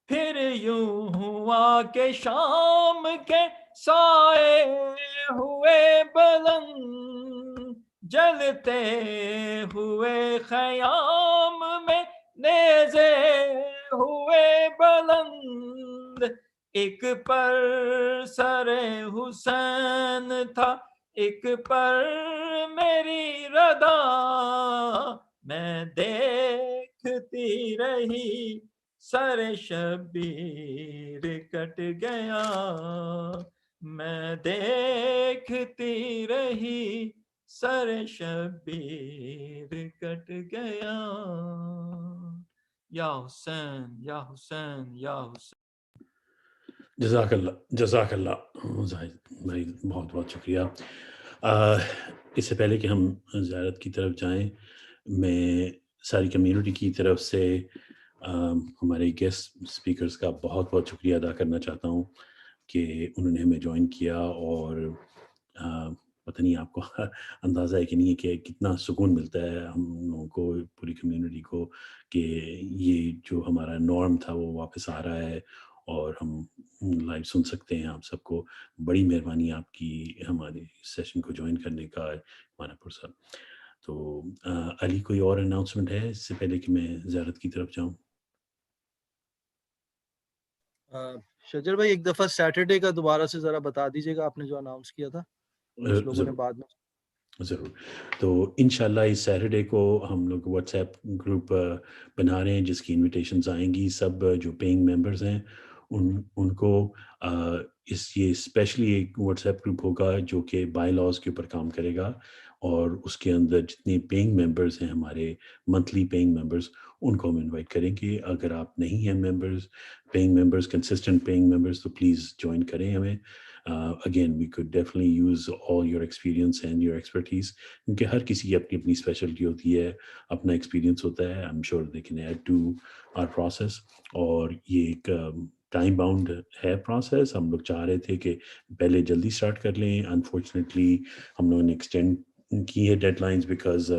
پھر یوں ہوا کہ شام کے سائے ہوئے بلند، جلتے ہوئے خیام میں نیزے ہوئے بلند، ایک پر سر حسین تھا ایک پر میری ردا میں دیکھتی رہی سر شبیر کٹ گیا میں دیکھتی رہی سر شبیر کٹ گیا یا حسین یا حسین یا حسین. جزاک اللہ زاہد بھائی، بہت بہت شکریہ. اس سے پہلے کہ ہم زیارت کی طرف جائیں، میں ساری کمیونٹی کی طرف سے ہمارے گیسٹ اسپیکرز کا بہت بہت شکریہ ادا کرنا چاہتا ہوں کہ انہوں نے ہمیں جوائن کیا. اور پتہ نہیں آپ کو اندازہ ہے کہ نہیں کہ کتنا سکون ملتا ہے ہم لوگوں کو، پوری کمیونٹی کو، کہ یہ جو ہمارا نارم تھا وہ واپس آ رہا ہے اور ہم لائیو سن سکتے ہیں آپ سب کو. بڑی مہربانی آپ کی ہمارے سیشن کو جوائن کرنے کا ہمارا پرسا. تو علی کوئی اور اناؤنسمنٹ ہے اس سے پہلے کہ میں زیارت کی طرف جاؤں؟ شجر بھائی ایک دفعہ سیٹرڈے کا دوبارہ سے ذرا بتا دیجیے گا، آپ نے جو اناؤنس کیا تھا کچھ لوگوں نے بعد میں. ضرور. تو انشاءاللہ اس سیٹرڈے کو ہم لوگ واٹس ایپ گروپ بنا رہے ہیں جس کی انویٹیشنز آئیں گی. سب جو پینگ ممبرز ہیں ان کو یہ اسپیشلی ایک واٹس ایپ گروپ ہوگا جو کہ بائی لاز کے اوپر کام کرے گا، اور اس کے اندر جتنے پینگ ممبرز ہیں ہمارے منتھلی پینگ ممبرز ان کو ہم انوائٹ کریں گے. اگر آپ نہیں ہیں پینگ ممبرز کنسسٹنٹ پینگ ممبرز تو پلیز جوائن کریں ہمیں. Again, we could definitely use all your experience and your expertise, کیونکہ ہر کسی کی اپنی اپنی اسپیشلٹی ہوتی ہے، اپنا ایکسپیرینس ہوتا ہے. I'm sure they can add to our process. اور یہ ایک ٹائم باؤنڈ ہے پروسیس. ہم لوگ چاہ رہے تھے کہ پہلے جلدی اسٹارٹ کر لیں. انفارچونیٹلی ہم لوگوں نے ایکسٹینڈ کی ہے ڈیڈ لائنز بیکاز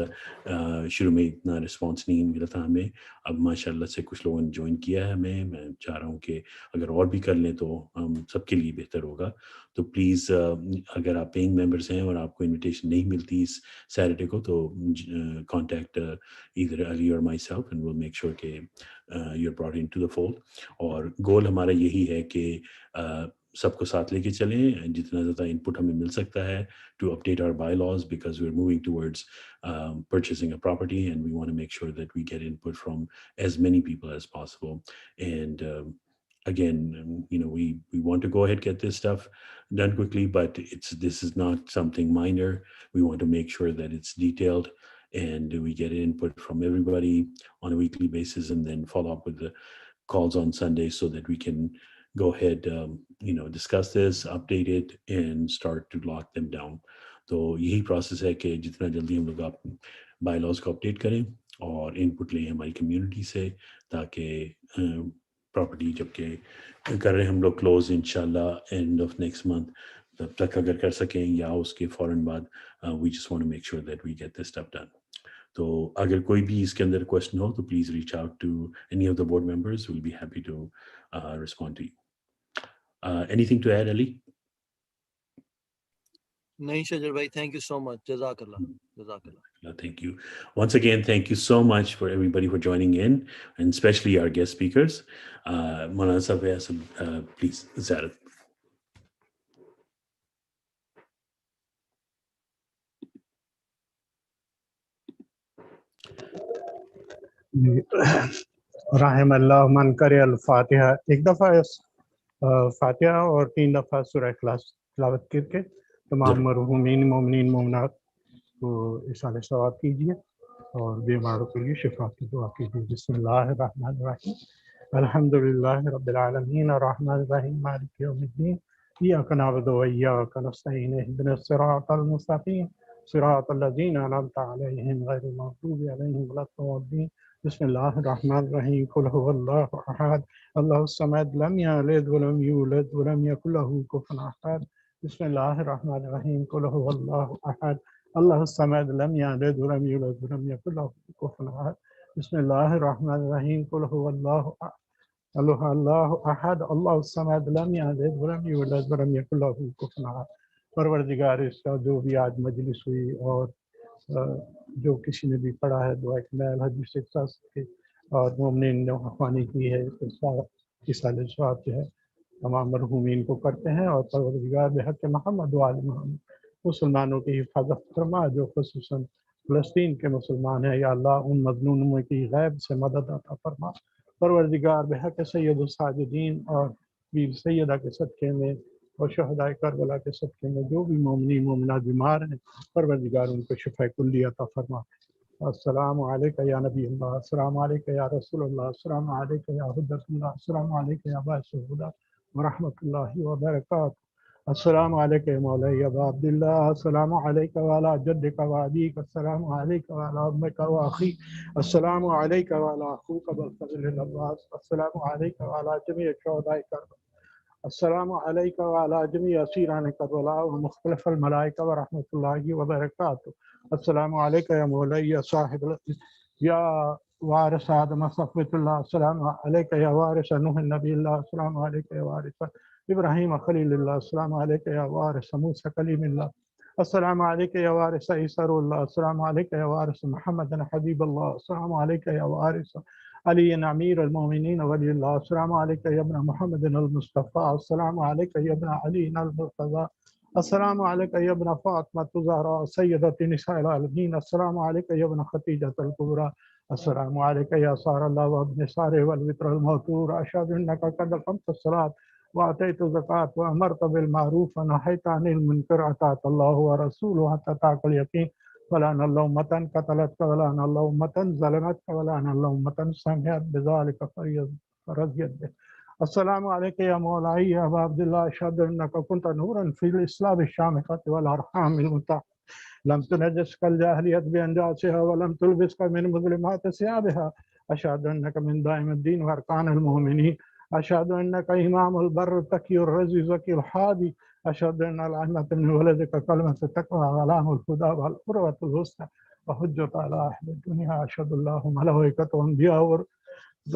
شروع میں اتنا رسپانس نہیں ملا تھا ہمیں. اب ماشاء اللہ سے کچھ لوگوں نے جوائن کیا ہے ہمیں. میں چاہ رہا ہوں کہ اگر اور بھی کر لیں تو ہم سب کے لیے بہتر ہوگا. تو پلیز اگر آپ پینگ ممبرس ہیں اور آپ کو انویٹیشن نہیں ملتی اس سیٹرڈے کو تو کانٹیکٹ ایدر علی اور myself and will make sure کہ you are brought into the fold. اور گول ہمارا یہی ہے کہ سب کو ساتھ لے کے چلیں جتنا زیادہ انپٹ ہمیں مل سکتا ہے to update our bylaws because we are moving towards purchasing a property and we want to make sure that we get input from as many people as possible. And again, we want to go ahead get this stuff done quickly, but this is not something minor. We want to make sure that it's detailed and we get input from everybody on a weekly basis and then follow up with the calls on Sunday so that we can go ahead, discuss this, update it and start to lock them down. تو یہی process ہے کہ جتنا جلدی ہم لوگ آپ by laws کو اپڈیٹ کریں اور ان پٹ لیں ہماری کمیونٹی سے، تاکہ پراپرٹی جب کہ کر رہے ہیں ہم لوگ کلوز انشاءاللہ اینڈ آف نیکسٹ منتھ، تب تک اگر کر سکیں یا اس کے فوراً بعد we just want to make sure that we get this stuff done. تو اگر کوئی بھی اس کے اندر کوشچن ہو تو please reach out to any of the board members. Will be happy to respond to you. Anything to add Ali? نہیں شجر بھائی، thank you so مچ. جزاک اللہ. جزاک اللہ. Thank you. Once again, thank you so much for everybody for joining in, and especially our guest speakers. Please, Zarat. رحم اللہ من کرے الفاتحہ. ایک دفعہ فاتحہ اور 3 دفعہ سورہ اخلاص تلاوت کر کے تمام مرحومین مومنین مومنات کو اصالہ ثواب کیجیے اور بیماروں کے لیے شفا کی دعا کیجیے. بسم اللہ الرحمن الرحیم. الحمد للہ رب العالمین الرحمن الرحیم مالک یوم الدین ایاک نعبد و ایاک نستعین اهدنا الصراط المستقیم صراط الذین انعمت علیہم غیر المغضوب علیہم ولا الضالین. بسم اللہ الرحمن الرحیم. قل هو اللہ احد اللہ الصمد لم یلد ولم یولد ولم یکن له کفوا احد. بسم اللہ الرحمن الرحیم. قل هو اللہ احد اللہ الصمد لم یلد ولم یولد ولم یکن له کفوا احد. بسم اللہ الرحمن الرحیم. قل هو اللہ اللہ احد اللہ الصمد لم یلد ولم یولد ولم یکن له کفوا احد. پروردگار اس کا جو بھی آج مجلس ہوئی اور جو کسی نے بھی پڑھا ہے دعا کنال حدیث کے اور مومنین نے خوانی کی ہے اس سال ثواب جو ہے تمام مرحومین کو کرتے ہیں، اور پروردگار بحق محمد و آل محمد مسلمانوں کی حفاظت فرما جو خصوصاً فلسطین کے مسلمان ہیں، یا اللہ ان مظلوموں کی غیب سے مدد عطا فرما۔ پروردگار بحق سید الساجدین اور بی سیدہ کے صدقے میں اور شہداء کربلا کے صدقے میں جو بھی مومنین مومنات بیمار ہیں، پروردگار ان کو شفا کلی عطا فرما۔ السلام علیکم یا نبی اللہ، السلام علیکم یا رسول اللہ، السلام علیکم یا حجت اللہ، السلام علیکم یا باعث الہدی ورحمۃ اللہ وبرکاتہ۔ السلام علیکم مولاي ابا عبد الله، السلام عليك وعلى جدك وابيك، السلام عليك وعلى امك واخيك، السلام عليك وعلى اخوك بالفضل العباس، السلام عليك وعلى جميع شهداء كربلاء، السلام عليك وعلى جميع اسيران كربلاء ومختلف الملائكه ورحمه الله وبركاته۔ السلام عليك يا مولاي يا صاحب يا وارث آدم صفوة الله، السلام عليك يا وارث نوح النبي الله، السلام عليك يا وارث إبراهيم خليل الله، السلام عليك يا وارث موسى كليم الله، السلام عليك يا وارث عيسى روح الله، السلام عليك يا وارث محمد حبيب الله، السلام عليك يا وارث علي أمير المؤمنين ولي الله، السلام عليك يا ابن محمد المصطفى، السلام عليك يا ابن علي المرتضى، السلام عليك يا ابن فاطمة الزهراء سيدة نساء العالمين، السلام عليك يا ابن خديجة الكبرى، السلام عليك يا صار الله وابن ساره والوتر الموتور، أشهد أنك قد قمت الصلاة وأتيت الزكاة وأمرت بالمعروف ونهيت عن المنكر، أطعت الله ورسوله حتى أتاك اليقين، ولعن الله أمة قتلتك، ولعن الله أمة ظلمتك، ولعن الله أمة سمعت بذلك فرضيت به۔ السلام عليك يا مولاي يا أبا عبد الله، أشهد أنك كنت نورا في الإسلام الشامخة والأرحام المتحدة، لم تنجسك الجاهلية بأنجاسها ولم تلبسك من مظلمات ثيابها، أشهد أنك من دائم الدين وأركان المؤمنين، أشهد أنك إمام البر التقي الرزي زكي الحادي، أشهد أن العلمة من ولدك كلمة التقوى وعلام الهدى والقروة الوسطى وحجة على أهل الدنيا، أشهد الله ملائكته وأنبياء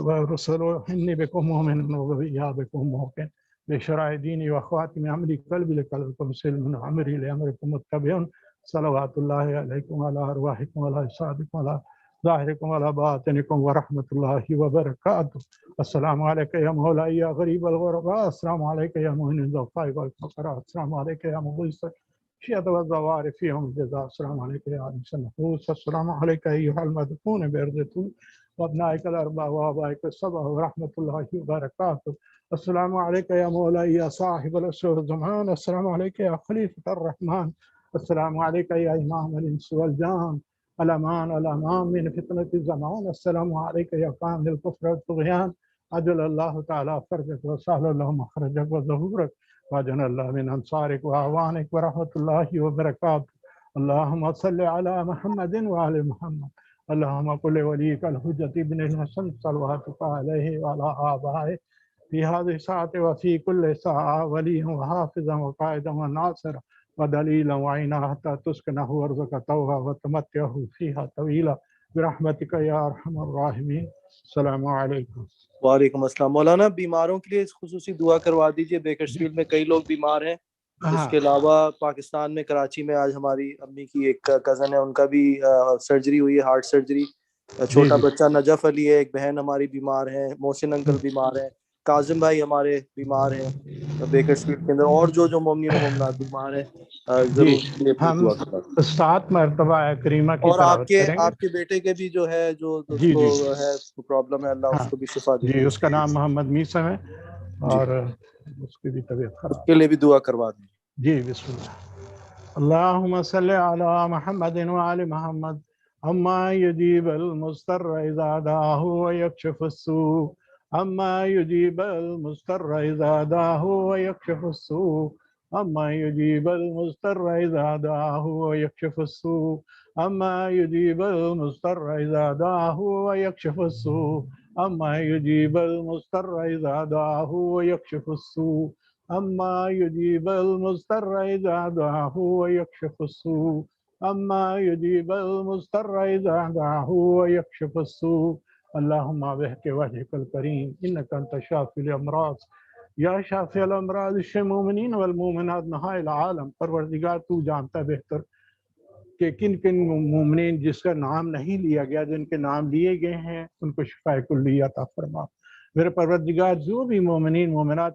ورسله إني بكم مؤمن وبإيابكم موقن بشرع ديني وخواتم عمري قلبي لقلبكم سلم عمري لأمركم متبعون، صلوات الله عليكم وعلى أرواحكم وعلى أجسادكم وعلى ظاهركم وعلى باطنكم ورحمة الله وبركاته۔ السلام عليك يا مولاي يا غريب الغرباء، السلام عليك يا مهين الضعفاء والفقراء، السلام عليك يا مغيث الشيعة والزوار في يوم الجزاء، السلام عليك يا أنس النفوس، السلام عليك أيها المدفون بأرض وابنائك الأربعة وآبائك السبع ورحمة الله وبركاته۔ السلام عليك يا مولاي يا صاحب العصر والزمان، السلام عليك يا خليفة الرحمن، السلام عليك يا إمام الإنس والجان، الأمان الأمان من فتنة الزمان، السلام عليك يا كامل الكفر والطغيان، عجل الله تعالى فرجك وسهل الله مخرجك وظهورك، وجعل الله من أنصارك وأعوانك ورحمة الله وبركاته۔ اللهم صل على محمد وآل محمد، اللهم قل لوليك الحجة ابن الحسن صلواتك عليه وعلى آبائه في هذه الساعة وفي كل ساعة وليا وحافظا وقائدا وناصرا ودليلا وعينا حتى تسكنه وارزقته وتمتعه فيها طويلا برحمتك يا أرحم الراحمين۔ السلام علیکم۔ وعلیکم السلام۔ مولانا بیماروں کے لیے خصوصی دعا کروا دیجئے، بیکرسفیلڈ میں کئی لوگ بیمار ہیں، اس کے علاوہ پاکستان میں کراچی میں آج ہماری امی کی ایک کزن ہے، ان کا بھی سرجری ہوئی ہے، ہارٹ سرجری، چھوٹا بچہ نجف علی ہے، ایک بہن ہماری بیمار ہے، محسن انکل بیمار ہیں، کاظم بھائی ہمارے بیمار ہیں بیکرسفیلڈ کے اندر، اور جو مومنین و مومنات بیمار ہیں ضرور ہم دعا کروا دیں۔ 7 مرتبہ کریمہ کی اور تلاوت کریں گے۔ آپ کے بیٹے کے بھی جو ہے جو اس کو ہے پرابلم ہے، اللہ اس کو بھی شفا دے۔ جی، اس کا نام محمد میثم ہے اور اس کی بھی طبیعت خراب، اس کے لیے بھی دعا کروا دیں۔ جی بسم اللہ۔ اللہم صلی علی محمد وآل محمد، اما یجیب المضطر اذا دعاہ ویکشف السوء، اما یجیب المضطر اذا دعاہ ویکشف السوء، اما یجیب المضطر اذا دعاہ ویکشف السوء، اما یجیب المضطر اذا دعاہ ویکشف السوء، اما یجیب المضطر اذا دعاہ ویکشف السوء، اما یجیب المضطر اذا دعاہ ویکشف السوء، اما یجیب المضطر اذا دعاہ ویکشف السوء۔ اللہم بحق وجہک الکریم انک انت شافی الامراض یا شافی الامراض اشف المؤمنین والمؤمنات نہاء العالم۔ پروردگار تو جانتا ہے بہتر کہ کن کن مومنین جس کا نام نہیں لیا گیا، جن کے نام لیے گئے ہیں ان کو شفاء کلی عطا فرما۔ میرے پروردگار جو بھی مومنین مومنات